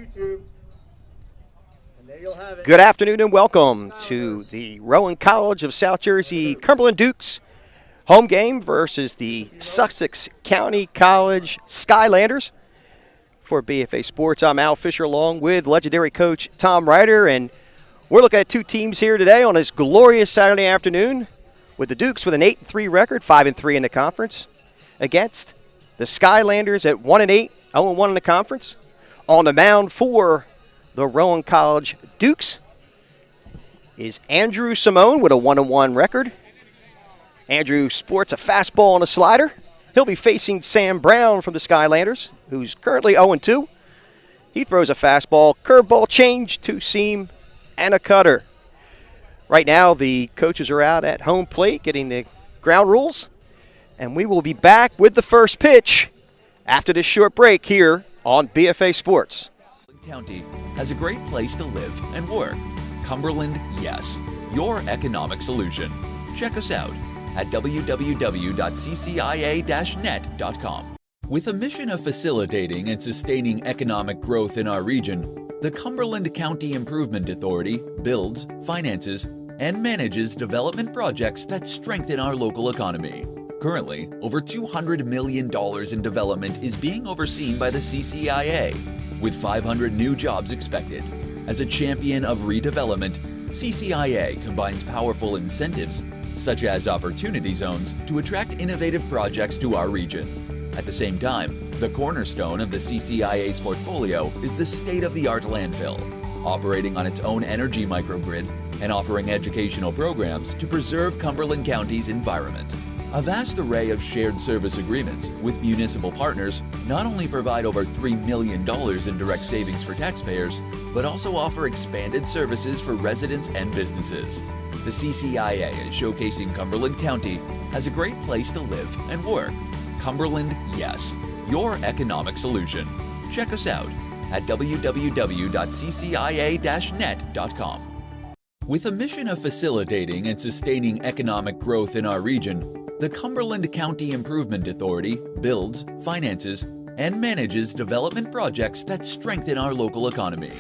YouTube. And there you'll have it. Good afternoon and welcome to the Rowan College of South Jersey Cumberland Dukes home game versus the Sussex County College Skylanders. For BFA Sports, I'm Al Fisher along with legendary coach Tom Ryder, and we're looking at two teams here today on this glorious Saturday afternoon, with the Dukes with an 8-3 record, 5-3 in the conference, against the Skylanders at 1-8, 0-1 in the conference. On the mound for the Rowan College Dukes is Andrew Simone with a 1-1 record. Andrew sports a fastball and a slider. He'll be facing Sam Brown from the Skylanders, who's currently 0-2. He throws a fastball, curveball change, two-seam, and a cutter. Right now, the coaches are out at home plate getting the ground rules, and we will be back with the first pitch after this short break here on BFA Sports. County has a great place to live and work. Cumberland, yes, your economic solution. Check us out at www.ccia-net.com. With a mission of facilitating and sustaining economic growth in our region, the Cumberland County Improvement Authority builds, finances, and manages development projects that strengthen our local economy. Currently, over $200 million in development is being overseen by the CCIA, with 500 new jobs expected. As a champion of redevelopment, CCIA combines powerful incentives, such as opportunity zones, to attract innovative projects to our region. At the same time, the cornerstone of the CCIA's portfolio is the state-of-the-art landfill, operating on its own energy microgrid and offering educational programs to preserve Cumberland County's environment. A vast array of shared service agreements with municipal partners not only provide over $3 million in direct savings for taxpayers, but also offer expanded services for residents and businesses. The CCIA is showcasing Cumberland County as a great place to live and work. Cumberland, yes, your economic solution. Check us out at www.ccia-net.com. With a mission of facilitating and sustaining economic growth in our region, the Cumberland County Improvement Authority builds, finances, and manages development projects that strengthen our local economy.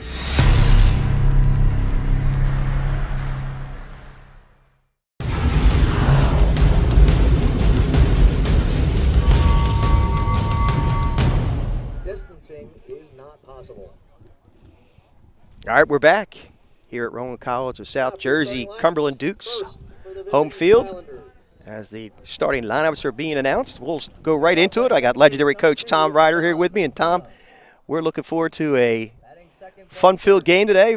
Distancing is not possible. All right, we're back here at Rowan College of South Jersey Cumberland Dukes home field. As the starting lineups are being announced, we'll go right into it. I got legendary coach Tom Ryder here with me. And Tom, we're looking forward to a fun-filled game today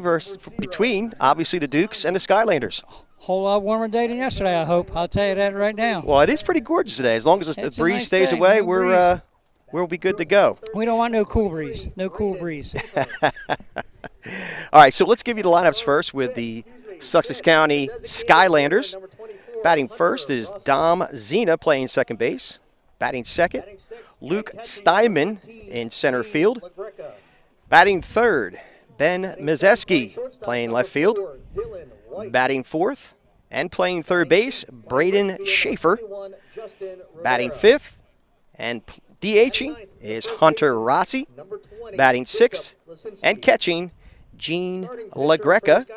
between, obviously, the Dukes and the Skylanders. Whole lot warmer day than yesterday, I hope. I'll tell you that right now. Well, it is pretty gorgeous today. As long as the breeze stays away, we'll be good to go. We don't want no cool breeze. No cool breeze. All right, so let's give you the lineups first with the Sussex County Skylanders. Batting first is Dom Zena playing second base. Batting second, Luke Steinman in center field. Batting third, Ben Mizeski playing left field. Batting fourth and playing third base, Braden Schaefer. Batting fifth and DHing is Hunter Rossi. Batting sixth and catching, Gene LaGreca.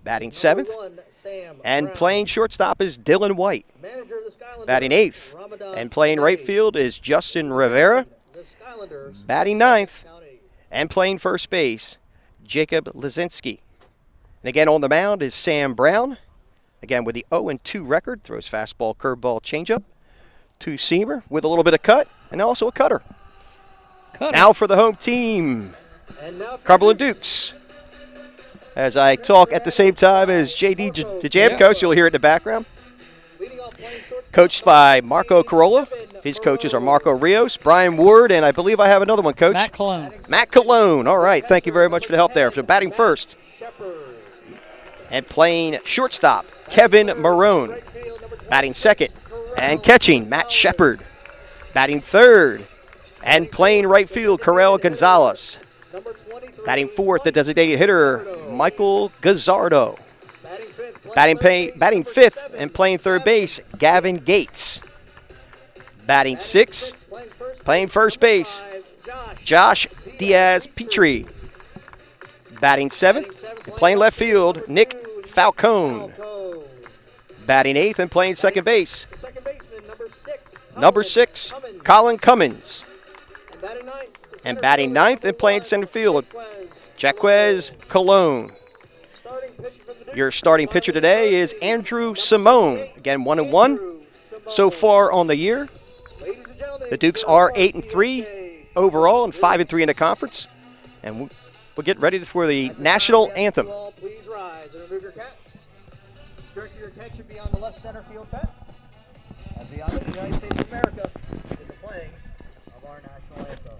Batting seventh and playing shortstop is Dylan White. Batting eighth and playing right field is Justin Rivera. Batting ninth and playing first base, Jacob Lizinski. And again on the mound is Sam Brown. Again with the 0-2 record, throws fastball, curveball, changeup, two-seamer with a little bit of cut and also a cutter. Now for the home team, Cumberland Dukes. As I talk at the same time as JD, the jam coach, you'll hear it in the background. Coached by Marco Carolla. His coaches are Marco Rios, Brian Ward, and I believe I have another one, Coach. Matt Cologne. Matt Cologne. All right, thank you very much for the help there. So batting first and playing shortstop, Kevin Marone. Batting second and catching, Matt Shepard. Batting third and playing right field, Corel Gonzalez. Batting fourth, the designated hitter, Michael Gazzardo. Batting fifth and playing third base, Gavin Gates. Batting sixth, playing first base, Josh Diaz Petri. Batting seventh and playing left field, Nick Falcone. Batting eighth and playing second base, Second baseman, number 6, Colin Cummins. And batting ninth and playing center field, Jaquez Colon. Your starting pitcher today is Andrew Simone. Again, 1-1 so far on the year. The Dukes are 8-3 overall and 5-3 in the conference. And we'll get ready for the national anthem. Please rise and remove your caps. Direct your attention beyond the left center field fence as the honor of the United States of America in the playing of our national anthem.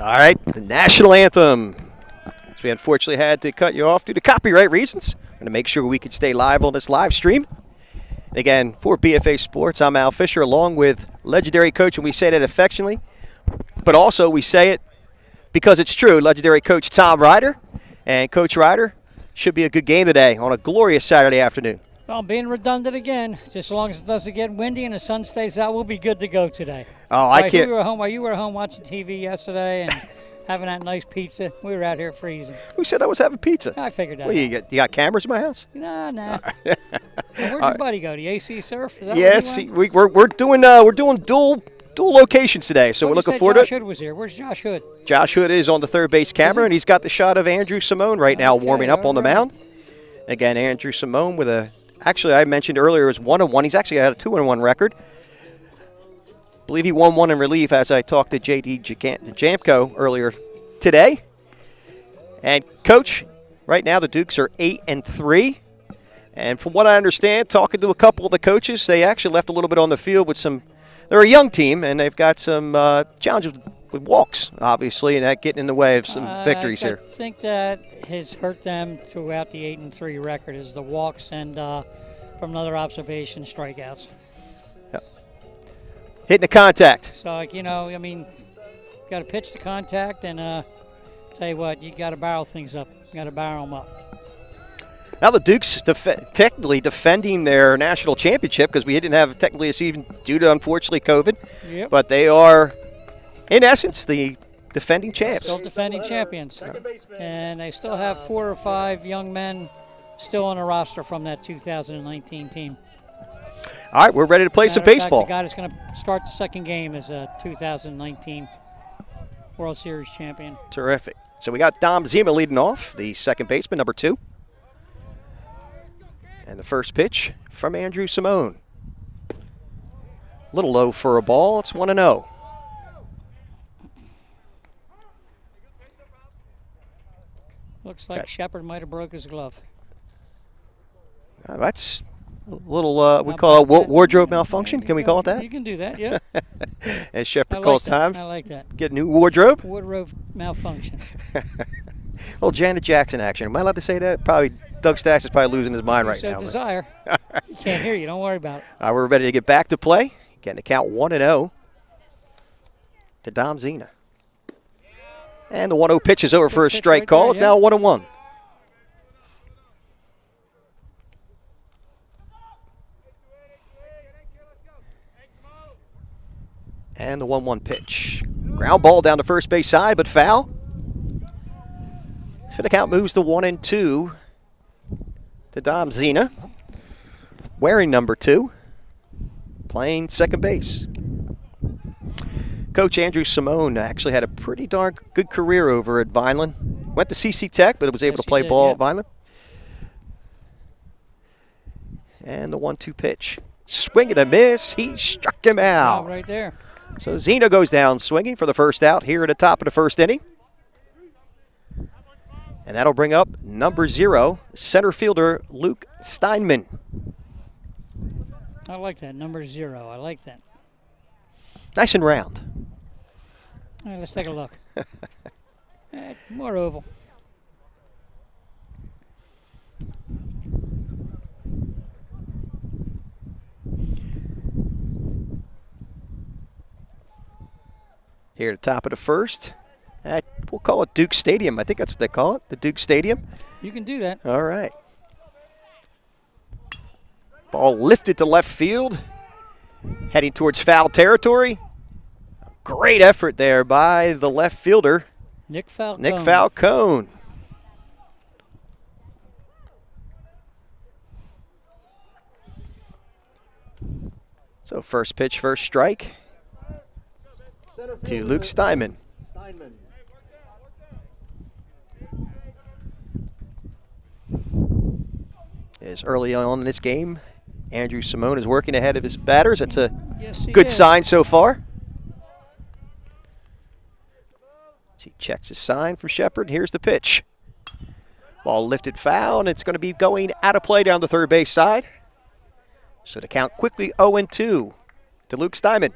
All right, the national anthem. So we unfortunately had to cut you off due to copyright reasons. I'm going to make sure we could stay live on this live stream. And again, for BFA Sports, I'm Al Fisher along with legendary coach, and we say that affectionately, but also we say it because it's true. Legendary coach Tom Ryder, and Coach Ryder, should be a good game today on a glorious Saturday afternoon. Well, being redundant again, just as long as it doesn't get windy and the sun stays out, we'll be good to go today. Oh, I can't. While you were home watching TV yesterday and having that nice pizza, we were out here freezing. Who said I was having pizza? I figured that. What, you got cameras in my house? Nah. Where'd your buddy go? The AC Surf? Is that Yes, where we're doing dual locations today, so we're looking forward to it. Josh Hood was here. Where's Josh Hood? Josh Hood is on the third base camera, and he's got the shot of Andrew Simone right now warming up on the mound. Again, Andrew Simone with a. Actually, I mentioned earlier, it was 1-1. He's actually had a 2-1 record. I believe he won one in relief as I talked to J.D. Jamko earlier today. And, Coach, right now the Dukes are 8-3. And from what I understand, talking to a couple of the coaches, they actually left a little bit on the field with some – they're a young team, and they've got some challenges with walks, obviously, and that getting in the way of some victories here. I think that has hurt them throughout the 8-3 record is the walks and, from another observation, strikeouts. Yep. Hitting the contact. So, you got to pitch the contact and tell you what, you got to barrel things up. You got to barrel them up. Now the Dukes technically defending their national championship because we didn't have technically a season due to, unfortunately, COVID. Yep. But they are, in essence, the defending champs. Still defending champions. And they still have 4 or 5 young men still on the roster from that 2019 team. All right, we're ready to play some baseball. The guy that's going to start the second game is a 2019 World Series champion. Terrific. So we got Dom Zima leading off, the second baseman, number 2. And the first pitch from Andrew Simone. A little low for a ball. It's 1-0. Looks like Shepard might have broke his glove. That's a little, we call it wardrobe malfunction. Can we call it that? You can do that, yeah. As Shepard calls time. I like that. Get a new wardrobe. Wardrobe malfunction. Well, Janet Jackson action. Am I allowed to say that? Probably. Doug Stacks is probably losing his mind right now. Desire. He can't hear you. Don't worry about it. We're ready to get back to play. Getting the count 1-0 to Dom Zina. And the 1-0 pitch is over for a strike call. It's now 1-1. And the 1-1 pitch. Ground ball down the first base side, but foul. So the count moves to 1-2 to Dom Zena. Wearing number 2. Playing second base. Coach Andrew Simone actually had a pretty darn good career over at Vineland. Went to CC Tech, but was able to play ball at Vineland. And the 1-2 pitch. Swing and a miss. He struck him out. Right there. So Zena goes down swinging for the first out here at the top of the first inning. And that'll bring up number 0, center fielder Luke Steinman. I like that, number 0. I like that. Nice and round. All right, let's take a look. More oval. Here at the top of the first. We'll call it Duke Stadium. I think that's what they call it, the Duke Stadium. You can do that. All right. Ball lifted to left field, heading towards foul territory. Great effort there by the left fielder, Nick Falcone. Nick Falcone. So first pitch, first strike to Luke Steinman. As early on in this game, Andrew Simone is working ahead of his batters. That's a good sign so far. As he checks his sign from Shepard. Here's the pitch. Ball lifted foul, and it's going to be going out of play down the third base side. So the count quickly 0-2 to Luke Steinman.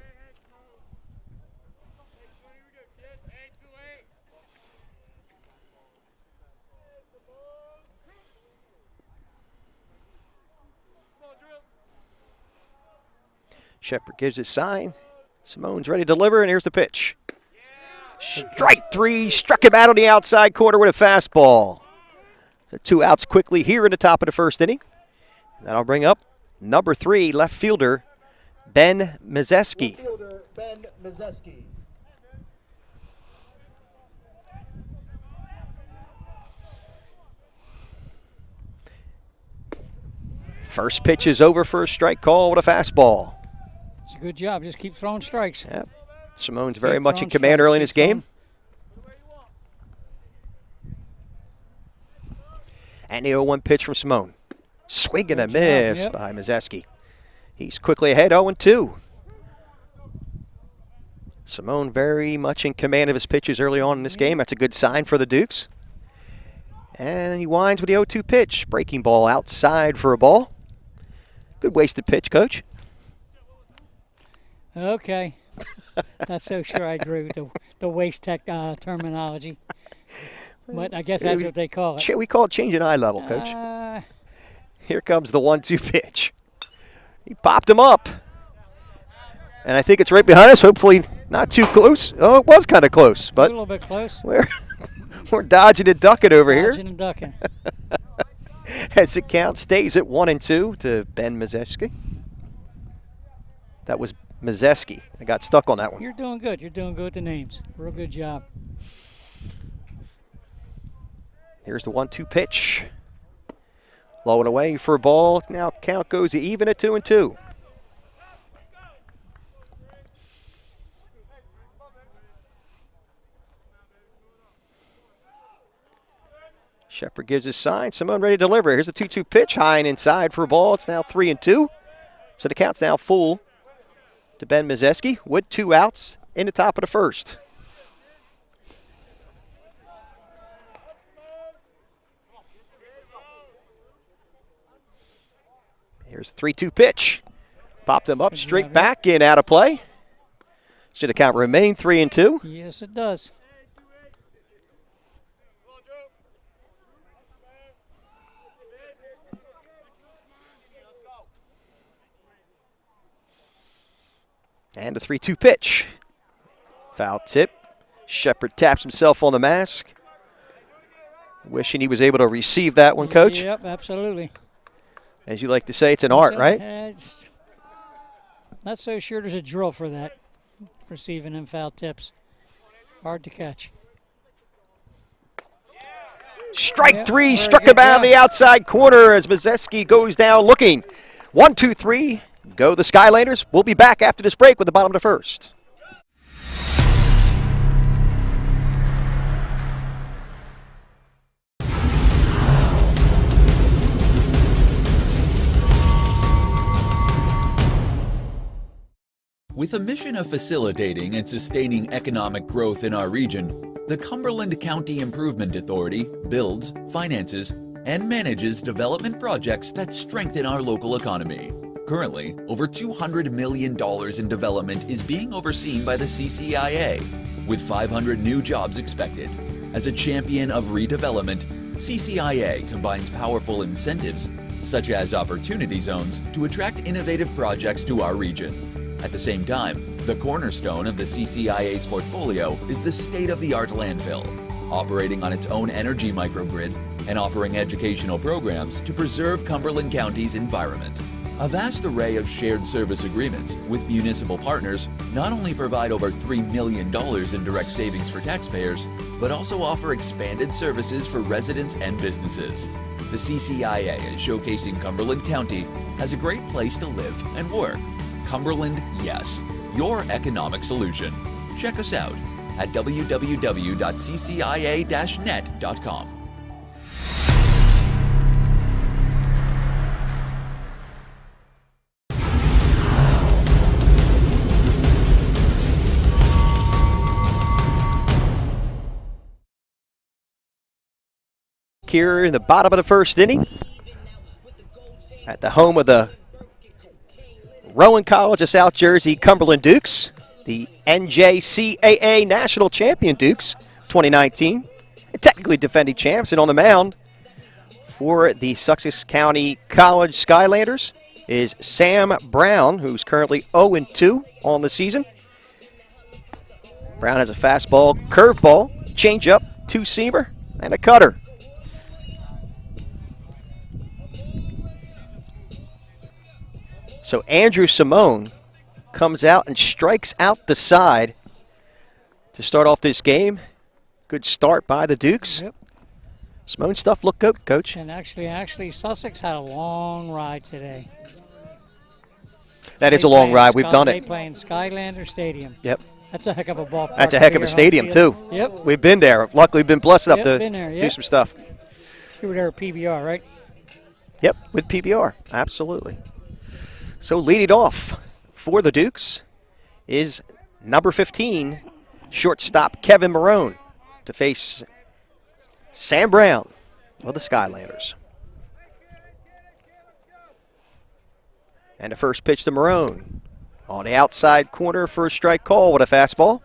Shepard gives his sign. Simone's ready to deliver, and here's the pitch. Strike 3, struck him out on the outside corner with a fastball. So 2 outs quickly here in the top of the first inning. That'll bring up number 3, left fielder Ben Mazeski. First pitch is over for a strike call with a fastball. It's a good job. Just keep throwing strikes. Yep. Simone's very much in command early in this game. And the 0-1 pitch from Simone. Swing and a miss by Mazeski. He's quickly ahead, 0-2. Simone very much in command of his pitches early on in this game. That's a good sign for the Dukes. And he winds with the 0-2 pitch. Breaking ball outside for a ball. Good wasted pitch, Coach. Okay. Not so sure I agree with the waste tech terminology. But I guess that's what they call it. We call it changing eye level, Coach. Here comes the 1-2 pitch. He popped him up. And I think it's right behind us. Hopefully not too close. Oh, it was kind of close. But a little bit close. We're dodging and ducking over here. Dodging and ducking. As the count stays at 1-2 to Ben Mazeski. That was Mazeski. I got stuck on that one. You're doing good. You're doing good with the names. Real good job. Here's the 1-2 pitch. Low and away for a ball. Now count goes even at 2-2. Shepard gives his sign. Simone ready to deliver. Here's the 2-2 pitch. High and inside for a ball. It's now 3-2. So the count's now full to Ben Mazeski with 2 outs in the top of the first. Here's the 3-2 pitch. Popped them up straight back in out of play. Should the count remain 3-2? Yes, it does. And a 3-2 pitch. Foul tip. Shepard taps himself on the mask. Wishing he was able to receive that one, Coach. Yep, absolutely. As you like to say, it's an art, right? Not so sure there's a drill for that. receiving them foul tips. Hard to catch. Strike three, struck about the outside corner as Mazeski goes down looking. 1, 2, 3, go the Skylanders. We'll be back after this break with the bottom of the first. With a mission of facilitating and sustaining economic growth in our region, the Cumberland County Improvement Authority builds, finances, and manages development projects that strengthen our local economy. Currently, over $200 million in development is being overseen by the CCIA, with 500 new jobs expected. As a champion of redevelopment, CCIA combines powerful incentives, such as opportunity zones, to attract innovative projects to our region. At the same time, the cornerstone of the CCIA's portfolio is the state-of-the-art landfill, operating on its own energy microgrid and offering educational programs to preserve Cumberland County's environment. A vast array of shared service agreements with municipal partners not only provide over $3 million in direct savings for taxpayers, but also offer expanded services for residents and businesses. The CCIA is showcasing Cumberland County as a great place to live and work. Cumberland, yes, your economic solution. Check us out at www.ccia-net.com. Here in the bottom of the first inning at the home of the Rowan College of South Jersey Cumberland Dukes, the NJCAA National Champion Dukes 2019, and technically defending champs. And on the mound for the Sussex County College Skylanders is Sam Brown, who's currently 0-2 on the season. Brown has a fastball, curveball, changeup, two-seamer, and a cutter. So Andrew Simone comes out and strikes out the side to start off this game. Good start by the Dukes. Yep. Simone stuff looked good, Coach. And actually, Sussex had a long ride today. That is a long ride. We've done They it. play in Skylanders Stadium. Yep. That's a heck of a ballpark. That's a heck of a stadium, too. Yep. We've been there. Luckily, we've been blessed enough to been there, do some stuff. You were there at PBR, right? Yep, with PBR. Absolutely. So leading off for the Dukes is number 15, shortstop Kevin Marone, to face Sam Brown of the Skylanders. And the first pitch to Marone on the outside corner for a strike call with a fastball.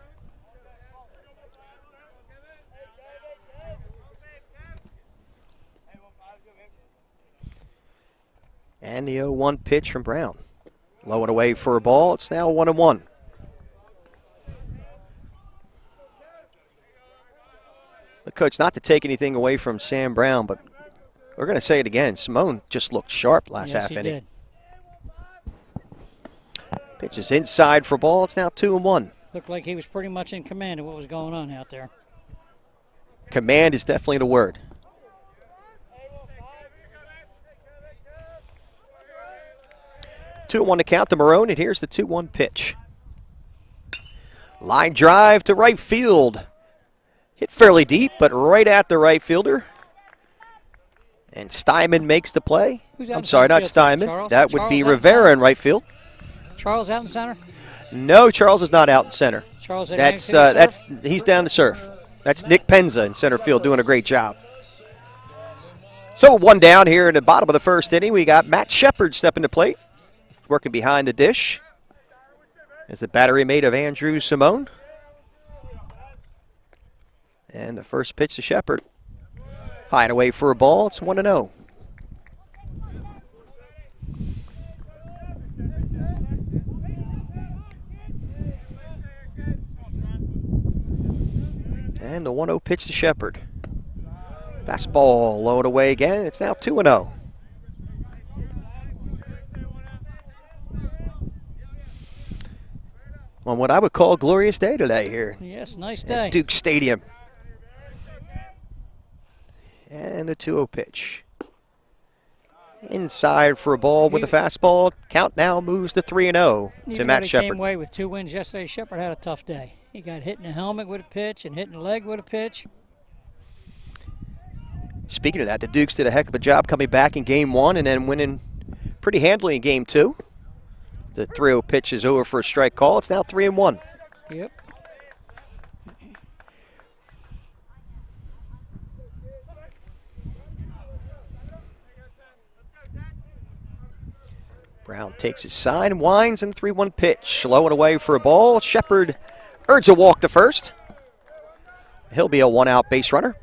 And the 0-1 pitch from Brown. Low and away for a ball. It's now 1-1. But Coach, not to take anything away from Sam Brown, but we're going to say it again. Simone just looked sharp last half inning. Did. Pitch is inside for a ball. It's now 2-1. Looked like he was pretty much in command of what was going on out there. Command is definitely the word. 2-1 to count to Marone, and here's the 2-1 pitch. Line drive to right field. Hit fairly deep, but right at the right fielder. And Steinman makes the play. I'm sorry, not Steinman. That would be Rivera in right field. Charles out in center? No, Charles is not out in center. Charles he's down to serve. That's Nick Penza in center field doing a great job. So one down here in the bottom of the first inning. We got Matt Shepard stepping to plate. Working behind the dish is the battery mate of Andrew Simone. And the first pitch to Shepard. High and away for a ball. It's 1-0. And the 1-0 pitch to Shepard. Fastball low and away again. It's now 2-0. on what I would call a glorious day today here. Yes, nice day. At Duke Stadium. And a 2-0 pitch. Inside for a ball with a fastball. Count now moves to 3-0 to Matt Shepard. Came away with 2 wins yesterday. Shepard had a tough day. He got hit in the helmet with a pitch and hit in the leg with a pitch. Speaking of that, the Dukes did a heck of a job coming back in Game 1 and then winning pretty handily in Game 2. The 3-0 pitch is over for a strike call. It's now 3-1. Yep. Brown takes his side and winds and 3-1 pitch. Low and away for a ball. Shepard earns a walk to first. He'll be a 1-out base runner.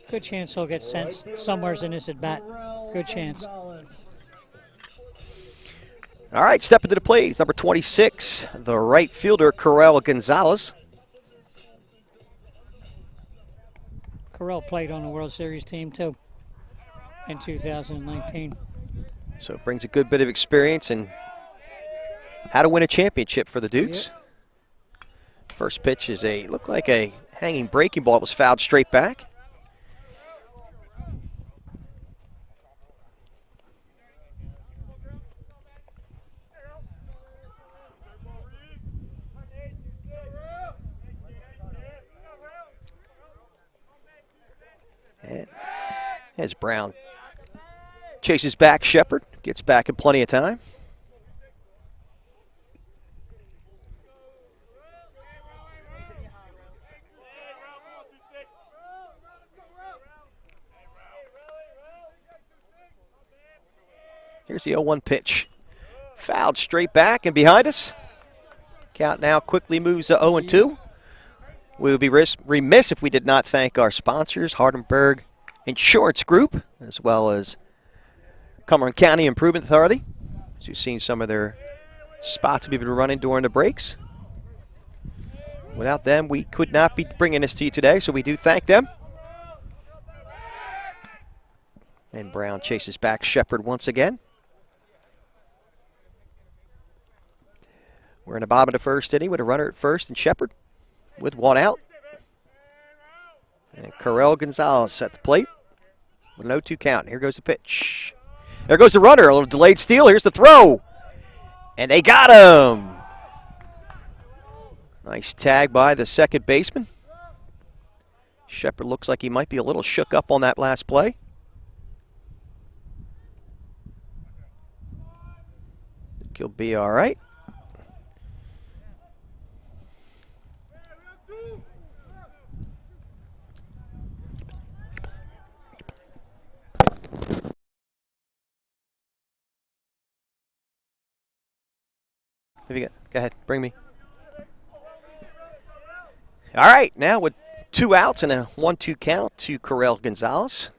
Good chance he'll get sent somewheres in this at bat. Good chance. All right, step into the plate. Number 26, the right fielder, Corel Gonzalez. Corel played on the World Series team, too, in 2019. So it brings a good bit of experience in how to win a championship for the Dukes. Yep. First pitch is looked like a hanging breaking ball. It was fouled straight back. And as Brown chases back Shepard, gets back in plenty of time. Here's the 0-1 pitch. Fouled straight back and behind us. Count now quickly moves to 0-2. We would be remiss if we did not thank our sponsors, Hardenberg Insurance Group, as well as Cumberland County Improvement Authority. As you've seen some of their spots we've been running during the breaks. Without them, we could not be bringing this to you today, so we do thank them. And Brown chases back Shepard once again. We're in the bottom of the first inning with a runner at first and Shepard with 1 out. And Corel Gonzalez at the plate with an 0-2 count. Here goes the pitch. There goes the runner. A little delayed steal. Here's the throw. And they got him. Nice tag by the second baseman. Shepard looks like he might be a little shook up on that last play. Think he'll be all right. Go ahead, bring me. All right, now with 2 outs and a 1-2 count to Corel Gonzalez.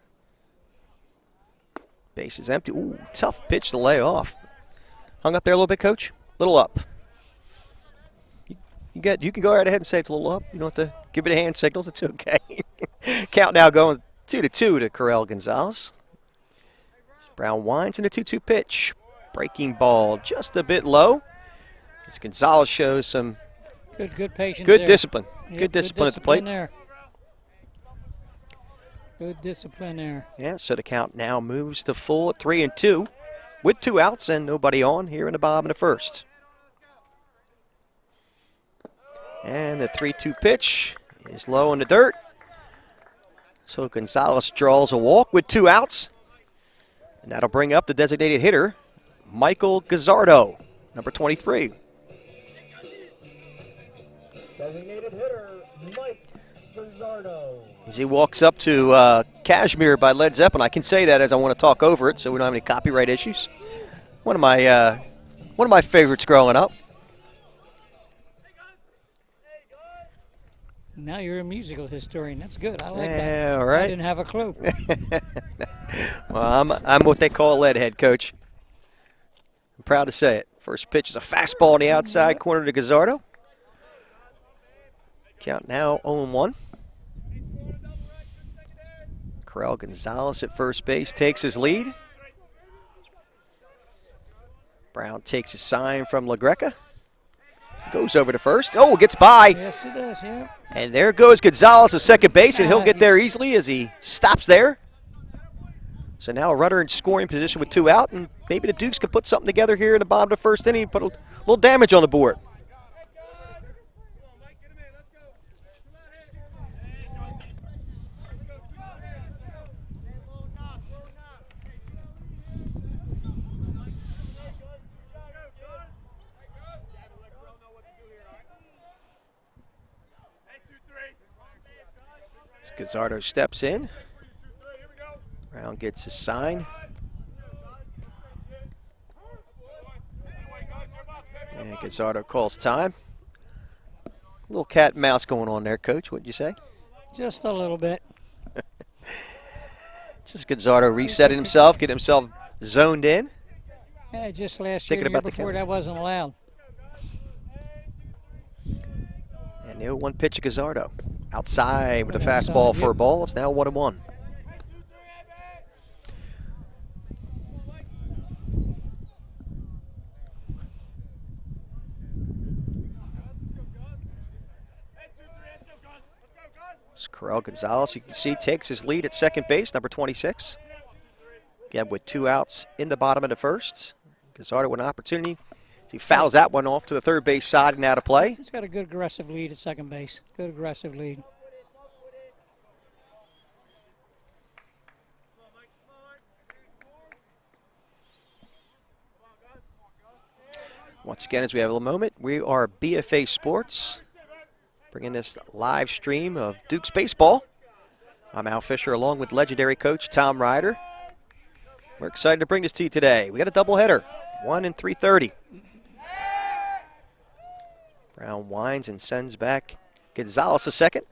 Base is empty. Ooh, tough pitch to lay off. Hung up there a little bit, Coach? A little up. You can go right ahead and say it's a little up. You don't have to give it a hand signals. It's okay. Count now going 2-2 to Corel Gonzalez. Brown winds in a 2-2 pitch. Breaking ball just a bit low. As Gonzalez shows some good patience. Good there. discipline. Yep, good discipline at the plate. There. Good discipline there. Yeah, so the count now moves to full at 3-2 with 2 outs and nobody on here in the bottom of the first. And the 3-2 pitch is low in the dirt. So Gonzalez draws a walk with 2 outs. And that'll bring up the designated hitter, Michael Gazzardo, number 23. Designated hitter, Mike Gazardo. As he walks up to Kashmir by Led Zeppelin. I can say that as I want to talk over it so we don't have any copyright issues. One of my favorites growing up. Now you're a musical historian. That's good. I like that. Yeah, all right. I didn't have a clue. Well, I'm what they call a lead head, Coach. I'm proud to say it. First pitch is a fastball on the outside corner to Gazzardo. Count now 0-1. Corel Gonzalez at first base takes his lead. Brown takes a sign from LaGreca. Goes over to first. Oh, gets by. Yes, he does, yeah. And there goes Gonzalez to second base, and he'll get there easily as he stops there. So now a runner in scoring position with 2 out, and maybe the Dukes could put something together here in the bottom of the first inning, put a little damage on the board. Gazardo steps in. Brown gets his sign. And Gazzardo calls time. A little cat and mouse going on there, Coach. What'd you say? Just a little bit. Just Gazzardo resetting himself, getting himself zoned in. Yeah, just last year, the year before, that wasn't allowed. And the 0-1 pitch to Gazzardo. Outside with a fastball for a ball. It's now 1-1. Corral Gonzalez, you can see, takes his lead at second base, number 26. Again, with 2 outs in the bottom of the first. Gazzardo with an opportunity. He fouls that one off to the third base side and out of play. He's got a good aggressive lead at second base. Good aggressive lead. Once again, as we have a little moment, we are BFA Sports, bringing this live stream of Dukes baseball. I'm Al Fisher along with legendary coach Tom Ryder. We're excited to bring this to you today. We got a doubleheader, 1 and 3:30. Brown winds and sends back Gonzalez a second.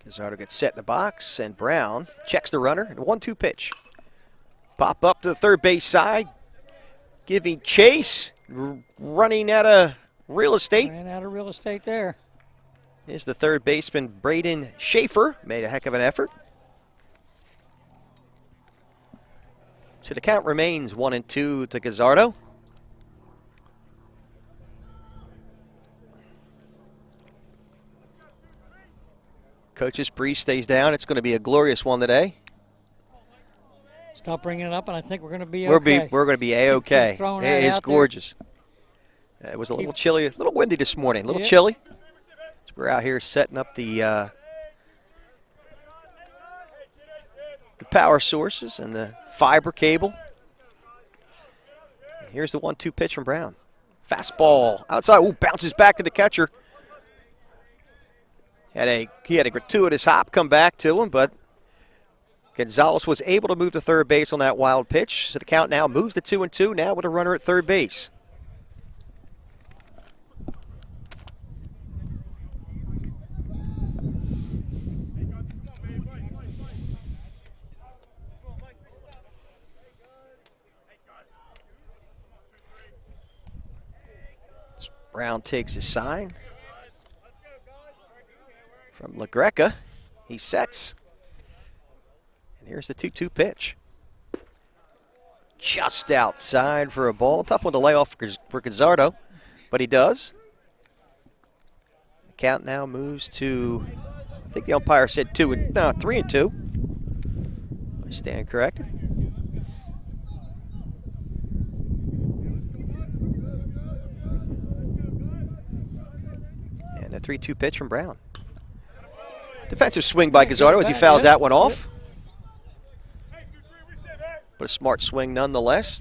Gazzardo gets set in the box, and Brown checks the runner, and a 1-2 pitch. Pop up to the third base side, giving chase, running out of real estate. Ran out of real estate there. Here's the third baseman, Braden Schaefer, made a heck of an effort. So the count remains 1-2 to Gazzardo. Coach's breeze stays down. It's going to be a glorious one today. Stop bringing it up, and I think we're going to be okay. We're going to be A-okay. It is gorgeous. It was a little chilly, a little windy this morning, a little chilly. So we're out here setting up the power sources and the fiber cable. And here's the 1-2 pitch from Brown. Fastball outside. Ooh, bounces back to the catcher. He had a gratuitous hop come back to him, but Gonzalez was able to move to third base on that wild pitch. So the count now moves to 2-2, now with a runner at third base. Brown takes his sign from LaGreca. He sets. And here's the 2-2 pitch. Just outside for a ball. Tough one to lay off for Gazzardo, but he does. The count now moves to, I think the umpire said 3-2. I stand corrected. And a 3-2 pitch from Brown. Defensive swing by Gazzardo as he fouls that one off. But a smart swing nonetheless.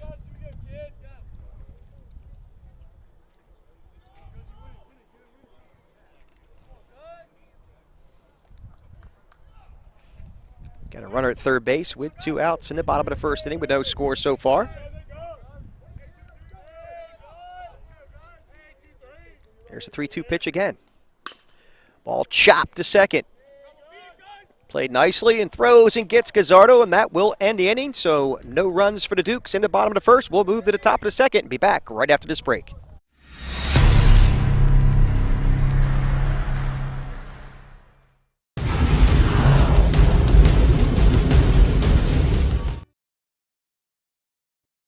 Got a runner at third base with 2 outs in the bottom of the first inning with no score so far. Here's a 3-2 pitch again. Ball chopped to second. Played nicely and throws and gets Gazzardo, and that will end the inning. So no runs for the Dukes in the bottom of the first. We'll move to the top of the second and be back right after this break.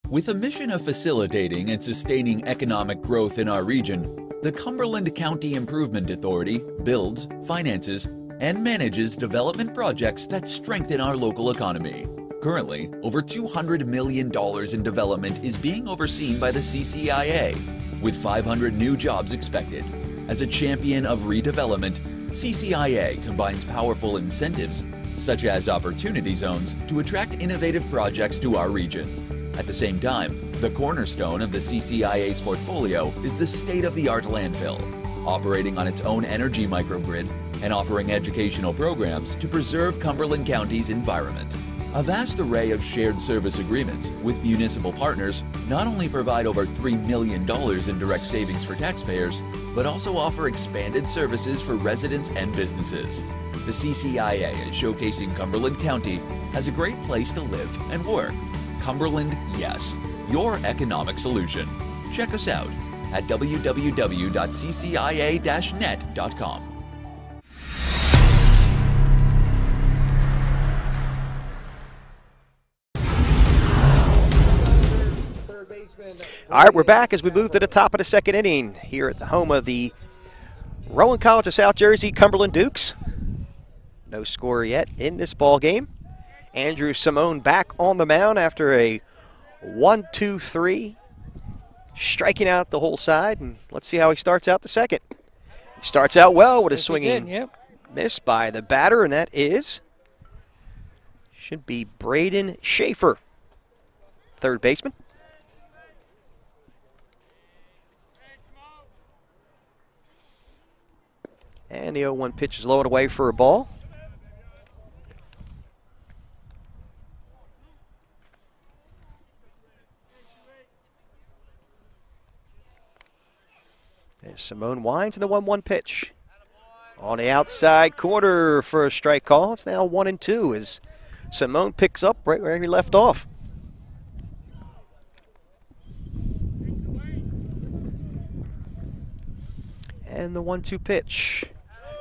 With a mission of facilitating and sustaining economic growth in our region, the Cumberland County Improvement Authority builds, finances, and manages development projects that strengthen our local economy. Currently, over $200 million in development is being overseen by the CCIA, with 500 new jobs expected. As a champion of redevelopment, CCIA combines powerful incentives, such as opportunity zones, to attract innovative projects to our region. At the same time, the cornerstone of the CCIA's portfolio is the state-of-the-art landfill, operating on its own energy microgrid and offering educational programs to preserve Cumberland County's environment. A vast array of shared service agreements with municipal partners not only provide over $3 million in direct savings for taxpayers, but also offer expanded services for residents and businesses. The CCIA is showcasing Cumberland County as a great place to live and work. Cumberland, yes, your economic solution. Check us out at www.ccia-net.com. All right, we're back as we move to the top of the second inning here at the home of the Rowan College of South Jersey Cumberland Dukes. No score yet in this ball game. Andrew Simone back on the mound after a 1-2-3, striking out the whole side. And let's see how he starts out the second. He starts out well with a swinging miss by the batter, and that should be Braden Schaefer, third baseman. And the 0-1 pitch is low and away for a ball. As Simone winds in the 1-1 pitch. On the outside corner for a strike call. It's now 1-2 as Simone picks up right where he left off. And the 1-2 pitch.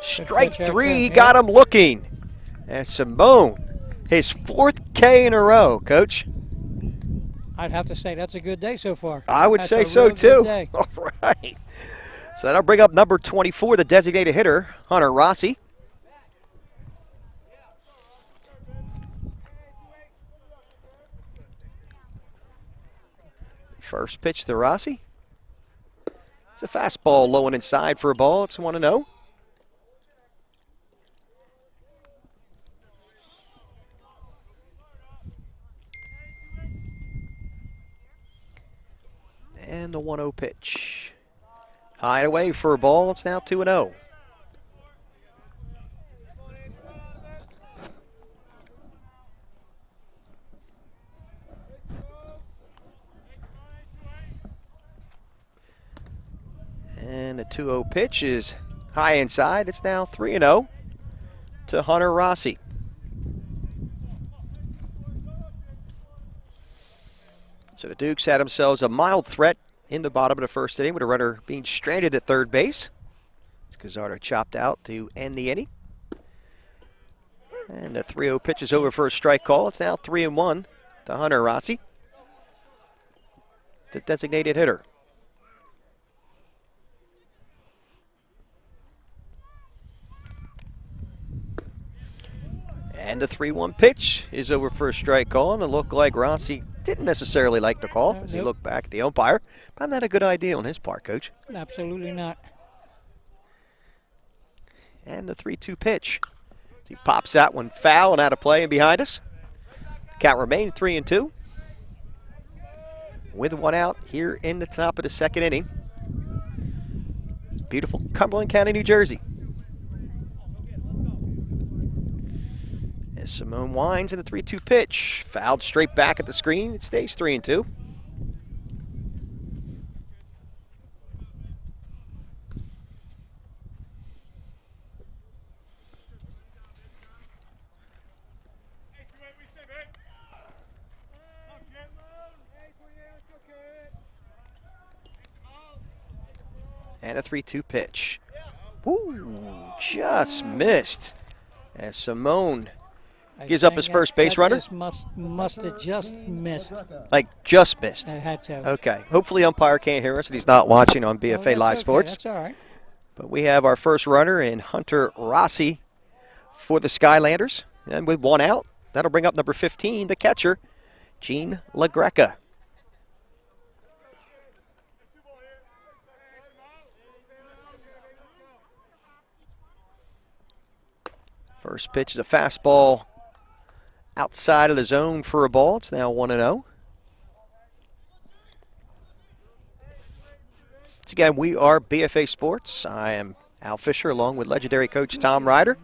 Strike three, got him looking. And Simone, his 4th K in a row, Coach. I'd have to say that's a good day so far. I would say so too. All right. So that'll bring up number 24, the designated hitter, Hunter Rossi. First pitch to Rossi. It's a fastball low and inside for a ball. It's 1-0. And the 1-0 pitch. High and away for a ball. It's now 2-0. And the 2-0 pitch is high inside. It's now 3-0 to Hunter Rossi. So the Dukes had themselves a mild threat in the bottom of the first inning with a runner being stranded at third base. As Gazardo chopped out to end the inning. And the 3-0 pitch is over for a strike call. It's now 3-1 to Hunter Rossi, the designated hitter. And the 3-1 pitch is over for a strike call, and it looked like Rossi didn't necessarily like the call as he looked back at the umpire. But not a good idea on his part, Coach. Absolutely not. And the 3-2 pitch. As he pops that one foul and out of play and behind us. Count remained 3-2. With one out here in the top of the second inning. Beautiful Cumberland County, New Jersey. As Simone winds in the 3-2 pitch. Fouled straight back at the screen. It stays 3-2. And a 3-2 pitch. Woo, just missed. As Simone gives up his first base runner. Just must have just missed. Like just missed. I had to. Okay. Hopefully umpire can't hear us and he's not watching on BFA Live Okay, Sports. that's all right. But we have our first runner in Hunter Rossi for the Skylanders. And with one out, that'll bring up number 15, the catcher, Gene LaGreca. First pitch is a fastball outside of the zone for a ball. It's now 1-0. Once again, we are BFA Sports. I am Al Fisher along with legendary coach Tom Ryder.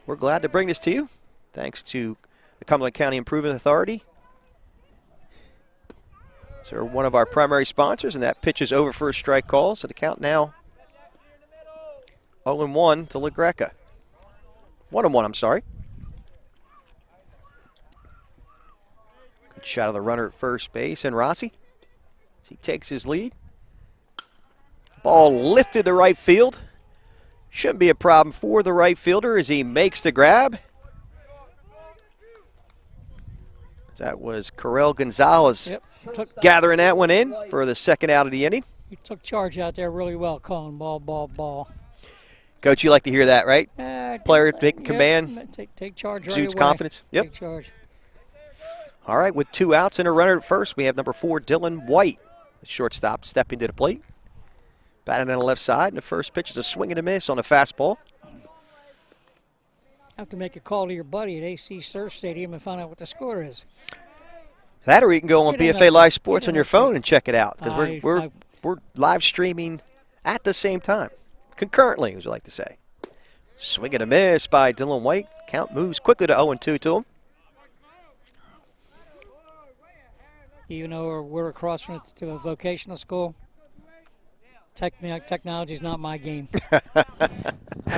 We're glad to bring this to you thanks to the Cumberland County Improvement Authority. So they're one of our primary sponsors, and that pitch is over for a strike call. So the count now 0-1 to LaGreca. 1-1, I'm sorry. Good shot of the runner at first base, and Rossi, as he takes his lead. Ball lifted to right field. Shouldn't be a problem for the right fielder as he makes the grab. That was Correll Gonzalez gathering that one in for the second out of the inning. He took charge out there really well, calling ball. Coach, you like to hear that, right? Player taking command. Take charge right Exudes away. confidence. Yep. Take charge. All right, with 2 outs and a runner at first, we have number 4, Dylan White, the shortstop, stepping to the plate. Batting on the left side, and the first pitch is a swing and a miss on a fastball. Have to make a call to your buddy at AC Surf Stadium and find out what the score is. That, or you can go on Get in BFA up- Live Sports get on in your up- phone and check it out, because I- we're live streaming at the same time, concurrently, as we like to say. Swing and a miss by Dylan White. Count moves quickly to 0-2 to him. Even though we're across from a vocational school, technology's not my game. I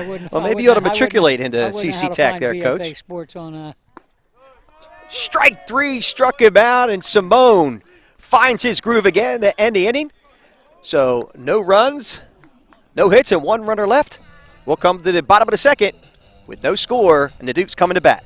wouldn't. Well, I maybe you ought to wouldn't- I matriculate wouldn't- into I wouldn't know CC how to Tech find there, BFA Coach. Sports on. Strike 3 struck him out, and Simone finds his groove again to end the inning. So no runs, no hits, and 1 runner left. We'll come to the bottom of the second with no score, and the Dukes coming to bat.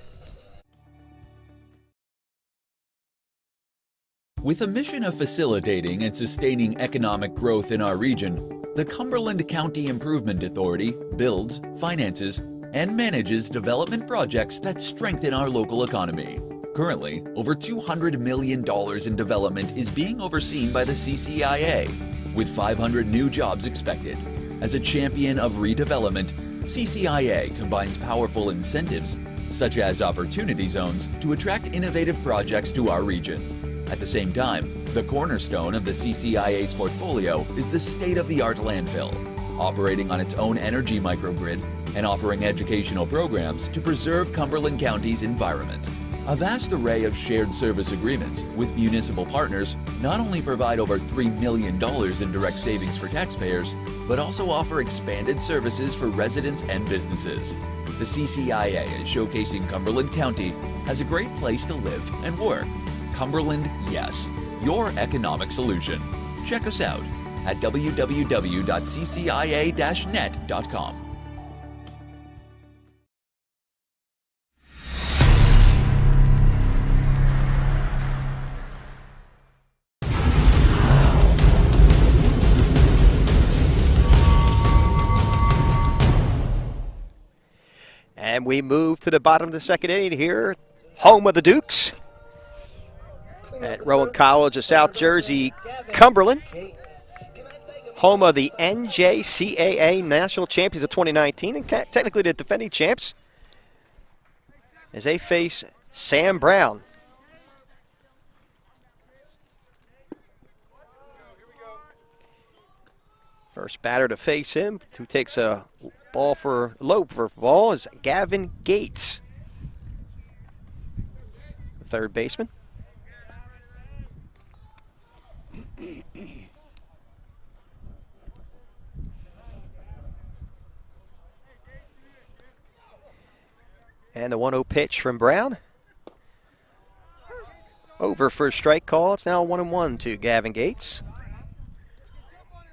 With a mission of facilitating and sustaining economic growth in our region, the Cumberland County Improvement Authority builds, finances, and manages development projects that strengthen our local economy. Currently, over $200 million in development is being overseen by the CCIA, with 500 new jobs expected. As a champion of redevelopment, CCIA combines powerful incentives, such as opportunity zones, to attract innovative projects to our region. At the same time, the cornerstone of the CCIA's portfolio is the state-of-the-art landfill, operating on its own energy microgrid and offering educational programs to preserve Cumberland County's environment. A vast array of shared service agreements with municipal partners not only provide over $3 million in direct savings for taxpayers, but also offer expanded services for residents and businesses. The CCIA is showcasing Cumberland County as a great place to live and work. Cumberland, yes, your economic solution. Check us out at www.ccia-net.com. And we move to the bottom of the second inning here, home of the Dukes at Rowan College of South Jersey, Cumberland, home of the NJCAA National Champions of 2019, and technically the defending champs, as they face Sam Brown. First batter to face him, who takes a ball for low for ball, is Gavin Gates, the third baseman. And the 1-0 pitch from Brown. Over for a strike call. It's now 1-1 to Gavin Gates,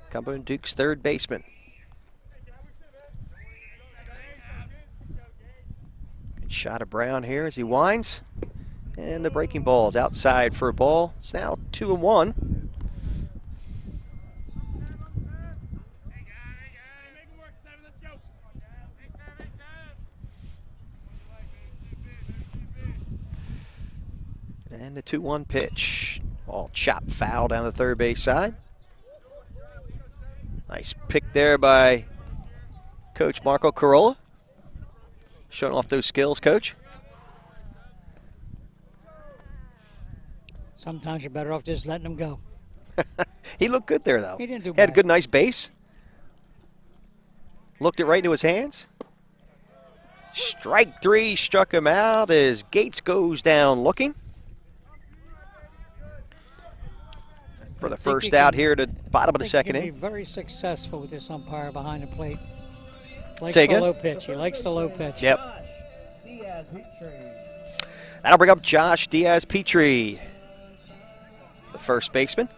Cumberland Dukes' third baseman. Shot of Brown here as he winds. And the breaking ball is outside for a ball. It's now 2-1. And the 2-1 pitch. Ball chopped foul down the third base side. Nice pick there by Coach Marco Carolla. Showing off those skills, Coach. Sometimes you're better off just letting him go. He looked good there, though. He didn't do Had a bad. good, nice base. Looked it right into his hands. Strike 3 struck him out as Gates goes down looking. For the first out here at the bottom of the second He can inning. be very successful with this umpire behind the plate. Likes Say the again? low pitch. He likes the low pitch. Yep. Diaz, Petri. That'll bring up Josh Diaz Petri, the first baseman.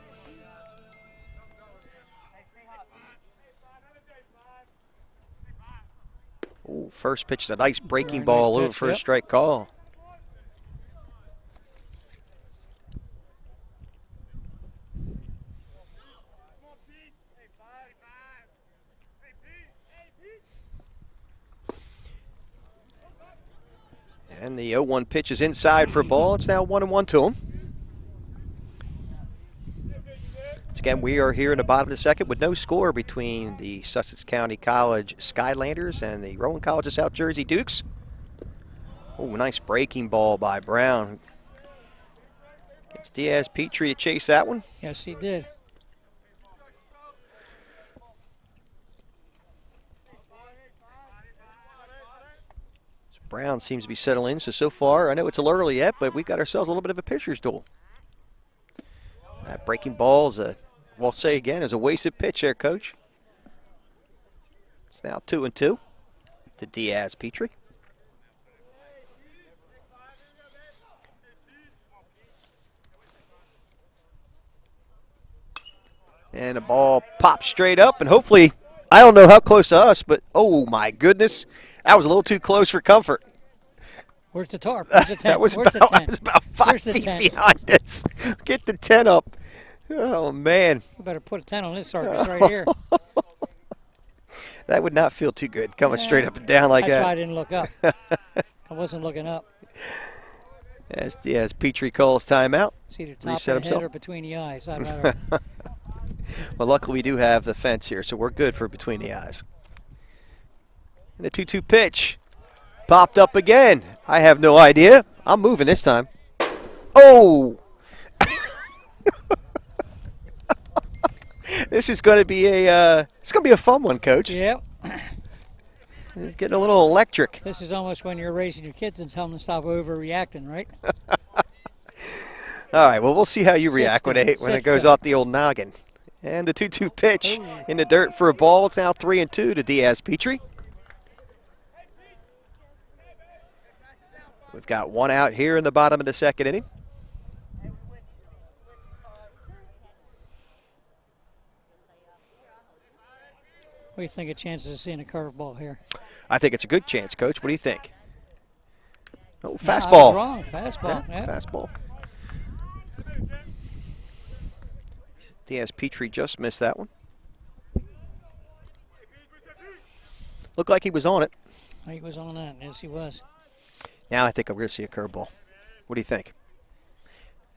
Ooh, first pitch is a nice breaking Very ball nice over pitch, for a yep. strike call. And the 0-1 pitch is inside for a ball. It's now 1-1 to him. Once again, we are here in the bottom of the second with no score between the Sussex County College Skylanders and the Rowan College of South Jersey Dukes. Oh, nice breaking ball by Brown. It's Diaz Petri to chase that one. Yes, he did. Brown seems to be settling in. So far, I know it's a little early yet, but we've got ourselves a little bit of a pitcher's duel. That breaking ball is we'll say again, is a wasted pitch there, Coach. It's now 2-2 to Diaz Petri. And the ball pops straight up, and hopefully, I don't know how close to us, but oh my goodness, that was a little too close for comfort. Where's the tarp? Where's the tent? That was Where's about, the tent? that was about 5 Where's the feet tent? behind us. Get the tent up. Oh, man. We better put a tent on this circus right here. That would not feel too good, coming straight up and down like That's why I that. didn't look up. I wasn't looking up. As Diaz Petri calls timeout. It's either top Reset of the head himself. or between the eyes. I'd rather. Well, luckily we do have the fence here, so we're good for between the eyes. And the 2-2 pitch popped up again. I have no idea. I'm moving this time. Oh! This is going to be a fun one, Coach. Yep. It's getting a little electric. This is almost when you're raising your kids and telling them to stop overreacting, right? All right, well, we'll see how you react when it goes System. off the old noggin. And the 2-2 pitch in the dirt for a ball. It's now 3-2 to Diaz Petri. We've got one out here in the bottom of the second inning. What do you think of chances of seeing a curveball here? I think it's a good chance, Coach. What do you think? Oh, No, I was fastball. wrong. Fastball. Yeah, Yeah. fastball. Diaz Petri just missed that one. Looked like he was on it. He was on that. Yes, he was. Now I think I'm going to see a curveball. What do you think?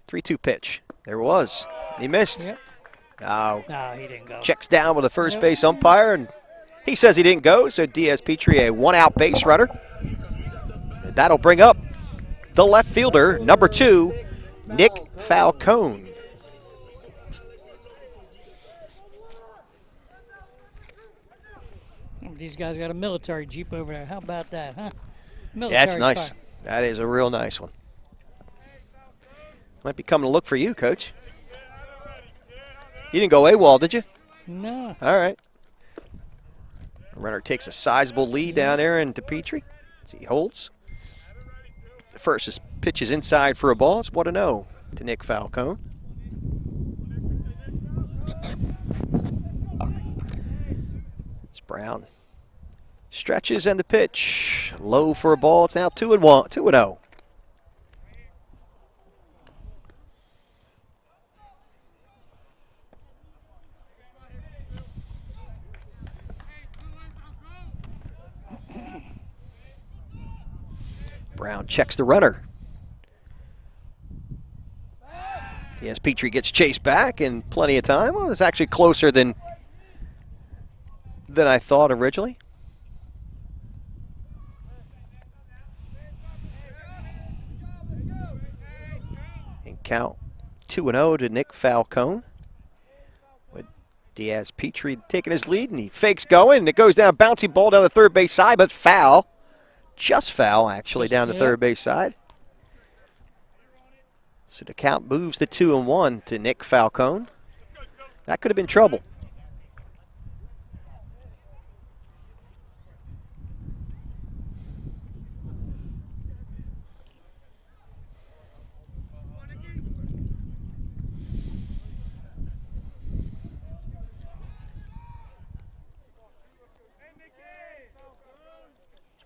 3-2 pitch. There it was. He missed. Yep. Now No, he didn't go. checks down with the first Nope. base umpire, and he says he didn't go, so Diaz Petri a one-out base runner. And that'll bring up the left fielder, number 2, Nick Falcone. These guys got a military Jeep over there. How about that, huh? Military Yeah, that's nice. car. That is a real nice one. Might be coming to look for you, Coach. You didn't go AWOL, did you? No. All right. The runner takes a sizable lead down there into Petri. As he holds. The first pitch is inside for a ball. It's 1-0 to Nick Falcone. It's Brown. Stretches and the pitch. Low for a ball. It's now 2-1, 2-0. Brown checks the runner. Yes, Petri gets chased back and plenty of time. Well, it's actually closer than I thought originally. And count 2-0 to Nick Falcone. With Diaz Petri taking his lead, and he fakes going, and it goes down, bouncy ball down the third base side, but foul. Just foul, actually, down the third base side. So the count moves to 2-1 to Nick Falcone. That could have been trouble.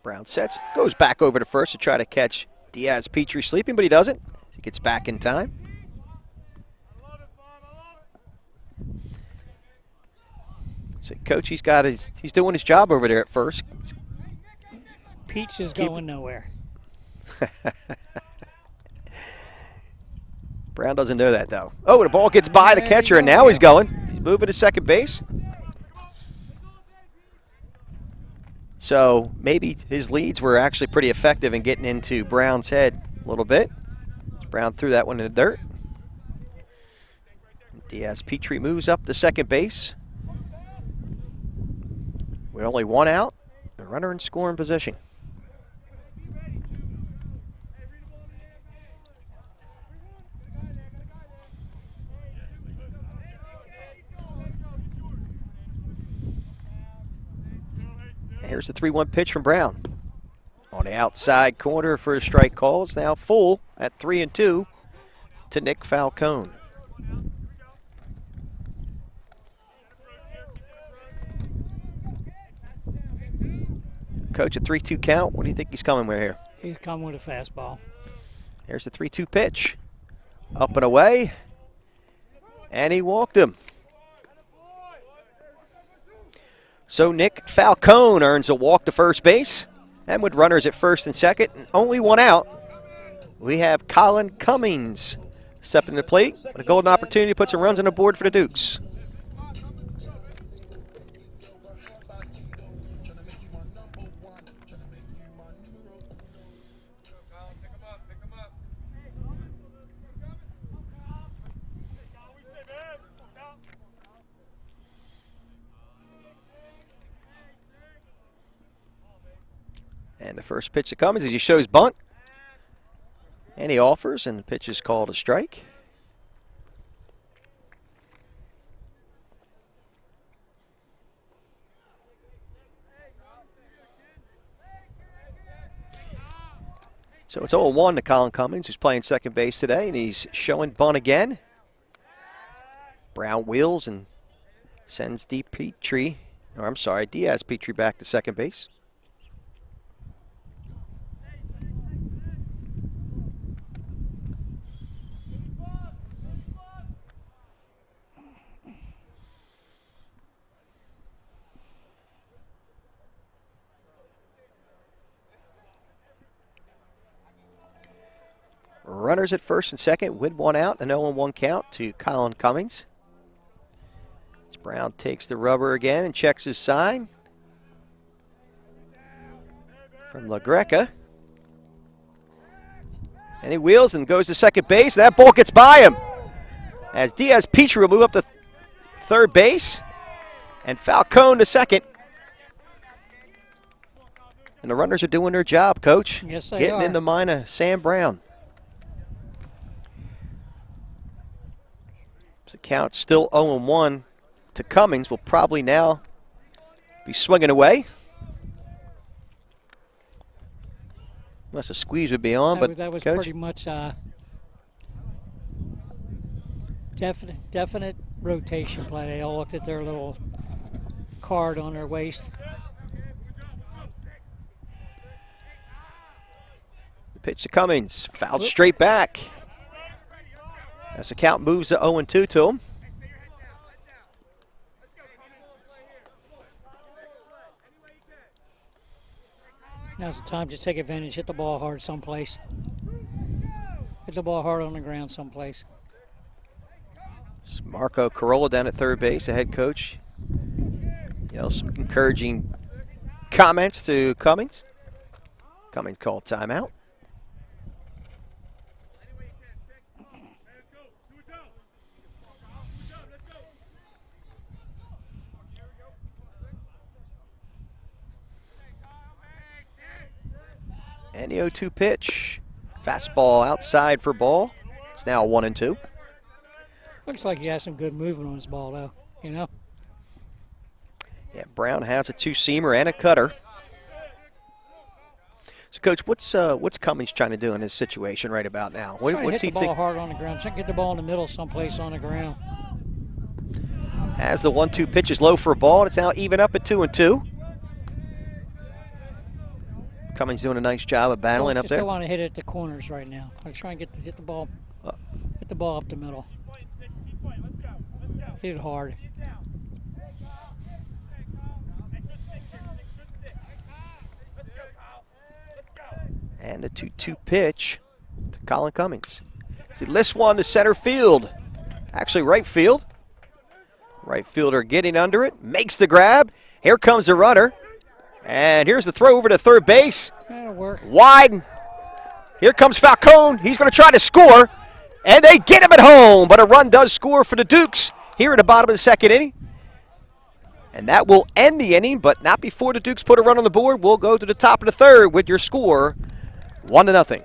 Brown sets, goes back over to first to try to catch Diaz Petri sleeping, but he doesn't. He gets back in time. So, Coach, he's doing his job over there at first. Peach is going nowhere. Brown doesn't know that, though. Oh, the ball gets by the catcher, and now he's going. He's moving to second base. So maybe his leads were actually pretty effective in getting into Brown's head a little bit. Brown threw that one in the dirt. Diaz Petri moves up to second base. With only one out, the runner in scoring position. Here's the 3-1 pitch from Brown. On the outside corner for a strike call. It's now full at 3-2 to Nick Falcone. Coach, a 3-2 count. What do you think he's coming with here? He's coming with a fastball. Here's the 3-2 pitch. Up and away. And he walked him. So Nick Falcone earns a walk to first base. And with runners at first and second, and only one out, we have Colin Cummings stepping to the plate. With a golden opportunity to put some runs on the board for the Dukes. And the first pitch that comes is he shows bunt. And he offers, and the pitch is called a strike. So it's 0-1 to Colin Cummings, who's playing second base today, and he's showing bunt again. Brown wheels and sends Diaz Petri back to second base. Runners at first and second with one out, an 0-1 count to Colin Cummings. As Brown takes the rubber again and checks his sign from La Greca. And he wheels and goes to second base. That ball gets by him. As Diaz Petri will move up to third base. And Falcone to second. And the runners are doing their job, Coach. Yes, they Getting are. in the mind of Sam Brown. The count's still 0-1 to Cummings. Will probably now be swinging away. Unless a squeeze would be on, but that was Coach? pretty much definite rotation play. They all looked at their little card on their waist. Pitch to Cummings, fouled straight back. As the count moves to 0-2 to him. Now's the time to take advantage, hit the ball hard someplace. Hit the ball hard on the ground someplace. It's Marco Carolla down at third base, the head coach. Some encouraging comments to Cummings. Cummings called timeout. And the 0-2 pitch. Fastball outside for ball. It's now 1-2. Looks like he has some good movement on his ball, though, Yeah, Brown has a two-seamer and a cutter. So, Coach, what's Cummings trying to do in this situation right about now? What's he hit the ball hard on the ground. Trying to get the ball in the middle someplace on the ground. As the 1-2 pitch is low for a ball, and it's now even up at 2-2. Cummings doing a nice job of battling up there. Still want to hit it at the corners right now. I try and hit the ball up the middle. Hit it hard. And a 2-2 pitch to Colin Cummings. He lifts one to center field. Actually, right field. Right fielder getting under it, makes the grab. Here comes the runner. And here's the throw over to third base. That'll work. Wide. Here comes Falcone. He's going to try to score. And they get him at home. But a run does score for the Dukes here at the bottom of the second inning. And that will end the inning, but not before the Dukes put a run on the board. We'll go to the top of the third with your score 1-0.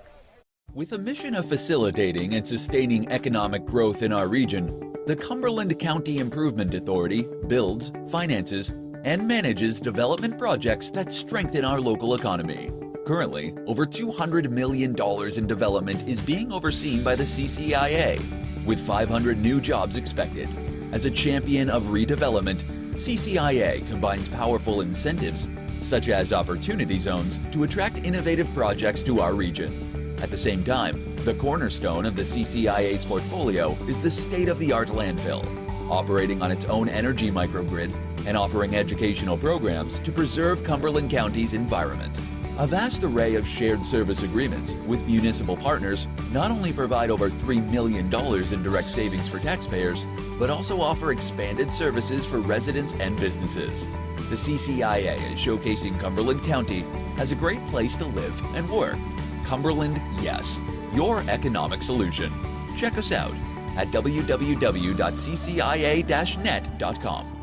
With a mission of facilitating and sustaining economic growth in our region, the Cumberland County Improvement Authority builds, finances, and manages development projects that strengthen our local economy. Currently, over $200 million in development is being overseen by the CCIA, with 500 new jobs expected. As a champion of redevelopment, CCIA combines powerful incentives, such as opportunity zones, to attract innovative projects to our region. At the same time, the cornerstone of the CCIA's portfolio is the state-of-the-art landfill, operating on its own energy microgrid and offering educational programs to preserve Cumberland County's environment. A vast array of shared service agreements with municipal partners not only provide over $3 million in direct savings for taxpayers, but also offer expanded services for residents and businesses. The CCIA is showcasing Cumberland County as a great place to live and work. Cumberland, yes, your economic solution. Check us out at www.ccia-net.com.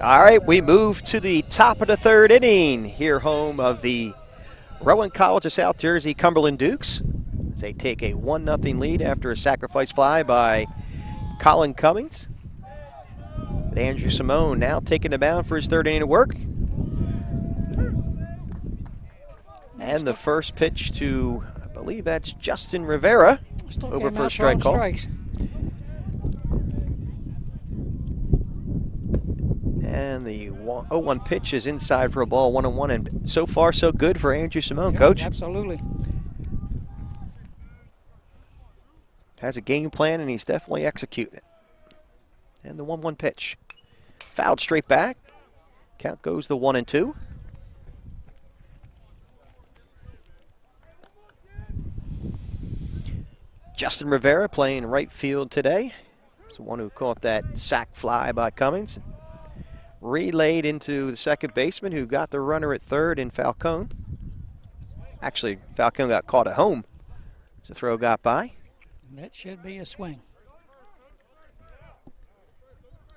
All right, we move to the top of the third inning here, home of the Rowan College of South Jersey Cumberland Dukes. As they take a 1-0 lead after a sacrifice fly by Colin Cummings. With Andrew Simone now taking the mound for his third inning of work. And the first pitch to, I believe that's Justin Rivera, over for a strike call. Strikes. And the 0-1 pitch is inside for a ball, 1-1, and so far so good for Andrew Simone, Coach. Absolutely. Has a game plan, and he's definitely executing it. And the 1-1 pitch. Fouled straight back. Count goes to 1-2. Justin Rivera playing right field today. He's the one who caught that sac fly by Cummings. Relayed into the second baseman, who got the runner at third in Falcone. Actually, Falcone got caught at home as the throw got by. That should be a swing.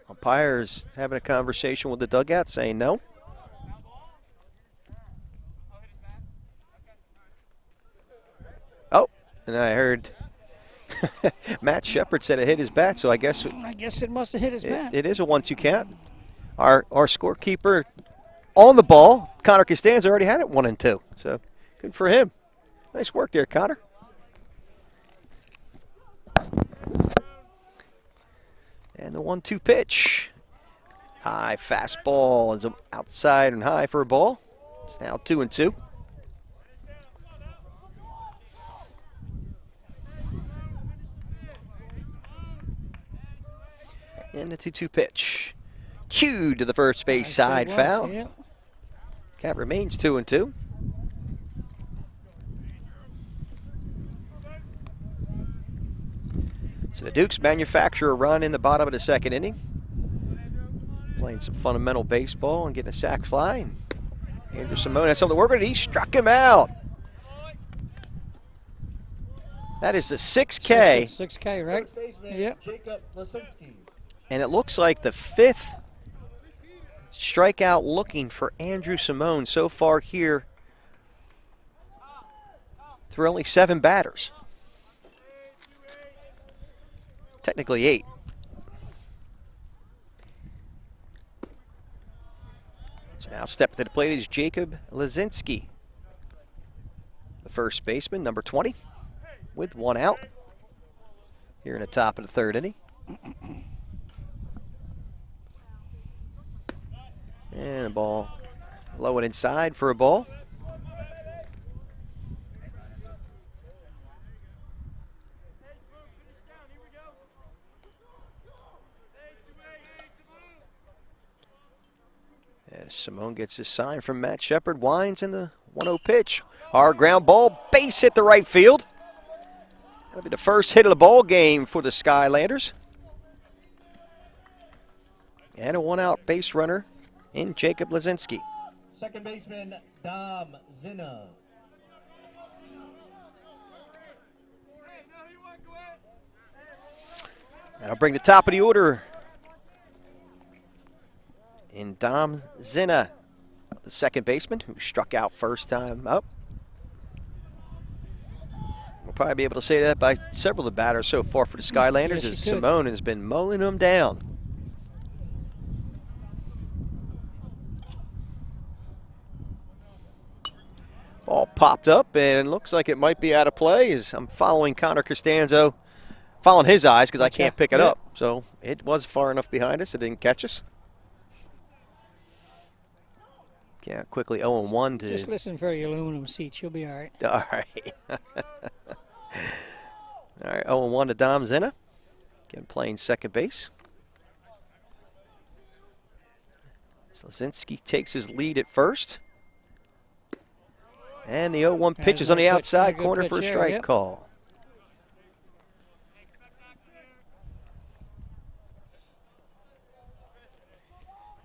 Umpires having a conversation with the dugout, saying no. Oh, and I heard Matt Shepard said it hit his bat, so I guess it must have hit his bat. It is a 1-2 count. Our scorekeeper on the ball, Connor Costanza, already had it 1-2. So good for him. Nice work there, Connor. 1-2 pitch. High fastball is outside and high for a ball. It's now 2-2. And the 2-2 pitch. Cued to the first base side foul. Yeah. Count remains 2-2. So the Dukes manufacture a run in the bottom of the second inning. Playing some fundamental baseball and getting a sac fly. And Andrew Simone has something to work with. He struck him out. That is the 6K. 6K, right? Yep. And it looks like the 5th strikeout looking for Andrew Simone so far here through only 7 batters. Technically 8. So now step to the plate is Jacob Lazinski, the first baseman, number 20, with 1 out here in the top of the 3rd inning. And a ball low and inside for a ball. As Simone gets his sign from Matt Shepard, winds in the 1-0 pitch. Hard ground ball, base hit to right field. That'll be the first hit of the ball game for the Skylanders. And a 1-out base runner in Jacob Lazinski. Second baseman, Dom Zina. That'll bring the top of the order in Dom Zina, the second baseman, who struck out first time up. We'll probably be able to say that by several of the batters so far for the Skylanders, Yes, as Simone has been mowing them down. Ball popped up and looks like it might be out of play as I'm following Connor Costanzo, following his eyes because I can't pick it up. So it was far enough behind us, it didn't catch us. Yeah, quickly 0-1 to... Just listen for your aluminum seats. You'll be all right. All right. All right, 0-1 to Dom Zina. Again, playing second base. Slazinski takes his lead at first. And the 0-1 pitch is on the outside corner for a strike call.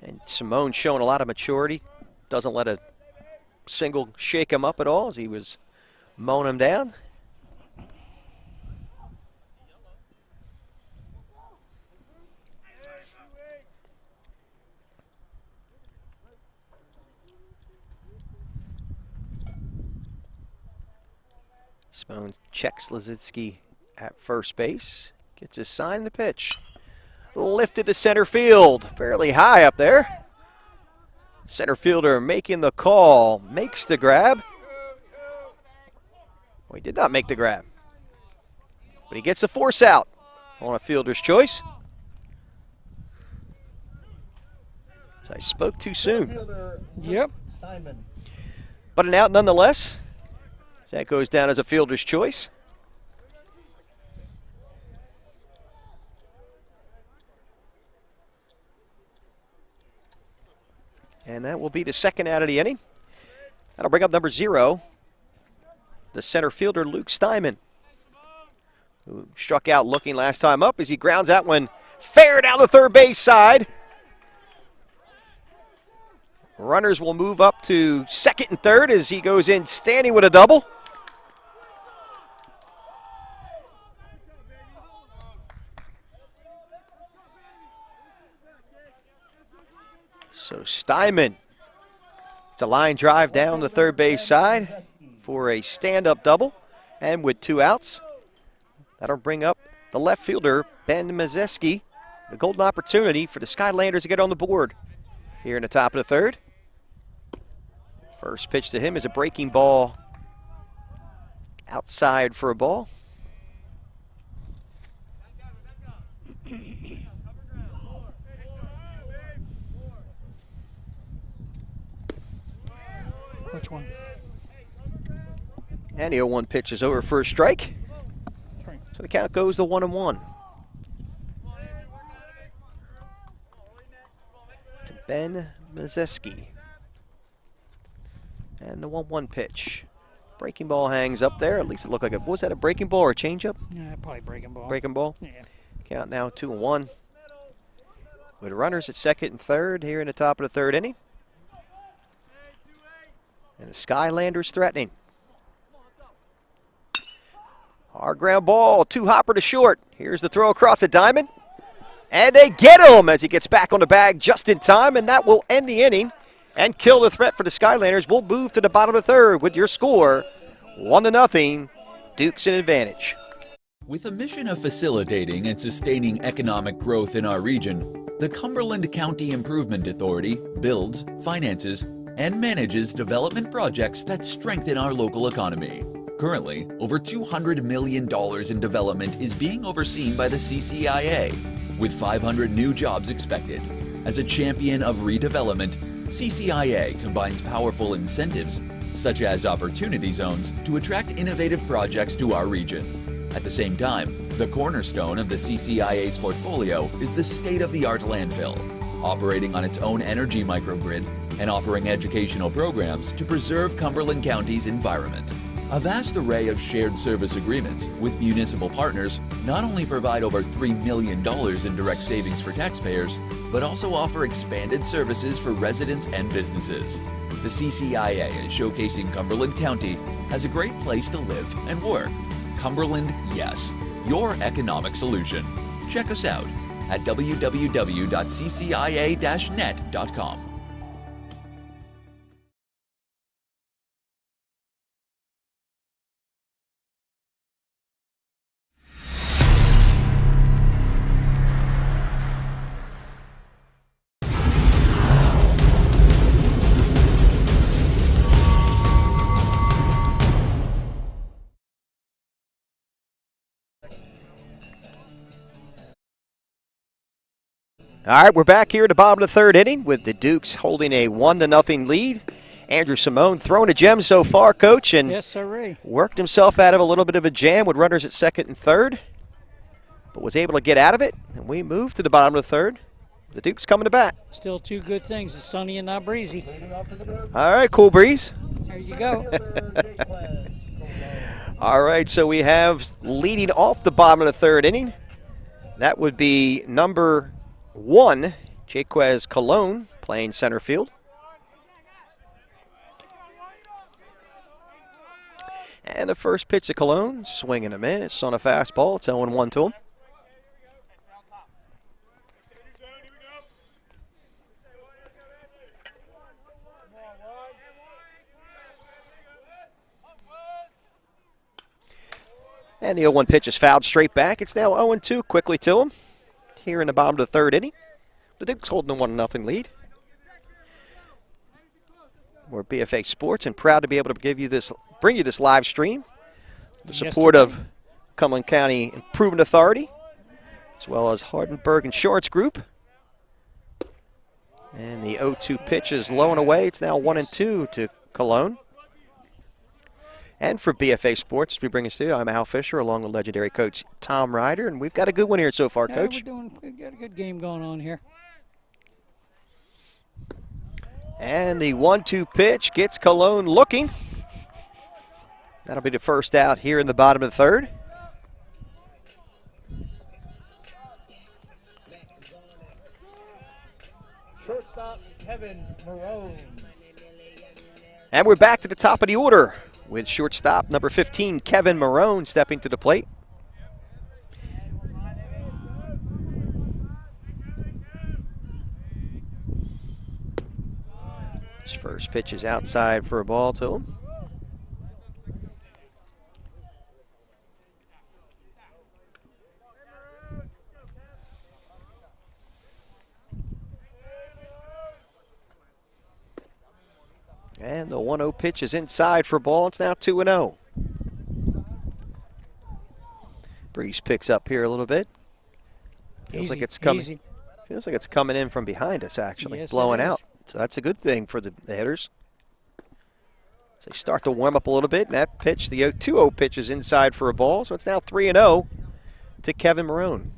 And Simone showing a lot of maturity. Doesn't let a single shake him up at all as he was mowing him down. Simone checks Lazinski at first base. Gets his sign in the pitch. Lifted to center field. Fairly high up there. Center fielder making the call. Makes the grab. Well, he did not make the grab. But he gets the force out on a fielder's choice. So I spoke too soon. Yep. But an out nonetheless. That goes down as a fielder's choice. And that will be the second out of the inning. That'll bring up number 0, the center fielder, Luke Steinman, who struck out looking last time up as he grounds out one fair down the third base side. Runners will move up to second and third as he goes in standing with a double. So Steinman, it's a line drive down the third base side for a stand-up double. And with 2 outs, that'll bring up the left fielder, Ben Mazeski. A golden opportunity for the Skylanders to get on the board here in the top of the 3rd. First pitch to him is a breaking ball outside for a ball. one. And the 0-1 pitch is over for a strike. So the count goes to 1-1. To Ben Mazeski. And the 1-1 pitch. Breaking ball hangs up there. At least it looked like was that a breaking ball or a changeup? Yeah, probably breaking ball. Breaking ball? Yeah. Count now 2-1. With runners at second and third here in the top of the third inning. And the Skylanders threatening. Hard ground ball, two-hopper to short. Here's the throw across the diamond. And they get him as he gets back on the bag just in time, and that will end the inning and kill the threat for the Skylanders. We'll move to the bottom of the third with your score, 1-0, Dukes in advantage. With a mission of facilitating and sustaining economic growth in our region, the Cumberland County Improvement Authority builds, finances, and manages development projects that strengthen our local economy. Currently, over $200 million in development is being overseen by the CCIA, with 500 new jobs expected. As a champion of redevelopment, CCIA combines powerful incentives, such as opportunity zones, to attract innovative projects to our region. At the same time, the cornerstone of the CCIA's portfolio is the state-of-the-art landfill, operating on its own energy microgrid and offering educational programs to preserve Cumberland County's environment. A vast array of shared service agreements with municipal partners not only provide over $3 million in direct savings for taxpayers, but also offer expanded services for residents and businesses. The CCIA is showcasing Cumberland County as a great place to live and work. Cumberland, yes, your economic solution. Check us out at www.ccia-net.com. All right, we're back here at the bottom of the third inning with the Dukes holding a 1-0 lead. Andrew Simone throwing a gem so far, Coach, and yes, sirree. Worked himself out of a little bit of a jam with runners at second and third, but was able to get out of it, and we move to the bottom of the third. The Dukes coming to bat. Still two good things. It's sunny and not breezy. All right, cool breeze. There you go. All right, so we have leading off the bottom of the third inning. That would be number 1, Jaquez Colon, playing center field. And the first pitch to Colon, swing and a miss on a fastball. It's 0-1 to him. And the 0-1 pitch is fouled straight back. It's now 0-2 quickly to him. Here in the bottom of the third inning, the Dukes holding a 1-0 lead. We're BFA Sports and proud to be able to bring you this live stream. The support of Cumberland County Improvement Authority, as well as Hardenberg Insurance Group. And the 0-2 pitch is low and away. It's now 1-2 to Cologne. And for BFA Sports, we bring us to, I'm Al Fisher, along with legendary coach Tom Ryder, and we've got a good one here so far, Coach. We've got a good game going on here. And the 1-2 pitch gets Cologne looking. That'll be the first out here in the bottom of the third. Shortstop Kevin Marone. And we're back to the top of the order with shortstop number 15, Kevin Marone, stepping to the plate. His first pitch is outside for a ball to him. And the 1-0 pitch is inside for a ball. It's now 2-0. Breeze picks up here a little bit. Feels like it's coming. Easy. Feels like it's coming in from behind us, actually, Yes, blowing it is. out. So that's a good thing for the hitters. So they start to warm up a little bit. And that pitch, the 2-0 pitch, is inside for a ball. So it's now 3-0 to Kevin Marone.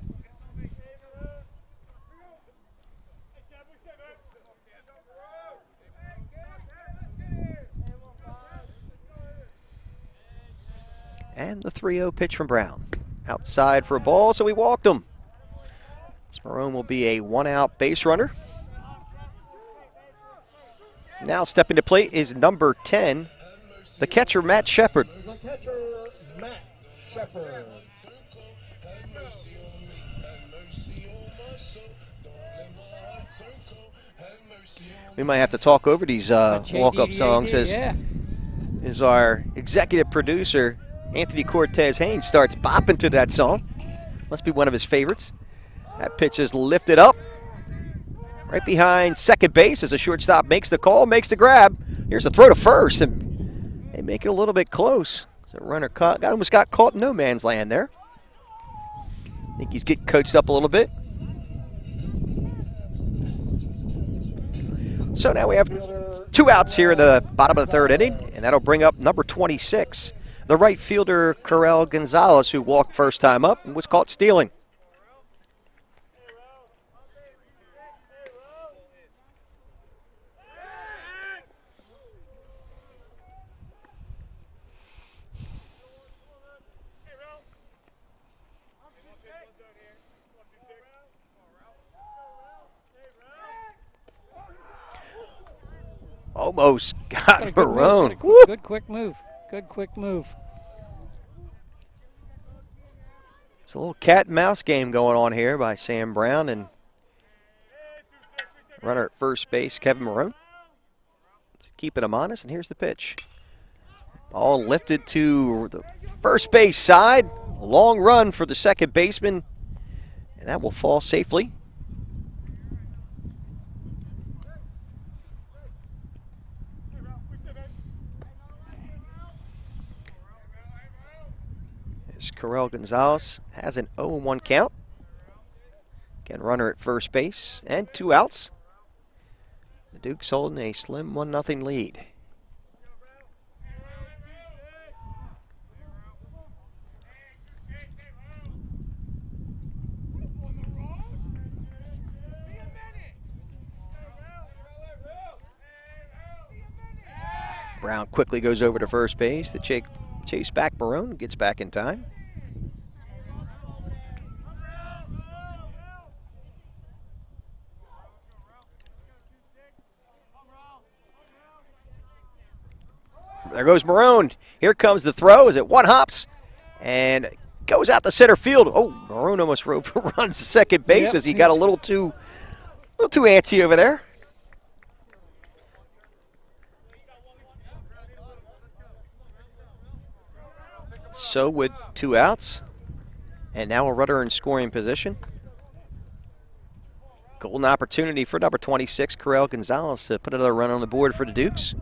And the 3-0 pitch from Brown. Outside for a ball, so we walked him. So Marone will be a 1-out base runner. Now stepping to plate is number 10, the catcher, Matt Shepard. The catcher, Matt Shepard. We might have to talk over these walk-up songs as our executive producer, Anthony Cortez Haynes, starts bopping to that song. Must be one of his favorites. That pitch is lifted up right behind second base as a shortstop makes the call, makes the grab. Here's a throw to first, and they make it a little bit close. So runner almost got caught in no man's land there. I think he's getting coached up a little bit. So now we have 2 outs here in the bottom of the 3rd inning, and that'll bring up number 26, the right fielder, Corel Gonzalez, who walked first time up and was caught stealing. Almost got Marone. Good quick move. Good quick move. It's a little cat and mouse game going on here by Sam Brown and runner at first base, Kevin Marone. Keeping him honest, and here's the pitch. Ball lifted to the first base side. Long run for the second baseman, and that will fall safely. Corel Gonzalez has an 0-1 count. Again, runner at first base and 2 outs. The Dukes holding a slim 1-0 lead. Brown quickly goes over to first base to chase back Marone, gets back in time. There goes Marone. Here comes the throw as it one-hops and goes out to center field. Oh, Marone almost runs to second base as he got a little too antsy over there. So with 2 outs, and now a runner in scoring position. Golden opportunity for number 26, Corel Gonzalez, to put another run on the board for the Dukes.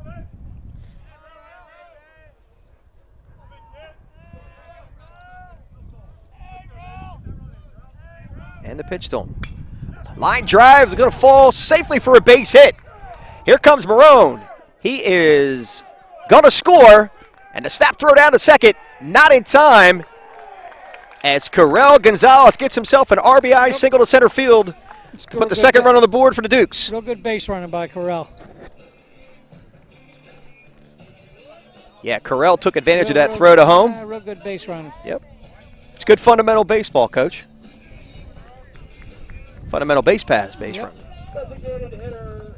And the pitch to him. Line drive is going to fall safely for a base hit. Here comes Marone. He is going to score, and the snap throw down to second. Not in time, as Corel Gonzalez gets himself an RBI single to center field to put the second run on the board for the Dukes. Real good base running by Corel. Yeah, Corel took advantage of that throw to home. Real good base running. Yep. It's good fundamental baseball, Coach. Fundamental base pass, base run. Designated hitter,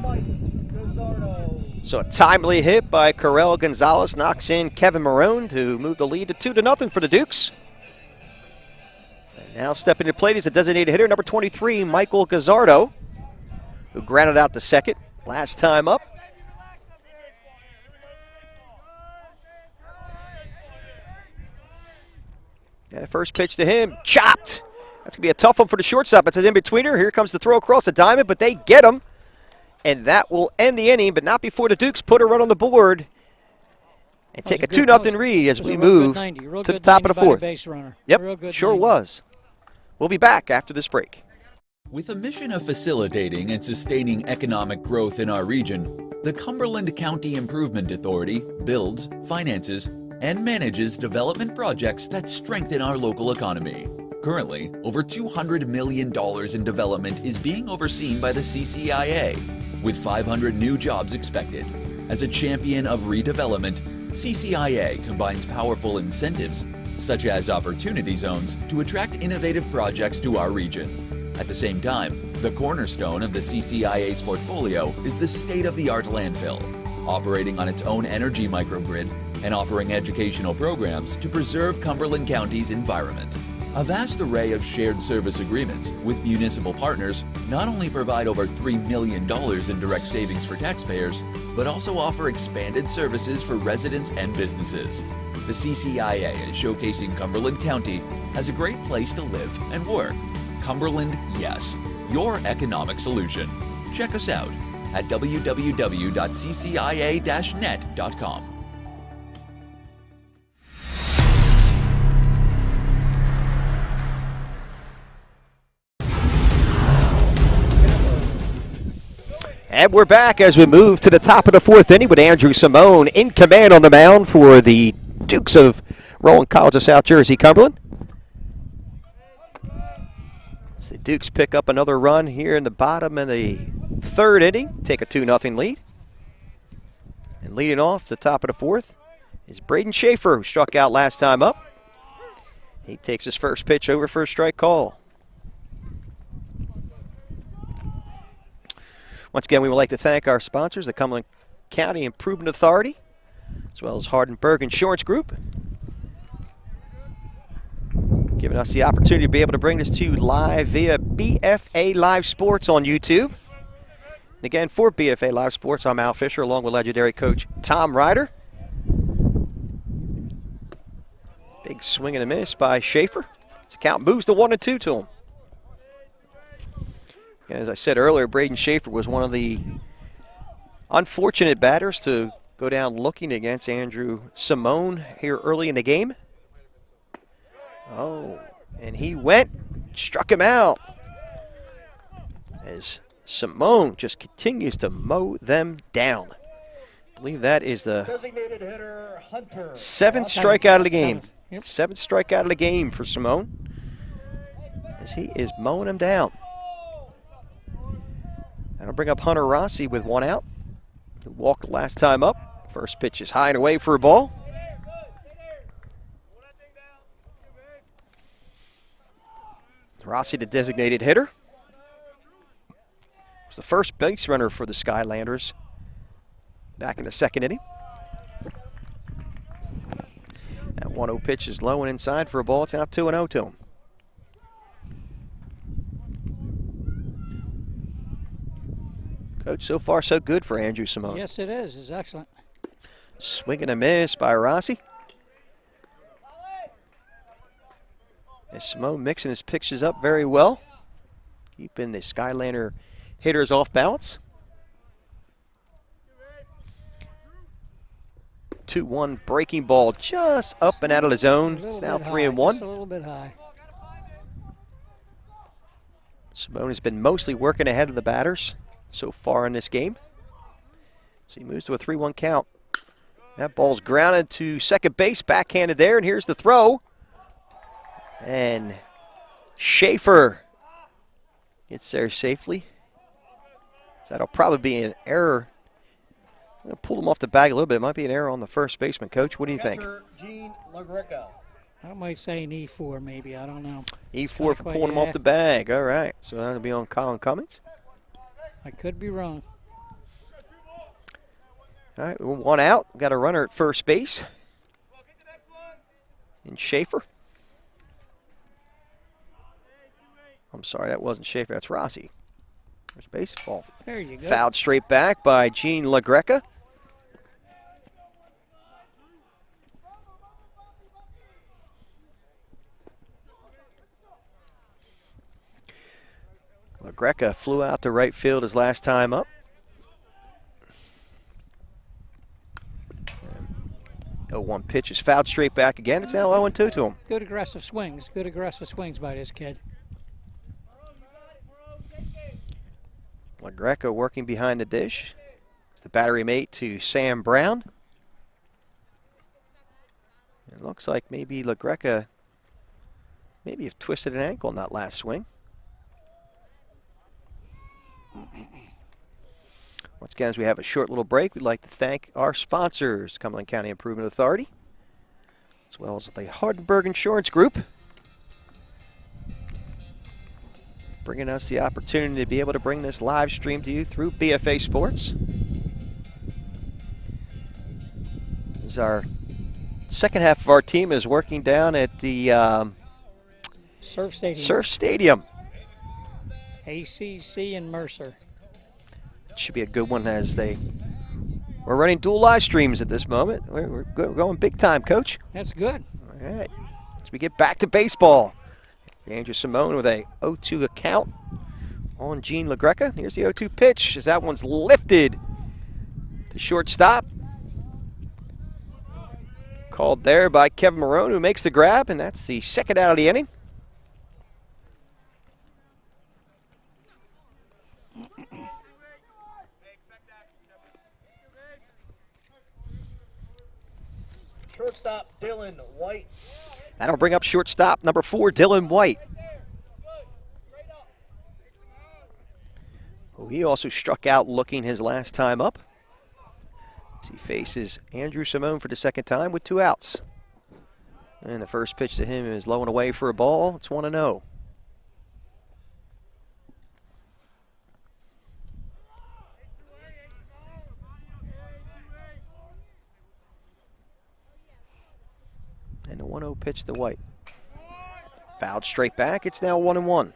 Mike Gazardo. So a timely hit by Corel Gonzalez knocks in Kevin Marone to move the lead to 2-0 for the Dukes. And now stepping to plate is a designated hitter, number 23, Michael Gazzardo, who grounded out to second last time up. And a first pitch to him, chopped. That's going to be a tough one for the shortstop. It's an in-betweener. Here comes the throw across the diamond, but they get him. And that will end the inning, but not before the Dukes put a run on the board and take a 2-0 lead as we move to the top of the 4th. Yep, sure was. We'll be back after this break. With a mission of facilitating and sustaining economic growth in our region, The Cumberland County Improvement Authority builds, finances, and manages development projects that strengthen our local economy. Currently, over $200 million in development is being overseen by the CCIA, with 500 new jobs expected. As a champion of redevelopment, CCIA combines powerful incentives, such as opportunity zones, to attract innovative projects to our region. At the same time, the cornerstone of the CCIA's portfolio is the state-of-the-art landfill, operating on its own energy microgrid and offering educational programs to preserve Cumberland County's environment. A vast array of shared service agreements with municipal partners not only provide over $3 million in direct savings for taxpayers, but also offer expanded services for residents and businesses. The CCIA is showcasing Cumberland County as a great place to live and work. Cumberland, yes, your economic solution. Check us out at www.ccia-net.com. And we're back as we move to the top of the fourth inning with Andrew Simone in command on the mound for the Dukes of Rowan College of South Jersey, Cumberland. So the Dukes pick up another run here in the bottom of the third inning, take a 2-0 lead. And leading off the top of the fourth is Braden Schaefer, who struck out last time up. He takes his first pitch over for a strike call. Once again, we would like to thank our sponsors, the Cumberland County Improvement Authority, as well as Hardenberg Insurance Group, giving us the opportunity to be able to bring this to you live via BFA Live Sports on YouTube. And again, for BFA Live Sports, I'm Al Fisher, along with legendary coach Tom Ryder. Big swing and a miss by Schaefer. His count moves to 1-2 to him. And as I said earlier, Braden Schaefer was one of the unfortunate batters to go down looking against Andrew Simone here early in the game. Oh, and he went, struck him out. As Simone just continues to mow them down. I believe that is the Designated hitter, Hunter. seventh strikeout of the game. Yep. Seventh strikeout of the game for Simone, as he is mowing him down. That'll bring up Hunter Rossi with one out, who walked last time up. First pitch is high and away for a ball. Rossi, the designated hitter, was the first base runner for the Skylanders back in the second inning. That 1-0 pitch is low and inside for a ball. It's now 2-0 to him. Coach, so far so good for Andrew Simone. Yes, it is. It's excellent. Swing and a miss by Rossi. As Simone mixing his pitches up very well, keeping the Skylander hitters off balance. 2-1 breaking ball just up and out of the zone. It's now 3-1. Just a little bit high. Simone has been mostly working ahead of the batters so far in this game. So he moves to a 3-1 count. That ball's grounded to second base, backhanded there, and here's the throw. And Schaefer gets there safely. So that'll probably be an error. I'm going to pull him off the bag a little bit. It might be an error on the first baseman. Coach, what do you think? I might say an E4 maybe. I don't know. E4 for pulling him off the bag. All right. So that'll be on Colin Cummins. I could be wrong. All right, one out. Got a runner at first base. And Schaefer. I'm sorry, that wasn't Schaefer. That's Rossi. First base ball. There you go. Fouled straight back by Gene LaGreca. LaGreca flew out to right field his last time up. 0-1 pitch is fouled straight back again. It's now 0-2 to him. Good aggressive swings. Good aggressive swings by this kid. LaGreca working behind the dish. the battery mate to Sam Brown. It looks like maybe LaGreca maybe have twisted an ankle in that last swing. Once again, as we have a short little break, we'd like to thank our sponsors, Cumberland County Improvement Authority, as well as the Hardenberg Insurance Group, bringing us the opportunity to be able to bring this live stream to you through BFA Sports. As our second half of our team is working down at the Surf Stadium. Surf Stadium. ACC and Mercer. It should be a good one as we're running dual live streams at this moment. We're going big time, Coach. That's good. All right. As we get back to baseball, Andrew Simone with a 0-2 account on Gene LaGreca. Here's the 0-2 pitch as that one's lifted to shortstop. Called there by Kevin Marone, who makes the grab, and that's the second out of the inning. Shortstop Dylan White. That'll bring up shortstop number 4, Dylan White. Well, he also struck out looking his last time up. As he faces Andrew Simone for the second time with 2 outs. And the first pitch to him is low and away for a ball. It's 1-0. And a 1-0 pitch to White. Fouled straight back. It's now 1-1.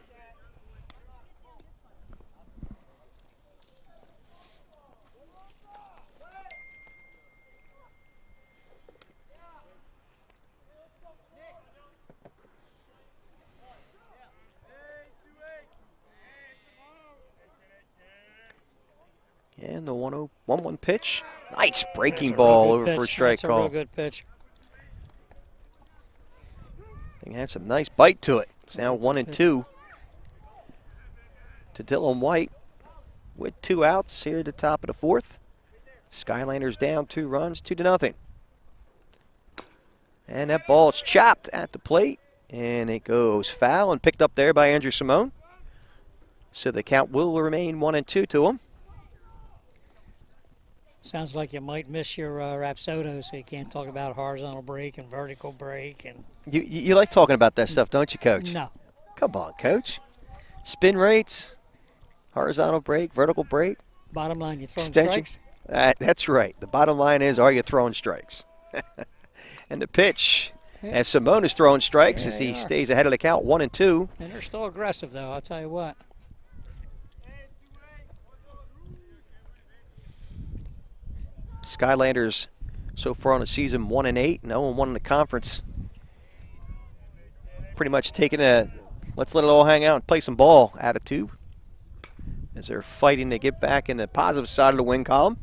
And the 1-1 pitch. Nice breaking ball over for a strike call. That's a real good pitch. He had some nice bite to it. It's now 1-2 to Dylan White with 2 outs here at the top of the 4th. Skylanders down 2 runs, 2-0. And that ball is chopped at the plate, and it goes foul and picked up there by Andrew Simone. So the count will remain 1-2 to him. Sounds like you might miss your Rapsodo, so you can't talk about horizontal break and vertical break. And You like talking about that stuff, don't you, Coach? No. Come on, Coach. Spin rates, horizontal break, vertical break. Bottom line, you throwing extension. strikes? That's right. The bottom line is, are you throwing strikes? And the pitch, as Simone is throwing strikes as he stays ahead of the count, 1-2. And they're still aggressive, though, I'll tell you what. Skylanders so far on the season 1-8, and 0-1 in the conference. Pretty much taking a let's let it all hang out and play some ball attitude as they're fighting to get back in the positive side of the win column.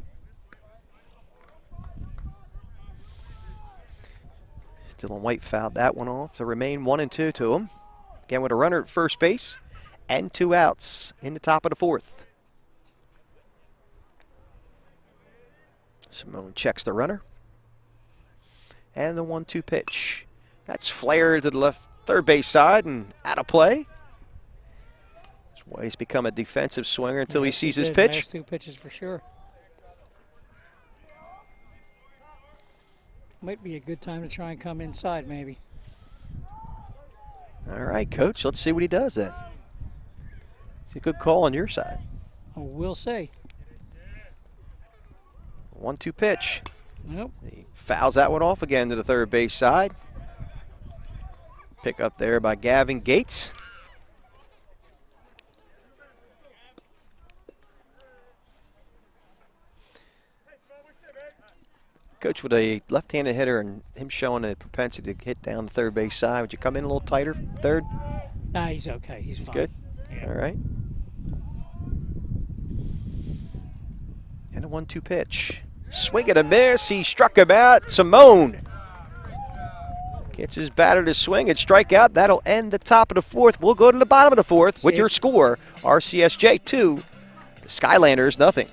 Dylan White fouled that one off to remain 1-2 to him. Again with a runner at first base and 2 outs in the top of the 4th. Simone checks the runner. And the 1-2 pitch. That's flared to the left third base side and out of play. White's become a defensive swinger until he sees his pitch. Last 2 pitches for sure. Might be a good time to try and come inside, maybe. All right, Coach. Let's see what he does then. It's a good call on your side. Oh, we'll see. 1-2 pitch. Nope. He fouls that one off again to the third base side. Pick up there by Gavin Gates. Coach, with a left-handed hitter and him showing a propensity to hit down the third base side, would you come in a little tighter third? Nah, he's okay. He's fine. Good? Yeah. All right. And a 1-2 pitch. Swing and a miss. He struck him out. Simone gets his batter to swing and strike out. That'll end the top of the 4th. We'll go to the bottom of the 4th with your score. Rcsj 2, the Skylanders 0.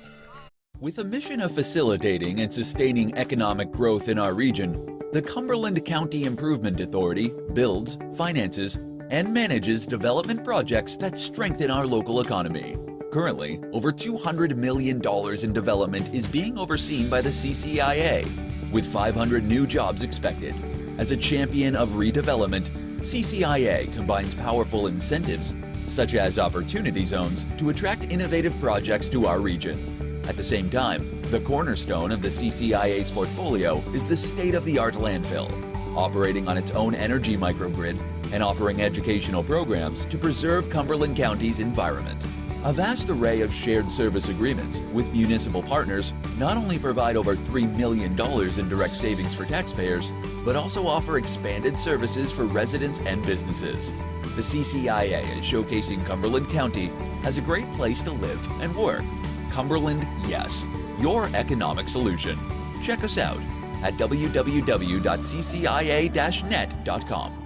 With a mission of facilitating and sustaining economic growth in our region, the Cumberland County Improvement Authority builds, finances, and manages development projects that strengthen our local economy. Currently, over $200 million in development is being overseen by the CCIA, with 500 new jobs expected. As a champion of redevelopment, CCIA combines powerful incentives, such as opportunity zones, to attract innovative projects to our region. At the same time, the cornerstone of the CCIA's portfolio is the state-of-the-art landfill, operating on its own energy microgrid and offering educational programs to preserve Cumberland County's environment. A vast array of shared service agreements with municipal partners not only provide over $3 million in direct savings for taxpayers, but also offer expanded services for residents and businesses. The CCIA is showcasing Cumberland County as a great place to live and work. Cumberland, yes, your economic solution. Check us out at www.ccia-net.com.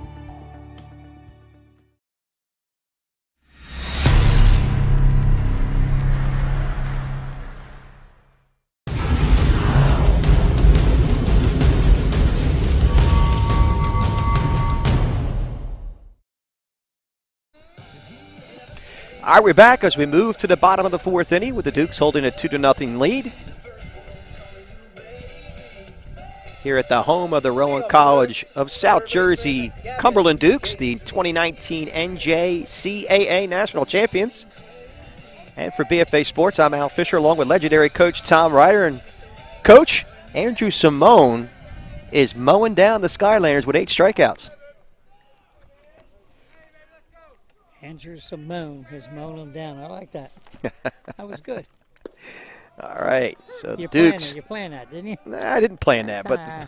All right, we're back as we move to the bottom of the fourth inning with the Dukes holding a 2-0 lead. Here at the home of the Rowan College of South Jersey Cumberland Dukes, the 2019 NJCAA National Champions. And for BFA Sports, I'm Al Fisher along with legendary coach Tom Ryder. And Coach, Andrew Simone is mowing down the Skylanders with 8 strikeouts. Andrew Simone has mown them down. I like that. That was good. All right, so You Dukes. planned that, didn't you? Nah, I didn't plan that, but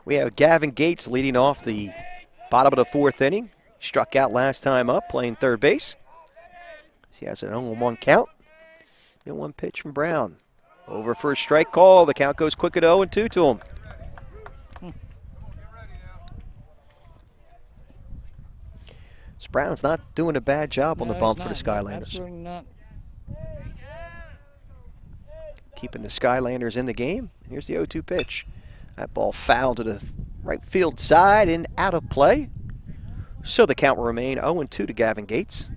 we have Gavin Gates leading off the bottom of the fourth inning. Struck out last time up, playing third base. He has an 0-1 count. 0-1 pitch from Brown. Over for a strike call. The count goes quick at 0-2 to him. Brown's not doing a bad job on the bump for the Skylanders. Absolutely not. Keeping the Skylanders in the game. Here's the 0-2 pitch. That ball fouled to the right field side and out of play. So the count will remain 0-2 to Gavin Gates.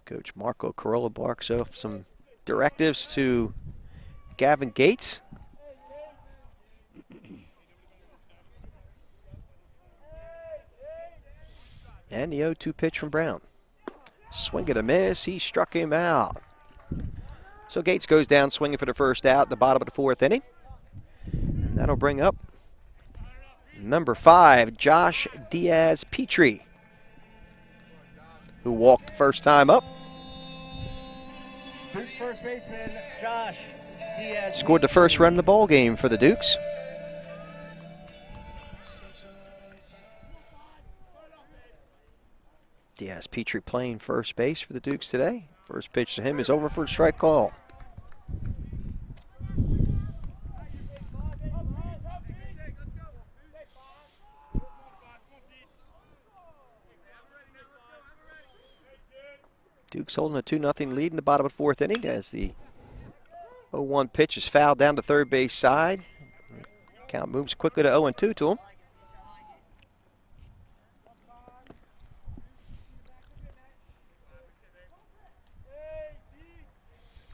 Coach Marco Corolla barks off some directives to Gavin Gates. And the 0-2 pitch from Brown. Swing and a miss. He struck him out. So Gates goes down swinging for the first out at the bottom of the fourth inning. And that'll bring up number 5, Josh Diaz Petri, who walked the first time up. Dukes first baseman Josh Diaz scored the first run of the ball game for the Dukes. Diaz Petri playing first base for the Dukes today. First pitch to him is over for a strike call. Dukes holding a 2-0 lead in the bottom of the fourth inning as the 0-1 pitch is fouled down the third base side. Count moves quickly to 0-2 to him.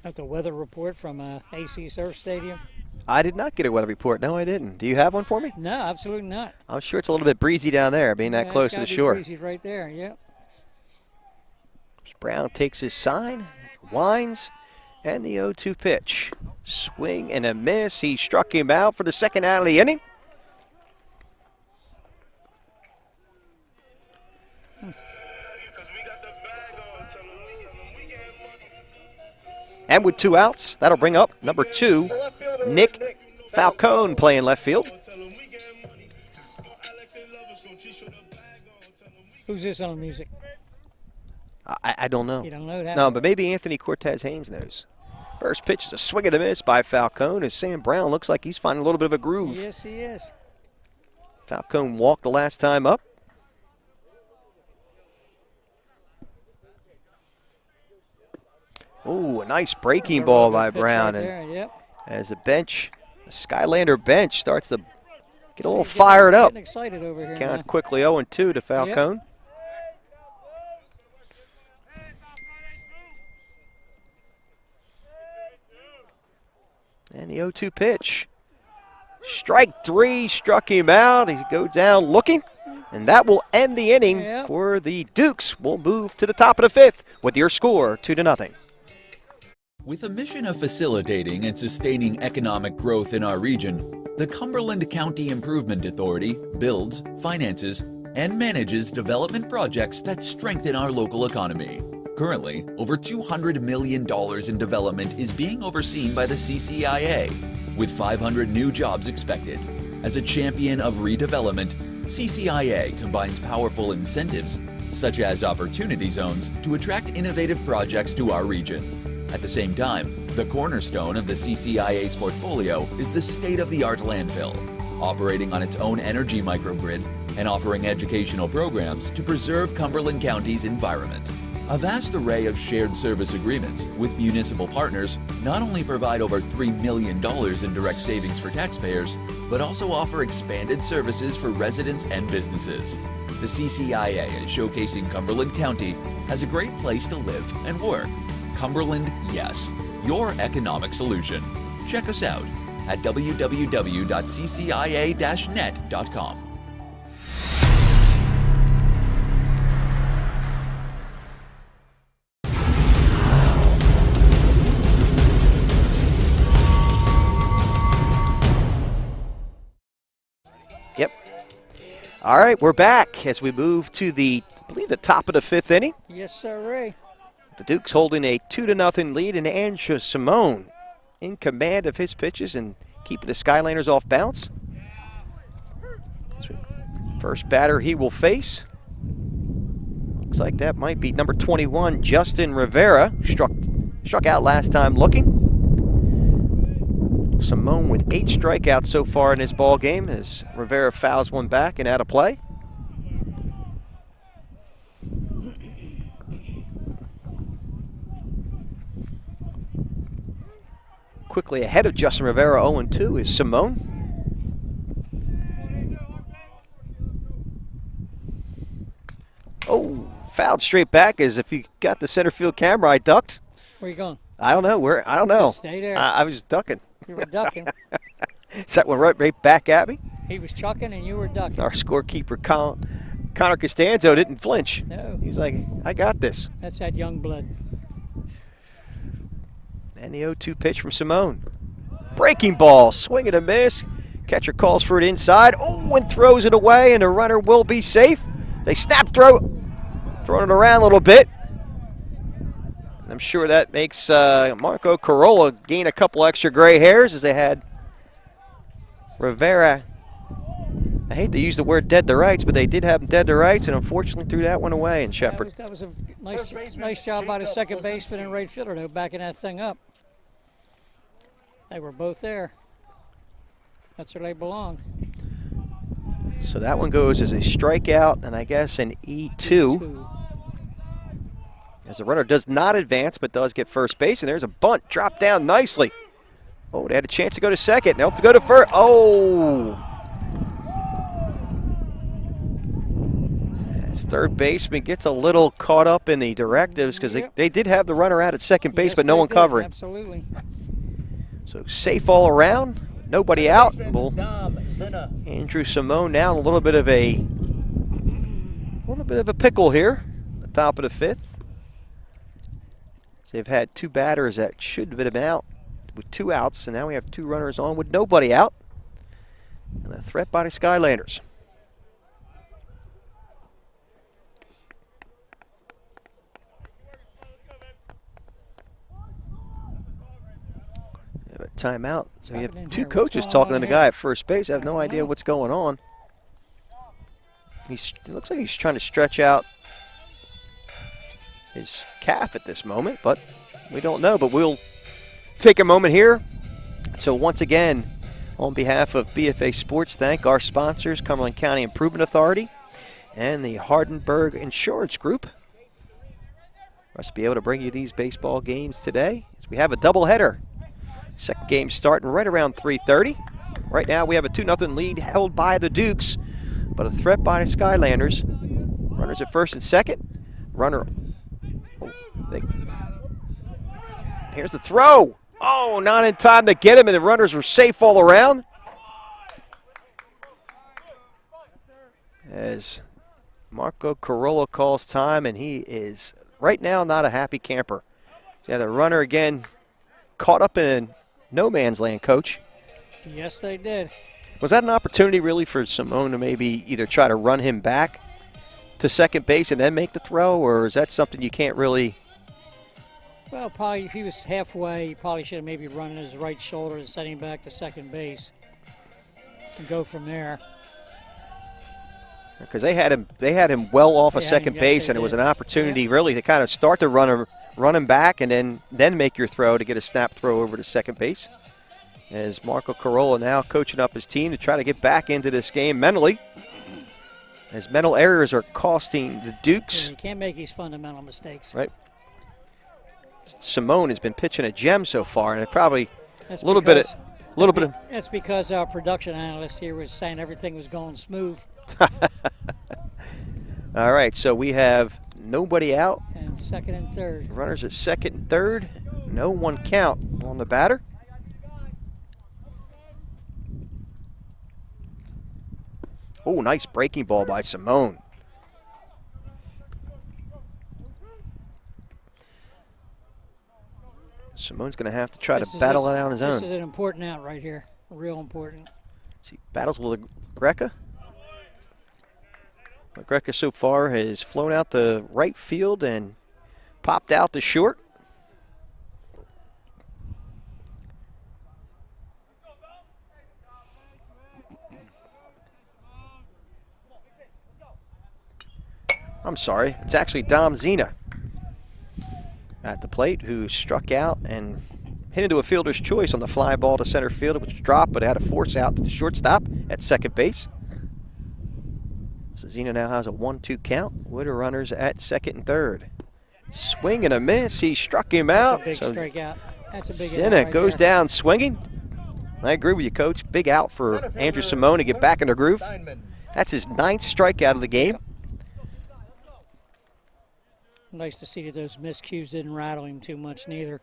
Got the weather report from AC Surf Stadium. I did not get a weather report. No, I didn't. Do you have one for me? No, absolutely not. I'm sure it's a little bit breezy down there, being that close to the shore. Breezy right there, yeah. Brown takes his sign, winds, and the 0-2 pitch. Swing and a miss. He struck him out for the second out of the inning. And with 2 outs, that'll bring up number 2, Nick Falcone, playing left field. Who's this on the music? I don't know. You don't know that? No, but maybe Anthony Cortez Haynes knows. First pitch is a swing and a miss by Falcone as Sam Brown looks like he's finding a little bit of a groove. Yes, he is. Falcone walked the last time up. Oh, a nice breaking ball by Brown. And as the bench, the Skylander bench starts to get a little fired up. Excited over here. Count quickly 0-2 to Falcone. Yep. And the 0-2 pitch. Strike 3 struck him out. He goes down looking. And that will end the inning for the Dukes. We'll move to the top of the 5th with your score 2-0. With a mission of facilitating and sustaining economic growth in our region, the Cumberland County Improvement Authority builds, finances, and manages development projects that strengthen our local economy. Currently, over $200 million in development is being overseen by the CCIA, with 500 new jobs expected. As a champion of redevelopment, CCIA combines powerful incentives, such as opportunity zones, to attract innovative projects to our region. At the same time, the cornerstone of the CCIA's portfolio is the state-of-the-art landfill, operating on its own energy microgrid and offering educational programs to preserve Cumberland County's environment. A vast array of shared service agreements with municipal partners not only provide over $3 million in direct savings for taxpayers, but also offer expanded services for residents and businesses. The CCIA is showcasing Cumberland County as a great place to live and work. Cumberland, yes, your economic solution. Check us out at www.ccia-net.com. Yep. All right, we're back as we move to the, I believe, the top of the 5th inning. Yes, sir, Ray. The Dukes holding a 2-0 lead, and Andrew Simone in command of his pitches and keeping the Skylanders off bounce. First batter he will face. Looks like that might be number 21, Justin Rivera. Struck out last time looking. Simone with 8 strikeouts so far in this ball game as Rivera fouls one back and out of play. Quickly ahead of Justin Rivera, 0-2 is Simone. Oh, fouled straight back as if you got the center field camera, I ducked. Where you going? I don't know. I don't know. Just stay there. I was ducking. You were ducking. Is that one right back at me? He was chucking and you were ducking. Our scorekeeper, Connor Costanzo, didn't flinch. No. He's like, I got this. That's that young blood. And the 0-2 pitch from Simone. Breaking ball, swing and a miss. Catcher calls for it inside. Oh, and throws it away, and the runner will be safe. They snap throwing it around a little bit. And I'm sure that makes Marco Corolla gain a couple extra gray hairs as they had Rivera. I hate to use the word dead to rights, but they did have him dead to rights, and unfortunately threw that one away in Shepherd. That was a nice job by the second baseman and right fielder, though, backing that thing up. They were both there. That's where they belong. So that one goes as a strikeout and I guess an E2. As the runner does not advance but does get first base, and there's a bunt dropped down nicely. Oh, they had a chance to go to second. Now have to go to first. Oh! As third baseman gets a little caught up in the directives because they did have the runner out at second base, but no one covering. Absolutely. So safe all around, nobody out. Well, Andrew Simone now in a little bit of a pickle here at the top of the 5th. So they've had 2 batters that should have been out with 2 outs, and now we have 2 runners on with nobody out. And a threat by the Skylanders. Timeout. So we have 2 coaches talking to the guy at first base. I have no idea what's going on. It looks like he's trying to stretch out his calf at this moment, but we don't know. But we'll take a moment here. So once again, On behalf of BFA Sports, thank our sponsors, Cumberland County Improvement Authority and the Hardenberg Insurance Group, for us to be able to bring you these baseball games today. As we have a doubleheader. Second game starting right around 3:30. Right now we have a 2-0 lead held by the Dukes, but a threat by the Skylanders. Runners at first and second. Runner. Here's the throw. Oh, not in time to get him, and the runners were safe all around. As Marco Carollo calls time, and he is right now not a happy camper. Yeah, the runner again caught up in no man's land, Coach. Yes, they did. Was that an opportunity really for Simone to maybe either try to run him back to second base and then make the throw, or is that something you can't really? Well, probably if he was halfway, he probably should have maybe run his right shoulder and set him back to second base and go from there. Because they had him well off of second base, and it was an opportunity really to kind of start to run him back and then make your throw to get a snap throw over to second base. As Marco Carollo now coaching up his team to try to get back into this game mentally, as mental errors are costing the Dukes. Yeah, you can't make these fundamental mistakes. Right. Simone has been pitching a gem so far, and it probably a little bit of. That's because our production analyst here was saying everything was going smooth. All right, so we have nobody out. And second and third. Runners at second and third. No one count on the batter. Oh, nice breaking ball by Simone. Simone's going to have to try to battle it out on his own. This is an important out right here. Real important. See, battles with Greca. Greca so far has flown out to right field and popped out to short. I'm sorry, it's actually Dom Zena at the plate who struck out and hit into a fielder's choice on the fly ball to center field, which dropped, but had a force out to the shortstop at second base. So Zena now has a 1-2 count with her runners at second and third. Swing and a miss. He struck him out. That's a big strikeout. That's a big Zena out right goes there. down swinging. I agree with you, Coach. Big out for Andrew Simone to get back in the groove. That's his 9th strikeout of the game. Nice to see that those miscues didn't rattle him too much neither.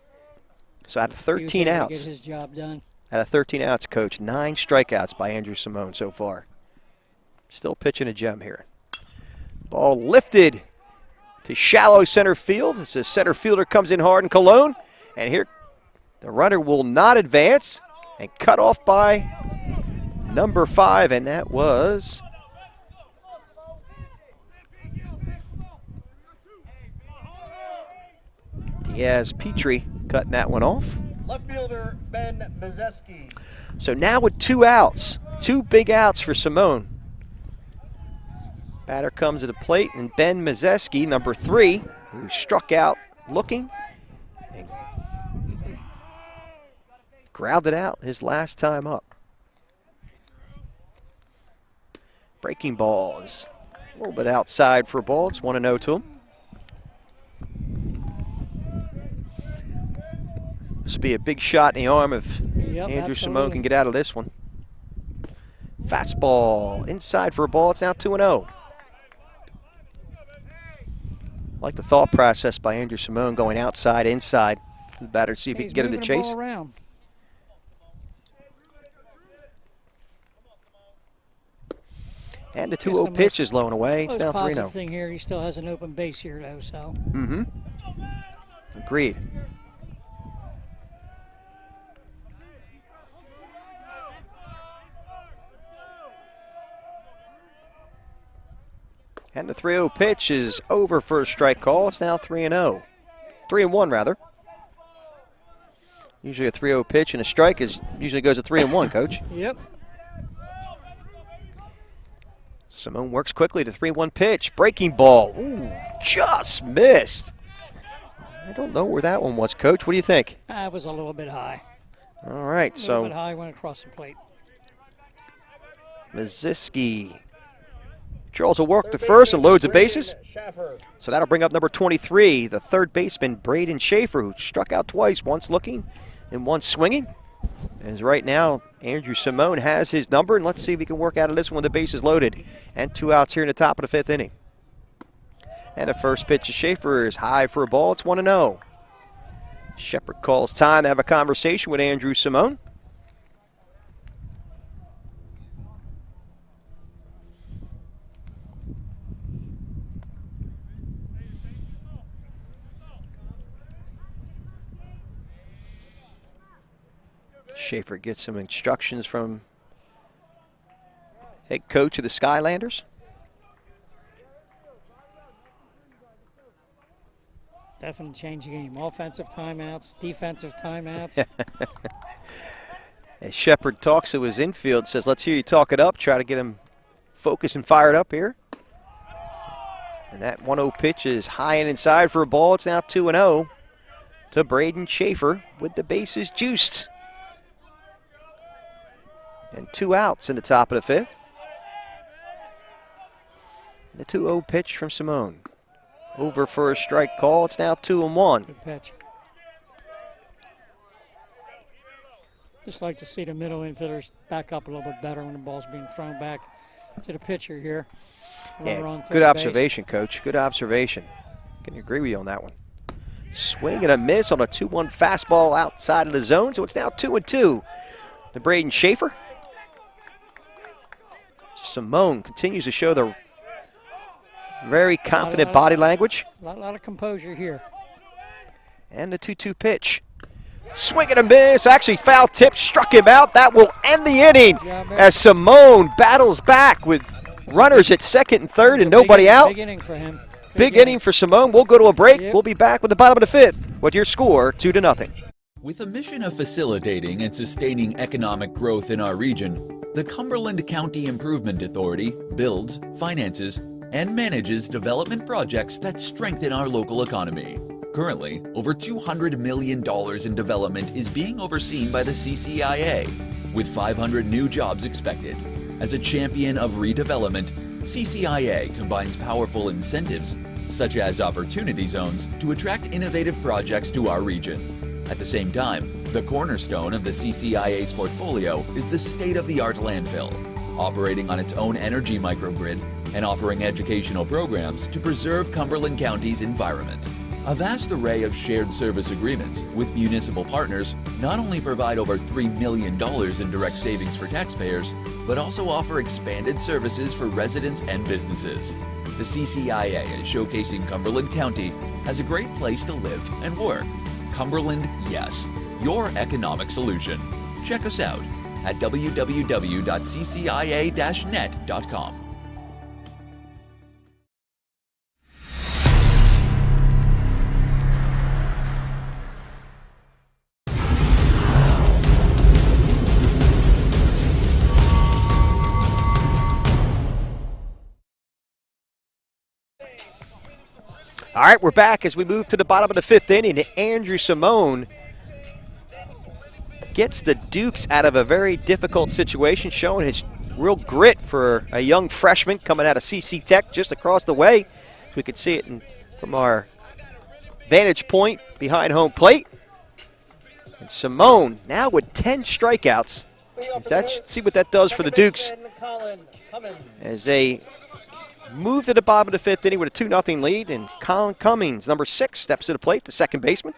So out of 13 outs. Get his job done. Out of 13 outs, Coach, 9 strikeouts by Andrew Simone so far. Still pitching a gem here. Ball lifted to shallow center field. As the center fielder comes in hard in Cologne. And here the runner will not advance and cut off by number 5, and that was Diaz. Petri cutting that one off. Left fielder Ben Mazeski. So now with 2 outs, 2 big outs for Simone. Batter comes to the plate, and Ben Mazeski, number 3, who struck out looking and grounded out his last time up. Breaking ball is a little bit outside for a ball. It's 1-0 to him. This will be a big shot in the arm if Andrew Simone can get out of this one. Fastball inside for a ball. It's now 2-0. I like the thought process by Andrew Simone going outside, inside. The batter to see if he can get in the chase. And the 2-0 pitch is low and away. It's now 3-0. The positive thing here, he still has an open base here, though. So. Mm-hmm. Agreed. And the 3-0 pitch is over for a strike call. It's now 3-0. 3-1 rather. Usually a 3-0 pitch and a strike usually goes at 3-1, Coach. Yep. Simone works quickly to 3-1 pitch. Breaking ball. Ooh, just missed. I don't know where that one was, Coach. What do you think? It was a little bit high. All right, a little bit high, went across the plate. Maziski draws a walk to first and loads the bases. So that'll bring up number 23, the third baseman, Braden Schaefer, who struck out twice, once looking and once swinging. As right now, Andrew Simone has his number, and let's see if he can work out of this one with the bases loaded. And 2 outs here in the top of the 5th inning. And the first pitch to Schaefer is high for a ball. It's 1-0. Shepard calls time to have a conversation with Andrew Simone. Schaefer gets some instructions from head coach of the Skylanders. Definitely change the game. Offensive timeouts, defensive timeouts. As Shepard talks to his infield, says, let's hear you talk it up, try to get him focused and fired up here. And that 1-0 pitch is high and inside for a ball. It's now 2-0 to Braden Schaefer with the bases juiced. And 2 outs in the top of the 5th. The 2-0 pitch from Simone. Over for a strike call. It's now 2-1. Good pitch. Just like to see the middle infielders back up a little bit better when the ball's being thrown back to the pitcher here. Yeah, good observation, Coach. Good observation. Can agree with you on that one. Swing and a miss on a 2-1 fastball outside of the zone. So it's now 2-2 to Braden Schaefer. Simone continues to show the very confident body language. A lot of composure here. And the 2-2 pitch. Swing and a miss. Actually, foul tip struck him out. That will end the inning as Simone battles back with runners at second and third and nobody out. Big inning for him. Big inning for Simone. We'll go to a break. Yep. We'll be back with the bottom of the 5th with your score 2-0. With a mission of facilitating and sustaining economic growth in our region, the Cumberland County Improvement Authority builds, finances, and manages development projects that strengthen our local economy. Currently, over $200 million in development is being overseen by the CCIA, with 500 new jobs expected. As a champion of redevelopment, CCIA combines powerful incentives, such as opportunity zones, to attract innovative projects to our region. At the same time, the cornerstone of the CCIA's portfolio is the state-of-the-art landfill, operating on its own energy microgrid and offering educational programs to preserve Cumberland County's environment. A vast array of shared service agreements with municipal partners not only provide over $3 million in direct savings for taxpayers, but also offer expanded services for residents and businesses. The CCIA is showcasing Cumberland County as a great place to live and work. Cumberland, yes, your economic solution. Check us out at www.ccia-net.com. All right, we're back as we move to the bottom of the 5th inning. Andrew Simone gets the Dukes out of a very difficult situation, showing his real grit for a young freshman coming out of CC Tech just across the way. We could see it from our vantage point behind home plate. And Simone now with 10 strikeouts. Let's see what that does for the Dukes as they move to the bottom of the 5th inning with a 2-0 lead, and Colin Cummings, number 6, steps to the plate, the second baseman.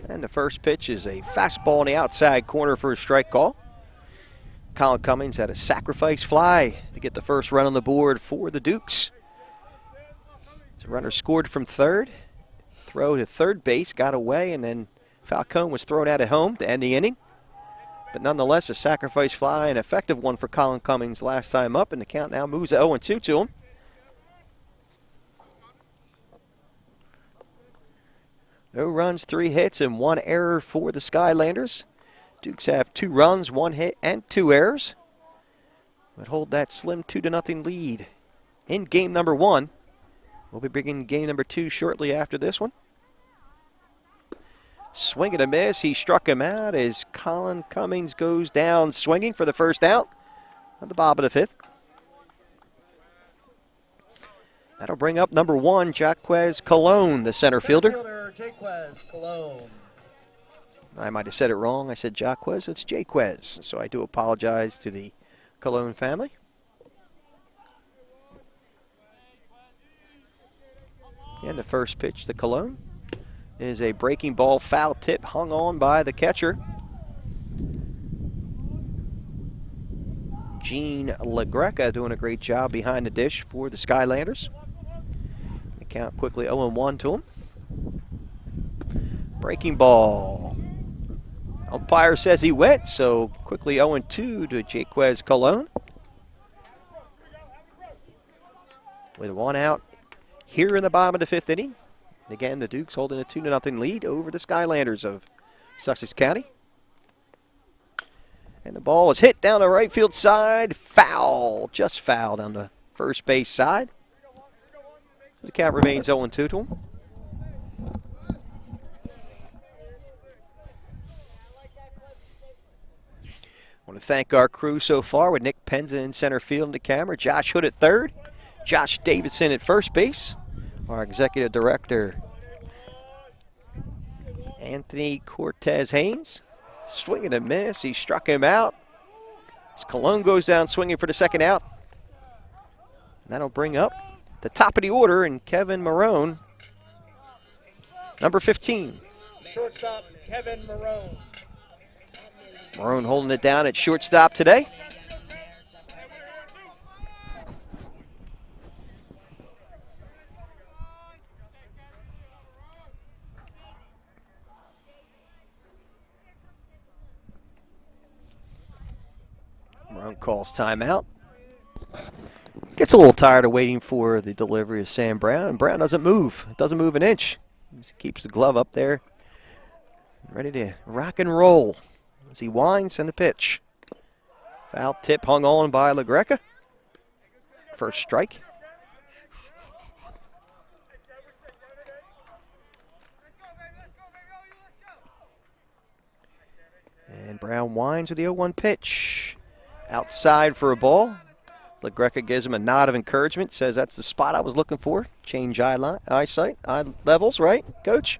And the first pitch is a fastball in the outside corner for a strike call. Colin Cummings had a sacrifice fly to get the first run on the board for the Dukes. The runner scored from third, throw to third base, got away, and then Falcone was thrown out at home to end the inning. But nonetheless, a sacrifice fly, an effective one for Colin Cummings last time up, and the count now moves to 0-2 to him. No runs, 3 hits, and 1 error for the Skylanders. Dukes have 2 runs, 1 hit, and 2 errors. But hold that slim 2-0 lead in game number 1. We'll be bringing game number 2 shortly after this one. Swing and a miss. He struck him out as Colin Cummings goes down swinging for the first out at the bottom of the 5th. That'll bring up number 1, Jaquez Colon, the center fielder. Jaquez Colon. I might have said it wrong. I said Jaquez. It's Jaquez. So I do apologize to the Colon family. And the first pitch to Colon is a breaking ball, foul tip hung on by the catcher. Gene LaGreca doing a great job behind the dish for the Skylanders. The count quickly 0-1 to him. Breaking ball. Umpire says he went, so quickly 0-2 to Jaquez Colon. With 1 out here in the bottom of the 5th inning. And again, the Dukes holding a 2-0 lead over the Skylanders of Sussex County. And the ball is hit down the right field side. Foul. Just foul down the first base side. The count remains 0-2 to him. I want to thank our crew so far with Nick Penza in center field in the camera. Josh Hood at third. Josh Davidson at first base. Our executive director, Anthony Cortez Haynes. Swing and a miss. He struck him out. As Colon goes down swinging for the second out. And that'll bring up the top of the order and Kevin Marone, number 15. Shortstop Kevin Marone. Marone holding it down at shortstop today. Marone calls timeout. Gets a little tired of waiting for the delivery of Sam Brown, and Brown doesn't move. Doesn't move an inch. He keeps the glove up there, ready to rock and roll as he winds and the pitch. Foul tip hung on by LaGreca. First strike. And Brown winds with the 0-1 pitch. Outside for a ball. LaGreca gives him a nod of encouragement, says that's the spot I was looking for. Change eyesight, eye levels, right, Coach?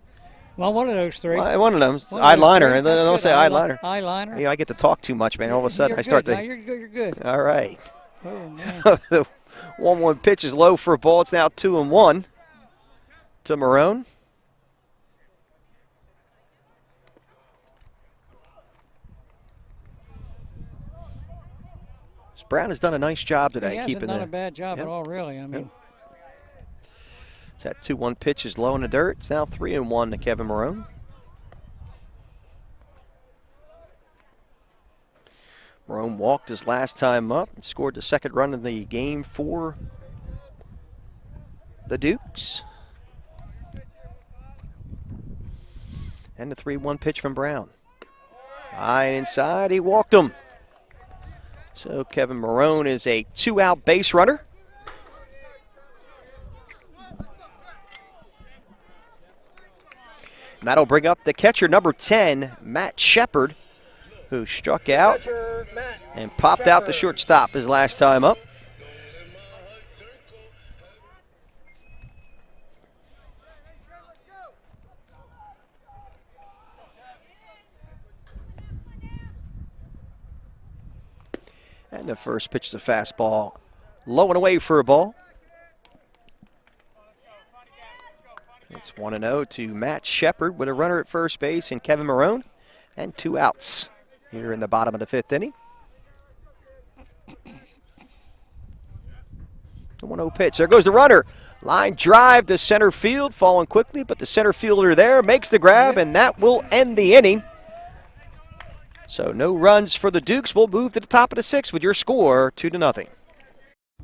Well, one of those three. One of them. Eyeliner. That's Don't good. say eyeliner. Eyeliner. Yeah, I get to talk too much, man. All of a sudden You're I start good. to. Now you're good. All right. Oh, man. So the 1-1 pitch is low for a ball. It's now 2-1 to Marone. Brown has done a nice job today. He hasn't done a bad job at all, really. I mean, it's that 2-1 pitch is low in the dirt. It's now 3-1 to Kevin Marone. Marone walked his last time up and scored the second run of the game for the Dukes. And the 3-1 pitch from Brown. High and inside, he walked him. So Kevin Marone is a 2-out base runner. And that'll bring up the catcher, number 10, Matt Shepard, who struck out and popped out the shortstop his last time up. And the first pitch is a fastball, low and away for a ball. It's 1-0 to Matt Shepard with a runner at first base and Kevin Marone, and 2 outs here in the bottom of the 5th inning. The 1-0 pitch. There goes the runner. Line drive to center field, falling quickly, but the center fielder there makes the grab, and that will end the inning. So no runs for the Dukes. We'll move to the top of the 6th with your score 2-0.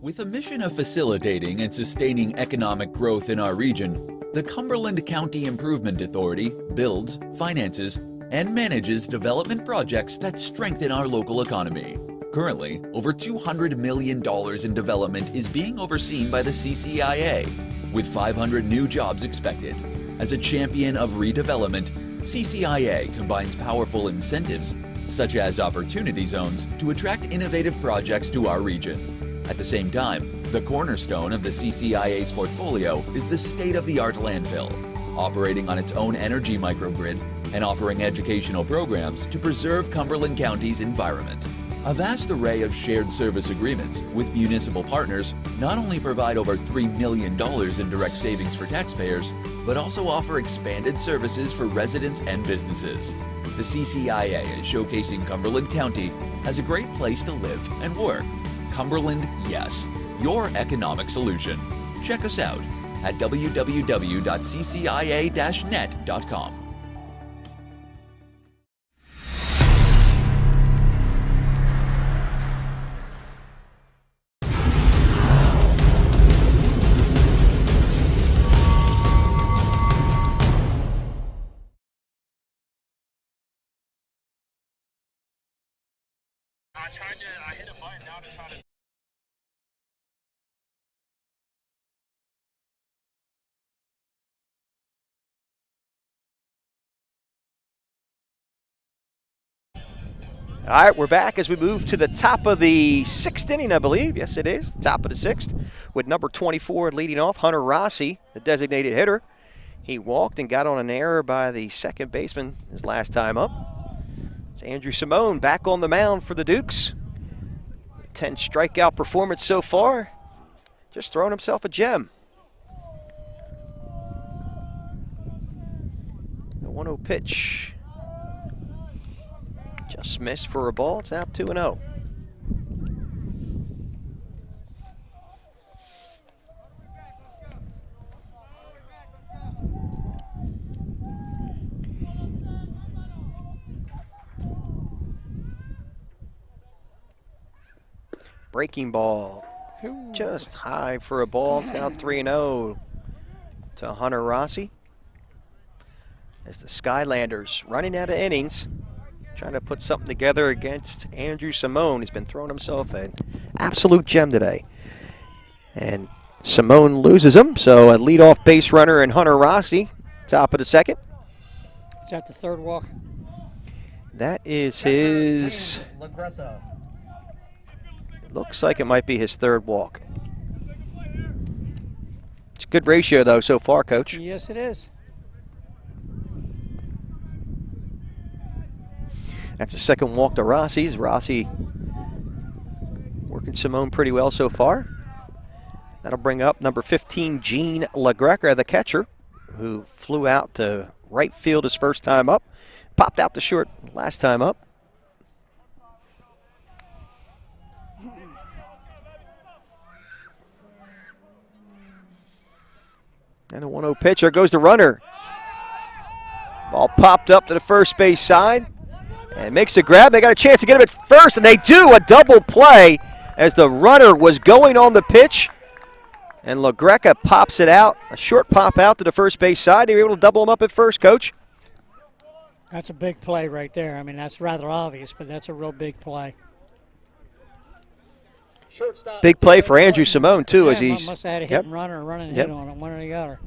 With a mission of facilitating and sustaining economic growth in our region, the Cumberland County Improvement Authority builds, finances, and manages development projects that strengthen our local economy. Currently, over $200 million in development is being overseen by the CCIA, with 500 new jobs expected. As a champion of redevelopment, CCIA combines powerful incentives, such as opportunity zones, to attract innovative projects to our region. At the same time, the cornerstone of the CCIA's portfolio is the state-of-the-art landfill, operating on its own energy microgrid and offering educational programs to preserve Cumberland County's environment. A vast array of shared service agreements with municipal partners not only provide over $3 million in direct savings for taxpayers, but also offer expanded services for residents and businesses. The CCIA is showcasing Cumberland County as a great place to live and work. Cumberland, yes, your economic solution. Check us out at www.ccia-net.com. I hit a button now to try to. All right, we're back as we move to the top of the 6th inning, I believe. Yes, it is. Top of the 6th with number 24 leading off, Hunter Rossi, the designated hitter. He walked and got on an error by the second baseman his last time up. It's Andrew Simone back on the mound for the Dukes. 10 strikeout performance so far. Just throwing himself a gem. The 1-0 pitch. Just missed for a ball. It's now 2-0. Breaking ball. Just high for a ball. It's now 3-0 to Hunter Rossi. As the Skylanders running out of innings, trying to put something together against Andrew Simone. He's been throwing himself an absolute gem today. And Simone loses him, so a leadoff base runner and Hunter Rossi, top of the 2nd. Is that the 3rd walk? That is his... Looks like it might be his 3rd walk. It's a good ratio, though, so far, Coach. Yes, it is. That's the 2nd walk to Rossi's. Rossi working Simone pretty well so far. That'll bring up number 15, Gene LaGreca, the catcher, who flew out to right field his first time up. Popped out to short last time up. And a 1-0 pitch. There goes the runner. Ball popped up to the first base side and makes a grab. They got a chance to get him at first, and they do. A double play as the runner was going on the pitch. And LaGreca pops it out. A short pop out to the first base side. They were able to double him up at first, Coach. That's a big play right there. I mean, that's rather obvious, but that's a real big play. Big play for Andrew Simone, too, yeah, as he's... must have had a hit and run or a running hit on it, one or the other.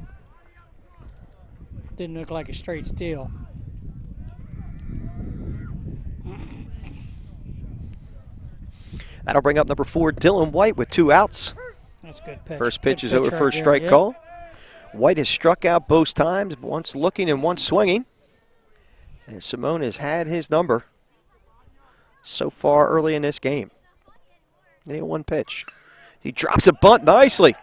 Didn't look like a straight steal. That'll bring up number 4, Dylan White, with 2 outs. That's a good pitch. First pitch good is over right for a there, strike call. White has struck out both times, once looking and once swinging. And Simone has had his number so far early in this game. And 1 pitch. He drops a bunt nicely.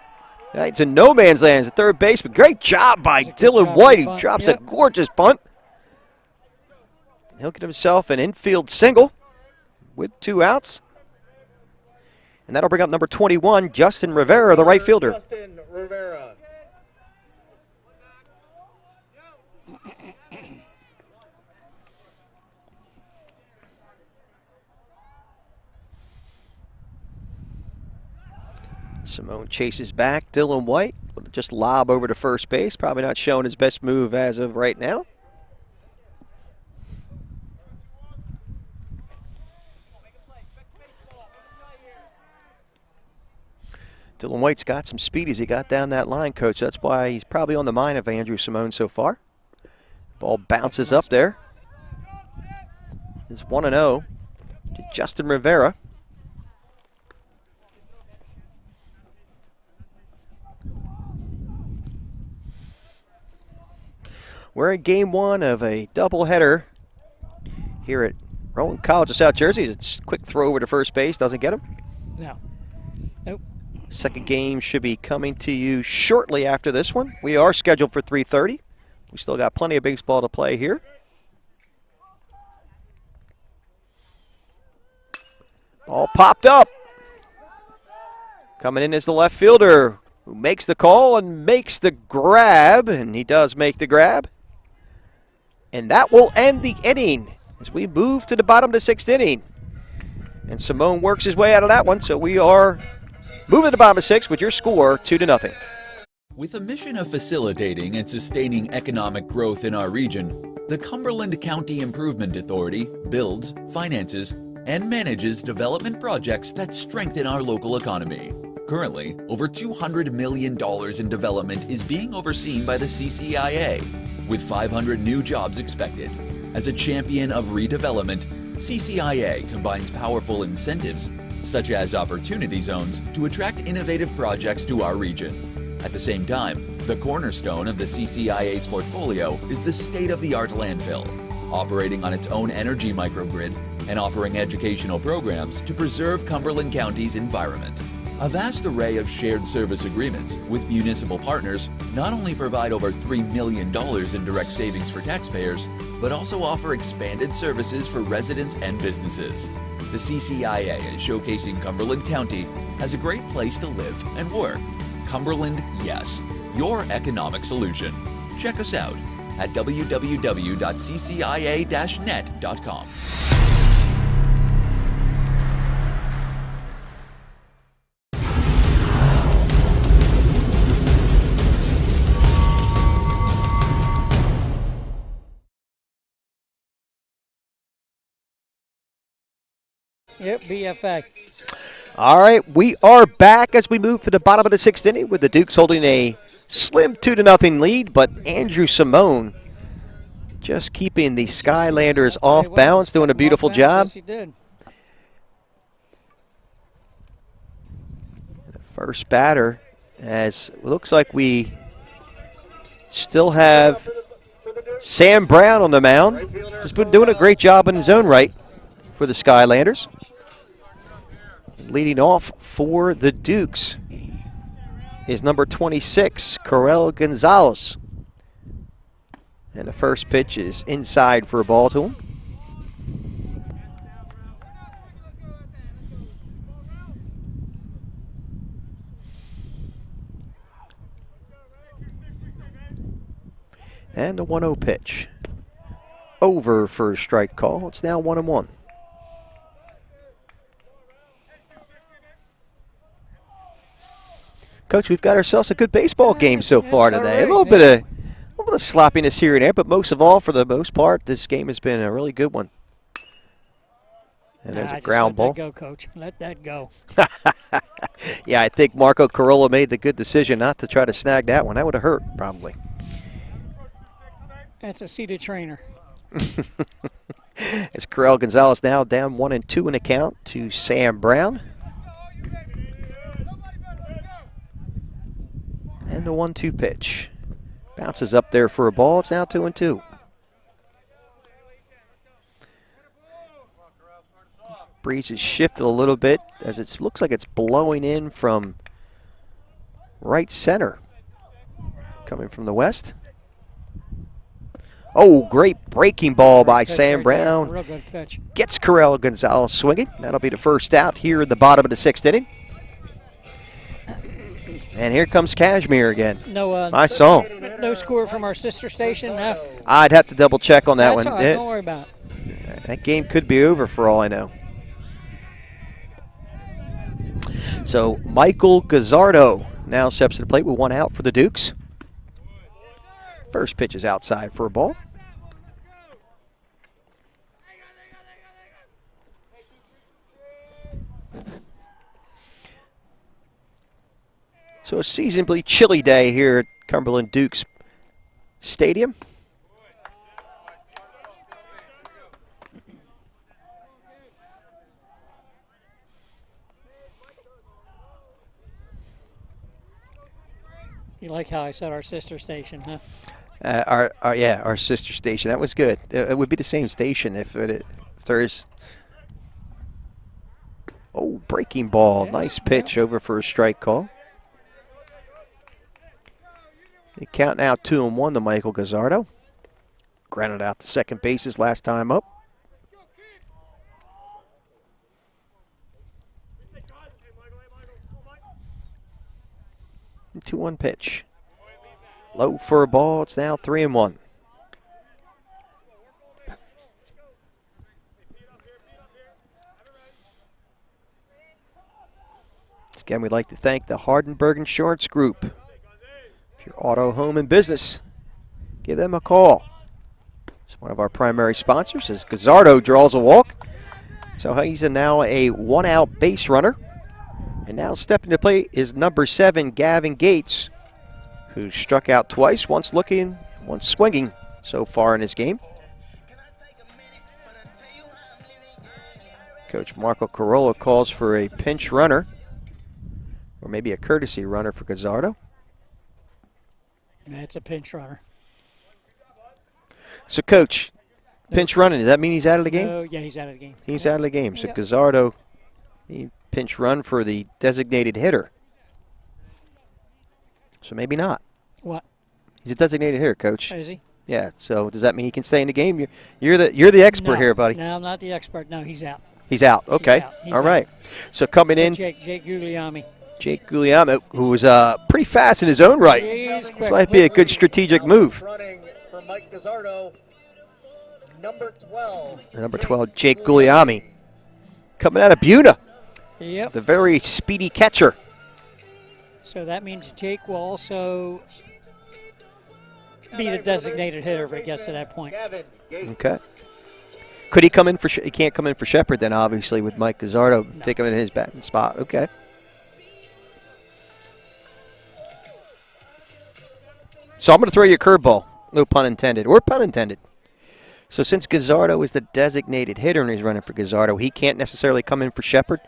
It's in no man's land. It's a third baseman. Great job by Dylan White. He drops a gorgeous bunt. He'll get himself an infield single with 2 outs. And that'll bring up number 21, Justin Rivera, the right fielder. Justin Rivera. Simone chases back. Dylan White will just lob over to first base. Probably not showing his best move as of right now. Dylan White's got some speed as he got down that line, Coach. That's why he's probably on the mind of Andrew Simone so far. Ball bounces up there. It's 1-0 to Justin Rivera. We're in game one of a doubleheader here at Rowan College of South Jersey. It's a quick throw over to first base. Doesn't get him. No. Nope. Second game should be coming to you shortly after this one. We are scheduled for 3:30. We still got plenty of baseball to play here. Ball popped up. Coming in is the left fielder who makes the call and makes the grab, and he does make the grab. And that will end the inning as we move to the bottom of the sixth inning. And Simone works his way out of that one, so we are moving to the bottom of six with your score 2-0. With a mission of facilitating and sustaining economic growth in our region, the Cumberland County Improvement Authority builds, finances, and manages development projects that strengthen our local economy. Currently, over $200 million in development is being overseen by the CCIA, with 500 new jobs expected. As a champion of redevelopment, CCIA combines powerful incentives, such as opportunity zones, to attract innovative projects to our region. At the same time, the cornerstone of the CCIA's portfolio is the state-of-the-art landfill, operating on its own energy microgrid and offering educational programs to preserve Cumberland County's environment. A vast array of shared service agreements with municipal partners not only provide over $3 million in direct savings for taxpayers, but also offer expanded services for residents and businesses. The CCIA is showcasing Cumberland County as a great place to live and work. Cumberland, yes, your economic solution. Check us out at www.ccia-net.com. Yep, BFA. All right, we are back as we move to the bottom of the sixth inning with the Dukes holding a slim 2-0 lead, but Andrew Simone just keeping the Skylanders off balance, doing a beautiful job. Yes, he did. The first batter, as it looks like we still have Sam Brown on the mound. Just been doing a great job in his own right for the Skylanders. Leading off for the Dukes is number 26, Corel Gonzalez. And the first pitch is inside for a ball to him. And a 1-0 pitch. Over for a strike call. It's now 1-1. Coach, we've got ourselves a good baseball game so far today. A little bit of sloppiness here and there, but most of all, for the most part, this game has been a really good one. And there's a ground ball. Let that go, Coach. Let that go. Yeah, I think Marco Carolla made the good decision not to try to snag that one. That would have hurt, probably. That's a seated trainer. It's Corel Gonzalez now down 1-2 in the count to Sam Brown. And a 1-2 pitch. Bounces up there for a ball. It's now 2-2. Breeze has shifted a little bit as it looks like it's blowing in from right center. Coming from the west. Oh, great breaking ball by Sam Brown. Real good pitch. Gets Corel Gonzalez swinging. That'll be the first out here in the bottom of the sixth inning. And here comes Kashmir again. No, I saw him. No score from our sister station. No. I'd have to double check on that That's one. all right. Don't worry about it. That game could be over for all I know. So Michael Gazzardo now steps to the plate with one out for the Dukes. First pitch is outside for a ball. So a seasonably chilly day here at Cumberland Dukes Stadium. You like how I said our sister station, huh? Our sister station. That was good. It would be the same station if there's. Oh, breaking ball. Yes, Nice pitch over for a strike call. They count now 2-1 to Michael Gazzardo. Grounded out to second base his last time up. 2-1 pitch. Low for a ball. It's now 3-1. Again, we'd like to thank the Hardenberg Insurance Group. If you're auto, home, and business, give them a call. It's one of our primary sponsors as Gazzardo draws a walk. So he's now a one-out base runner. And now stepping to plate is number 7, Gavin Gates, who struck out twice, once looking, once swinging so far in this game. Coach Marco Carolla calls for a pinch runner, or maybe a courtesy runner for Gazzardo. That's a pinch runner. So, Coach, pinch running, does that mean he's out of the game? No, yeah, he's out of the game. He's out of the game. So, Gazzardo, he pinch run for the designated hitter. So, maybe not. What? He's a designated hitter, Coach. Is he? Yeah, so does that mean he can stay in the game? You're the expert No, here, buddy. No, I'm not the expert. No, he's out. He's out. Okay. He's all right. out. So, coming in, Jake Guglielmi. Jake Guglielmi, who was pretty fast in his own right. He's quick. This might be a good strategic move. Running for Mike Gazzardo, number 12. Number 12, Jake Guglielmi, coming out of Buna. Yep. The very speedy catcher. So that means Jake will also be the designated hitter if it gets to that point. Okay. Could he come in for? He can't come in for Shepard then, obviously, with Mike Gazzardo taking him in his batting spot. Okay. So I'm going to throw you a curveball. No pun intended, or pun intended. So since Gazzardo is the designated hitter and he's running for Gazzardo, he can't necessarily come in for Shepard,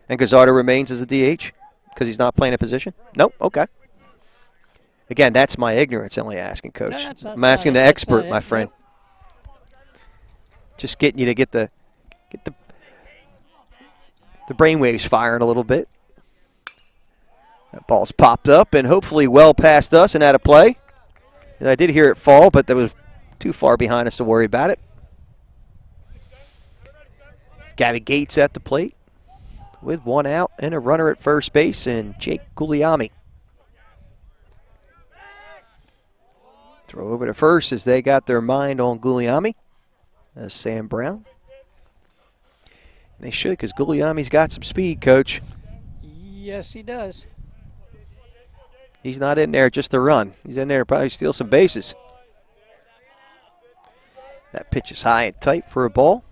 and Gazzardo remains as a DH because he's not playing a position? Nope. Okay. Again, that's my ignorance only asking, Coach. No, I'm asking the expert, my friend. Just getting you to get the brainwaves firing a little bit. That ball's popped up and hopefully well past us and out of play. I did hear it fall, but that was too far behind us to worry about it. Gavin Gates at the plate with one out and a runner at first base, and Jake Guglielmi. Throw over to first as they got their mind on Guglielmi. That's Sam Brown. And they should, because Guglielmi's got some speed, Coach. Yes, he does. He's not in there just to run. He's in there to probably steal some bases. That pitch is high and tight for a ball.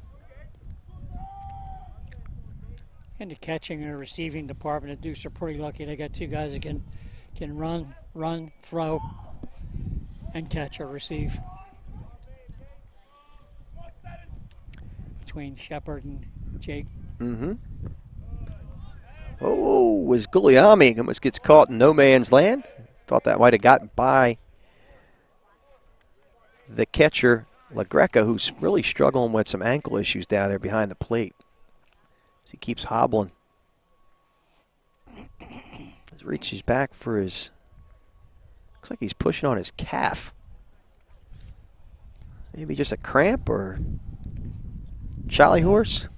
And the catching and receiving department of Dukes are pretty lucky. They got two guys that can run, throw, and catch or receive. Between Shepard and Jake. Mm-hmm. Oh, was Guglielmi. Almost gets caught in no man's land. Thought that might have gotten by the catcher, LaGreca, who's really struggling with some ankle issues down there behind the plate. He keeps hobbling. He reaches back for his, looks like he's pushing on his calf. Maybe just a cramp or Charlie horse.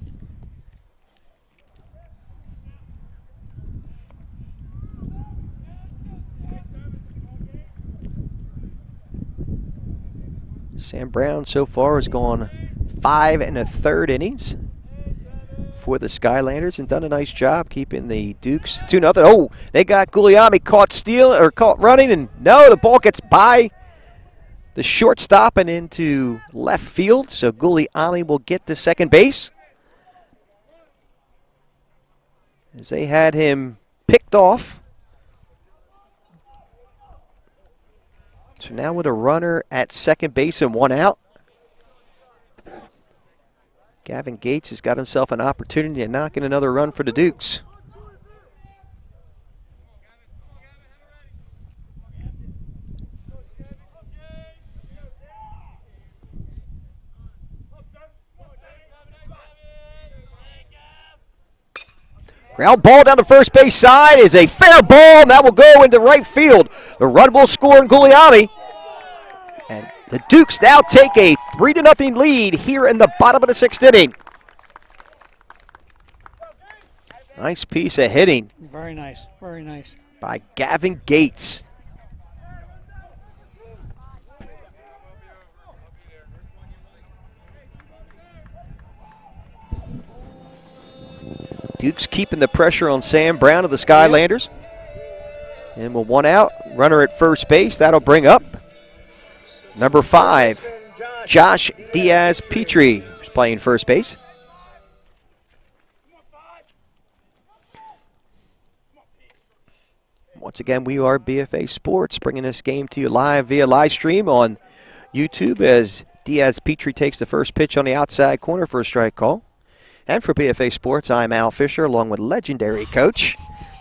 Sam Brown so far has gone 5 1/3 innings for the Skylanders and done a nice job keeping the Dukes 2-0. Oh, they got Guglielmi caught running, and no, the ball gets by the shortstop and into left field. So Guglielmi will get to second base as they had him picked off. So now with a runner at second base and one out, Gavin Gates has got himself an opportunity to knock in another run for the Dukes. Ground ball down the first base side is a fair ball, and that will go into right field. The run will score in Guglielmi. And the Dukes now take a 3-0 lead here in the bottom of the 6th inning. Nice piece of hitting. Very nice, very nice. By Gavin Gates. Dukes keeping the pressure on Sam Brown of the Skylanders. And with 1 out, runner at first base. That'll bring up number 5, Josh Diaz Petri, who's playing first base. Once again, we are BFA Sports, bringing this game to you live via live stream on YouTube as Diaz Petri takes the first pitch on the outside corner for a strike call. And for BFA Sports, I'm Al Fisher, along with legendary coach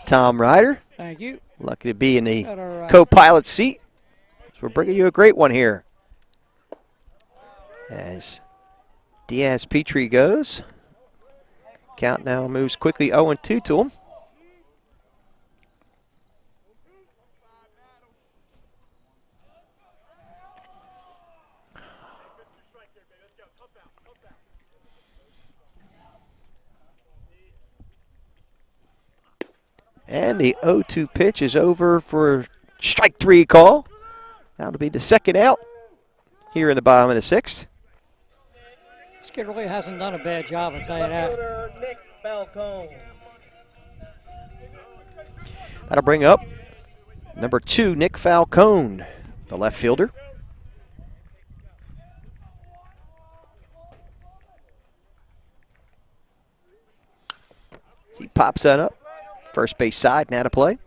Tom Ryder. Thank you. Lucky to be in the co-pilot seat. So we're bringing you a great one here. As Diaz Petri goes, count now moves quickly 0-2 to him. And the 0-2 pitch is over for strike 3 call. That'll be the 2nd out here in the bottom of the 6th. This kid really hasn't done a bad job, I'll tell you that. Nick Falcone. That'll bring up number 2, Nick Falcone, the left fielder. As he pops that up. First base side, now to play.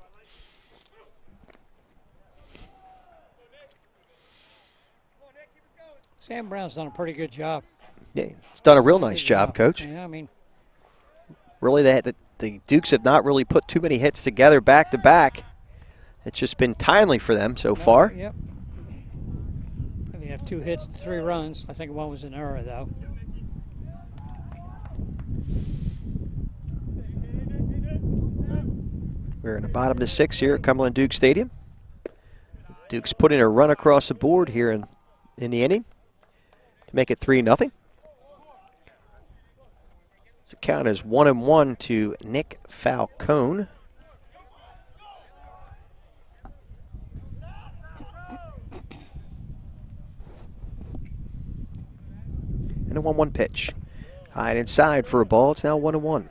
Sam Brown's done a pretty good job. Yeah, it's done a real nice job, Coach. Yeah, I mean, really, the Dukes have not really put too many hits together back to back. It's just been timely for them so far. Yep. They have 2 hits, 3 runs. I think one was an error, though. We're in the bottom of the 6th here at Cumberland Duke Stadium. Dukes putting a run across the board here in the inning to make it 3-0. The count is 1-1 to Nick Falcone. And a 1-1 pitch. High and inside for a ball. It's now 1-1.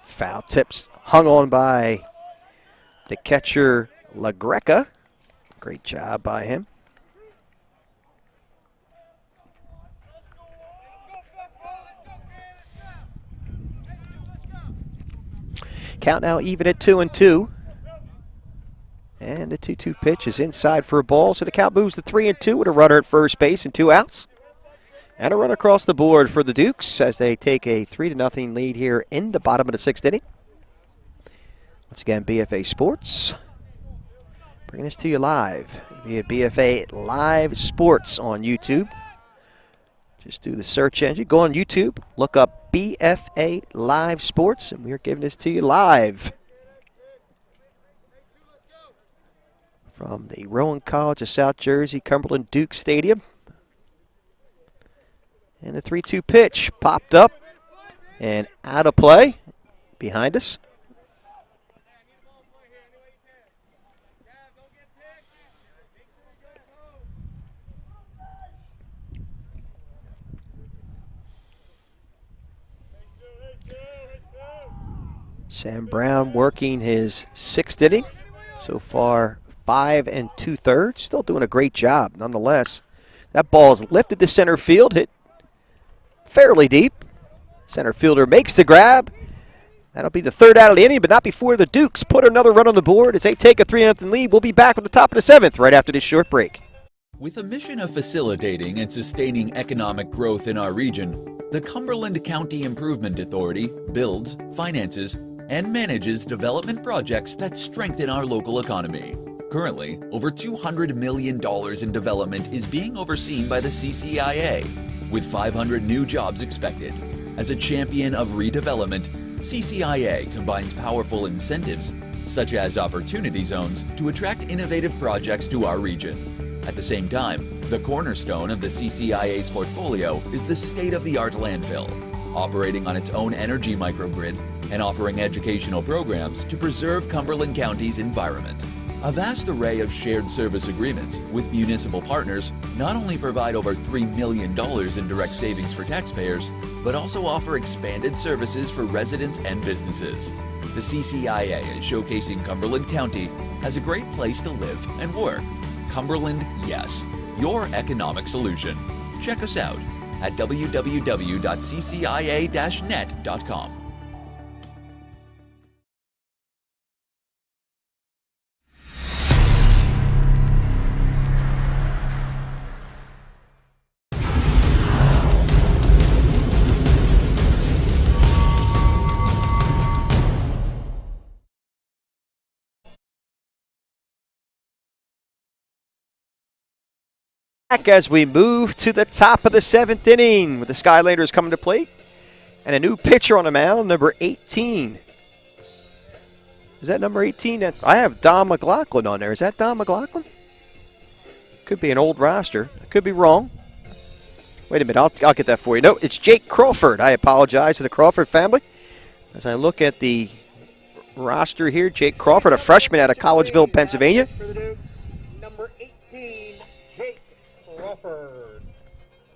Foul tips hung on by the catcher, LaGreca. Great job by him. Count now even at 2-2. And the 2-2 pitch is inside for a ball. So the count moves to 3-2 with a runner at first base and 2 outs. And a run across the board for the Dukes as they take a 3-0 lead here in the bottom of the 6th inning. Once again, BFA Sports bringing this to you live via BFA Live Sports on YouTube. Just do the search engine. Go on YouTube, look up BFA Live Sports, and we're giving this to you live from the Rowan College of South Jersey, Cumberland Duke Stadium. And the 3-2 pitch popped up and out of play behind us. Sam Brown working his 6th inning. So far, 5 2/3. Still doing a great job nonetheless. That ball is lifted to center field, hit fairly deep. Center fielder makes the grab. That'll be the 3rd out of the inning, but not before the Dukes put another run on the board as they take a 3-0 lead. We'll be back with the top of the 7th right after this short break. With a mission of facilitating and sustaining economic growth in our region, the Cumberland County Improvement Authority builds, finances, and manages development projects that strengthen our local economy. Currently, over $200 million in development is being overseen by the CCIA, with 500 new jobs expected. As a champion of redevelopment, CCIA combines powerful incentives, such as opportunity zones, to attract innovative projects to our region. At the same time, the cornerstone of the CCIA's portfolio is the state-of-the-art landfill, operating on its own energy microgrid and offering educational programs to preserve Cumberland County's environment. A vast array of shared service agreements with municipal partners not only provide over $3 million in direct savings for taxpayers, but also offer expanded services for residents and businesses. The CCIA is showcasing Cumberland County as a great place to live and work. Cumberland, yes, your economic solution. Check us out at www.ccia-net.com. As we move to the top of the 7th inning with the Skylanders coming to plate and a new pitcher on the mound, number 18. Is that number 18? I have Don McLaughlin on there. Is that Don McLaughlin? Could be an old roster. I could be wrong. Wait a minute. I'll get that for you. No, it's Jake Crawford. I apologize to the Crawford family. As I look at the roster here, Jake Crawford, a freshman out of Collegeville, Pennsylvania. Number 18, Jake Crawford.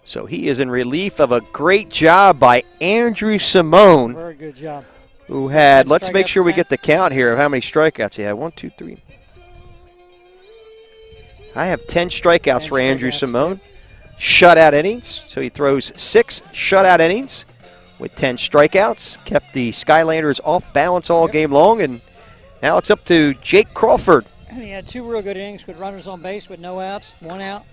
So he is in relief of a great job by Andrew Simone. Very good job. Who had, let's make sure we get the count here of how many strikeouts he had. 1, 2, 3. I have 10 strikeouts for Andrew Simone. Shutout innings. So he throws 6 shutout innings with 10 strikeouts. Kept the Skylanders off balance all game long. And now it's up to Jake Crawford. And he had 2 real good innings with runners on base with no outs, 1 out.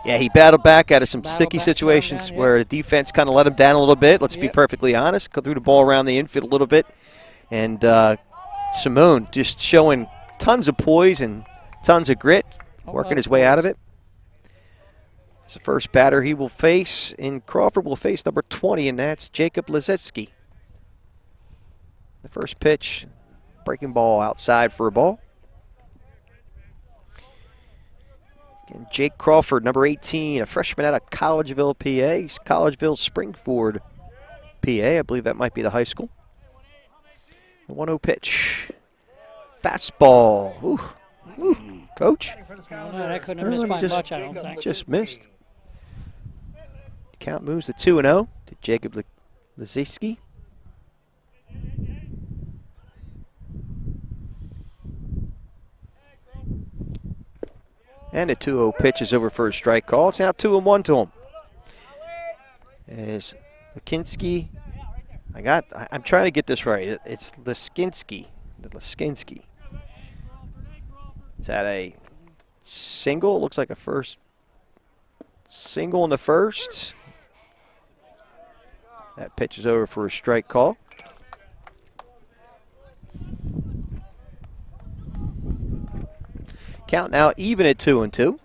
Yeah, he battled back out of some sticky situations where the defense kind of let him down a little bit. Let's be perfectly honest. Threw the ball around the infield a little bit. And Simone just showing tons of poise and tons of grit, working his way out of it. It's the first batter he will face, and Crawford will face number 20, and that's Jacob Lazetsky. The first pitch, breaking ball outside for a ball. And Jake Crawford, number 18, a freshman out of Collegeville, PA. Collegeville, Springford, PA. I believe that might be the high school. The 1-0 pitch. Fastball. Ooh. Ooh. Coach? No, that couldn't have missed by much, I don't think. Just missed. The count moves to 2-0 to Jacob Lazetsky. And a 2-0 pitch is over for a strike call. It's now 2-1 to him. As Lakinski, I'm trying to get this right. It's Laskinski. Laskinski. Is that a single? It looks like a first single in the first. That pitch is over for a strike call. Count now even at 2-2.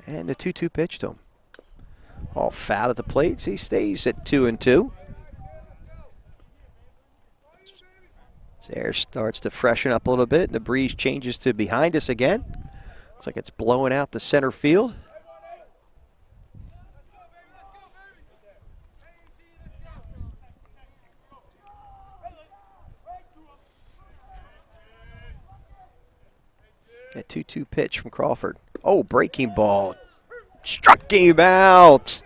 And a 2-2 pitch to him. All foul at the plate. He stays at 2-2. His air starts to freshen up a little bit, and the breeze changes to behind us again. Looks like it's blowing out the center field. A 2-2 pitch from Crawford. Oh, breaking ball. Struck him out.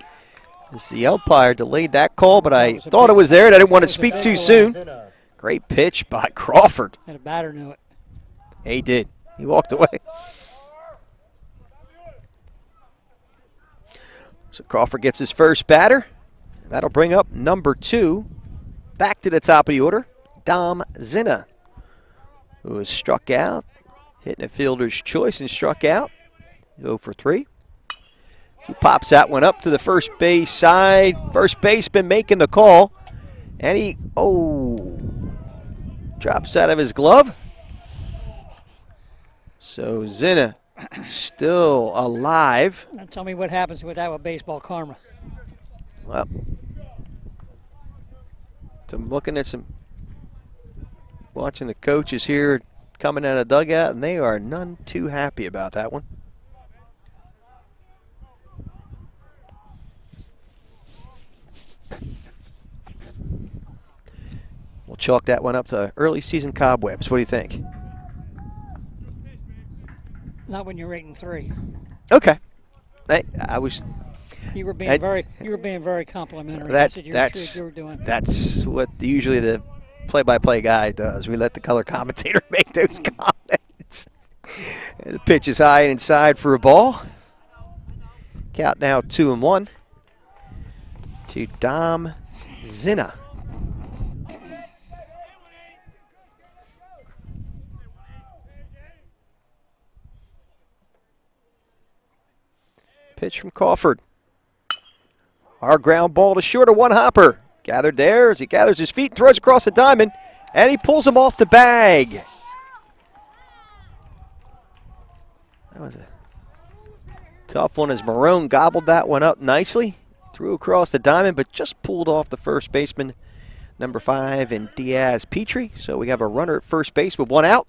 As the umpire delayed that call, but I thought it was there, and I didn't want to speak too soon. Great pitch by Crawford. And a batter knew it. Yeah, he did. He walked away. So Crawford gets his first batter. That'll bring up number 2. Back to the top of the order, Dom Zina, who was struck out, hitting a fielder's choice and struck out. 0 for 3. He pops that one up to the first base side. First baseman making the call. And he, drops out of his glove. So Zina still alive. Now tell me what happens with that with baseball karma. Well, so I'm looking at watching the coaches here coming out of the dugout, and they are none too happy about that one. We'll chalk that one up to early season cobwebs. What do you think? Not when you're 8-3. Okay. I was. You were being very complimentary. That's you were doing. That's what usually the play-by-play guy does. We let the color commentator make those comments. The pitch is high and inside for a ball. Count now 2-1 to Dom Zina. Pitch from Crawford. Our ground ball to short, a one-hopper. Gathered there as he gathers his feet, throws across the diamond, and he pulls him off the bag. That was a tough one as Marone gobbled that one up nicely. Threw across the diamond, but just pulled off the first baseman, number 5, and Diaz Petri. So we have a runner at first base with 1 out.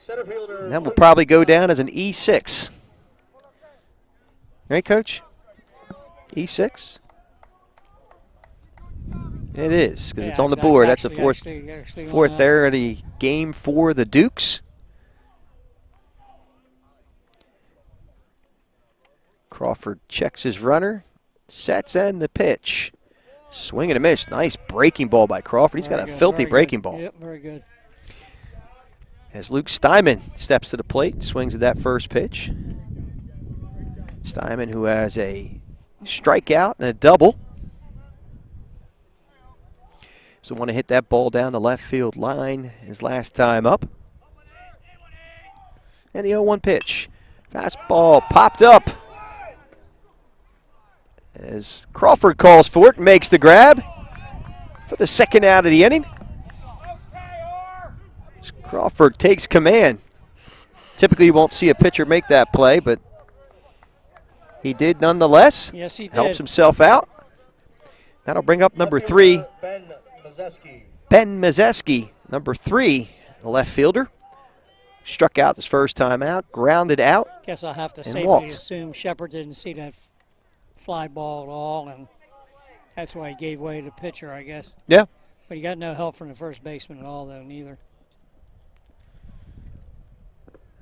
And that will probably go down as an E6. Right, Coach? E6? It is, because it's on the board. That's the fourth error of the game for the Dukes. Crawford checks his runner, sets, and the pitch. Swing and a miss. Nice breaking ball by Crawford. He's got a filthy breaking ball. Yep, very good. As Luke Steinman steps to the plate, swings at that first pitch. Steinman, who has a strikeout and a double. So want to hit that ball down the left field line his last time up. And the 0-1 pitch. Fastball popped up. As Crawford calls for it and makes the grab for the second out of the inning. As Crawford takes command. Typically you won't see a pitcher make that play, but he did nonetheless. Yes, he did. Helps himself out. That'll bring up number 3. Ben Mazeski, number 3, the left fielder. Struck out his first time out, grounded out. Guess I'll have to and safely walked. assume Shepard didn't see that fly ball at all, and that's why he gave way to the pitcher, I guess. Yeah. But he got no help from the first baseman at all, though, neither.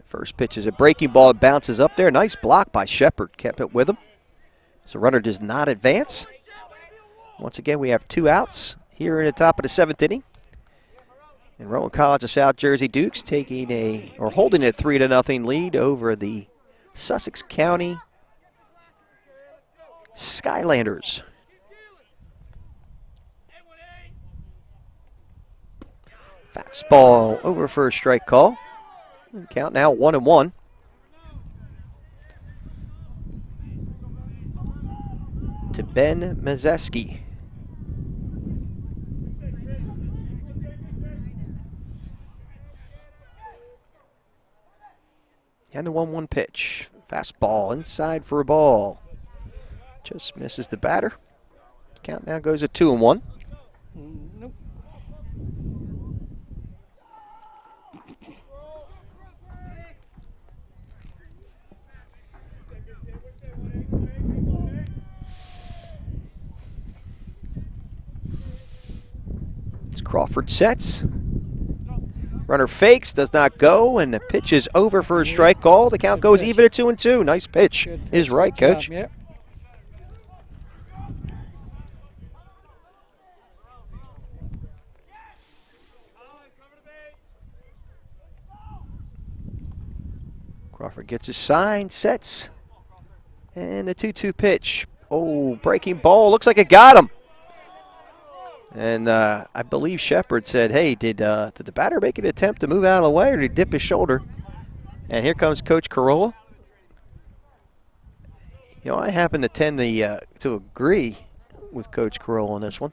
First pitch is a breaking ball. It bounces up there. Nice block by Shepard. Kept it with him. So runner does not advance. Once again, we have 2 outs here in the top of the 7th inning. And Rowan College of South Jersey Dukes taking holding a 3-0 lead over the Sussex County Skylanders. Fastball over for a strike call. Count now 1-1. To Ben Mazeski. And the 1-1 pitch. Fastball inside for a ball. Just misses the batter. Count now goes at 2-1. Nope. As Crawford sets. Runner fakes, does not go, and the pitch is over for a strike call. The count goes even at 2-2. Nice pitch. Is right, Coach. Yep. Crawford gets his sign, sets, and a 2-2 pitch. Oh, breaking ball. Looks like it got him. And I believe Shepard said, hey, did the batter make an attempt to move out of the way, or did he dip his shoulder? And here comes Coach Carolla. You know, I happen to tend to agree with Coach Carolla on this one.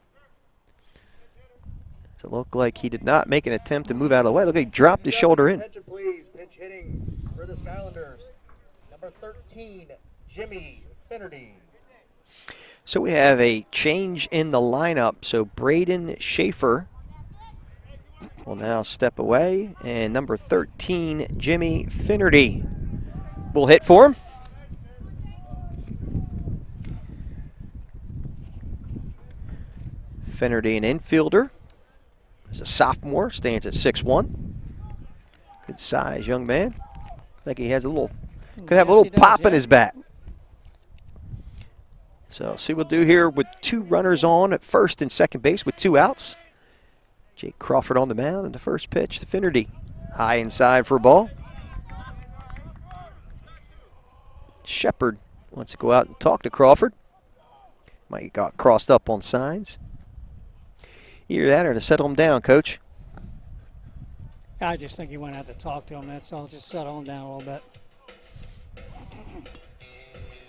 It looked like he did not make an attempt to move out of the way. Look, he dropped his shoulder in. Attention, please. Pitch hitting for the Skylanders. Number 13, Jimmy Finnerty. So we have a change in the lineup. So Braden Schaefer will now step away, and number 13, Jimmy Finnerty, will hit for him. Finnerty, an infielder. As a sophomore, stands at 6'1". Good size, young man. I think he has could have a little pop in his bat. So see what we'll do here with 2 runners on at first and second base with 2 outs. Jake Crawford on the mound, and the first pitch to Finnerty. High inside for a ball. Shepard wants to go out and talk to Crawford. Might got crossed up on signs. Either that or to settle him down, Coach. I just think he went out to talk to him. That's all. Just settle him down a little bit.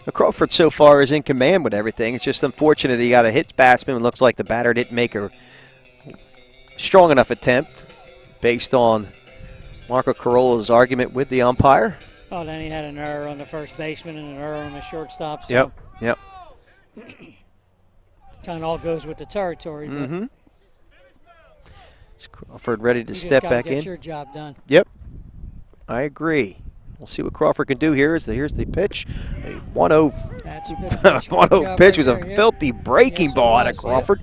Well, Crawford so far is in command with everything. It's just unfortunate he got a hit batsman. It looks like the batter didn't make a strong enough attempt based on Marco Carolla's argument with the umpire. Oh, then he had an error on the first baseman and an error on the shortstop. So Yep. kind of all goes with the territory. Mm-hmm. Is Crawford ready to you step just back get in? your job done. Yep, I agree. We'll see what Crawford can do here. Here's the pitch. A 1-0 That's a good pitch. 1-0 pitch was a yeah. filthy breaking Yes, ball out of was, Crawford.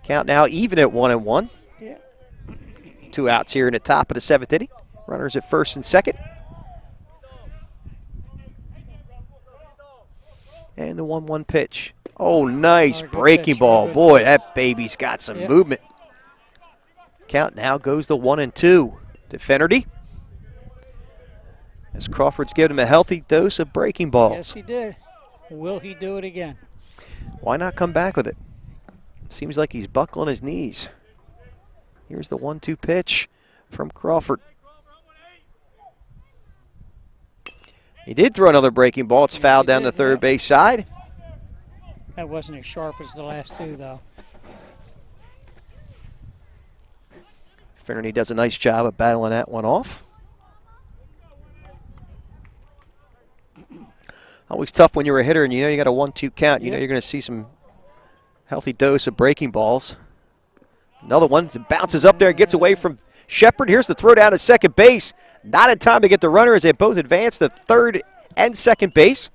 Count now even at 1-1. Yeah. 2 outs here in the top of the 7th inning. Runners at first and second. And the 1-1 pitch. Oh, nice Oh, good breaking pitch. ball. Good Boy, pitch. that baby's got some Yep. movement. Count now goes to 1-2 to Finnerty. As Crawford's given him a healthy dose of breaking balls. Yes, he did. Will he do it again? Why not come back with it? Seems like he's buckling his knees. Here's the 1-2 pitch from Crawford. He did throw another breaking ball. It's Yes, fouled he down the did, third yeah. base side. That wasn't as sharp as the last 2, though. Finnerty does a nice job of battling that one off. Always tough when you're a hitter and you know you got a 1-2 count. You know you're going to see some healthy dose of breaking balls. Another one that bounces up there and gets away from Shepard. Here's the throw down to second base. Not in time to get the runner as they both advance to third and second base.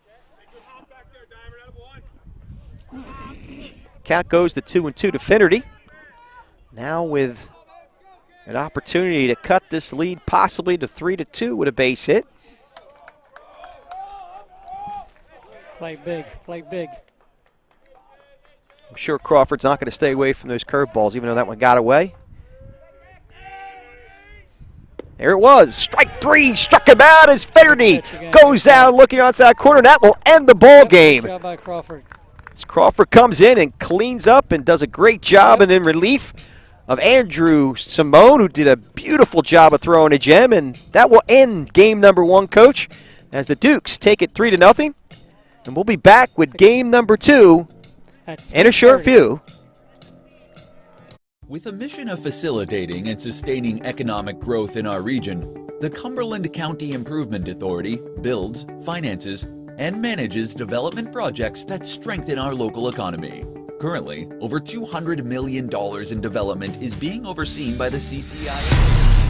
Count goes to 2-2 to Finnerty. Now with an opportunity to cut this lead possibly to 3-2 with a base hit. Play big. Play big. I'm sure Crawford's not going to stay away from those curveballs, even though that one got away. There it was. Strike 3. Struck him out as Finnerty goes down looking outside corner. That will end the ball game. Good job by Crawford. As Crawford comes in and cleans up and does a great job and in relief of Andrew Simone, who did a beautiful job of throwing a gem. And that will end game number 1, Coach, as the Dukes take it 3-0. And we'll be back with game number 2 in a short few. With a mission of facilitating and sustaining economic growth in our region, the Cumberland County Improvement Authority builds, finances, and manages development projects that strengthen our local economy. Currently, over $200 million in development is being overseen by the CCIA.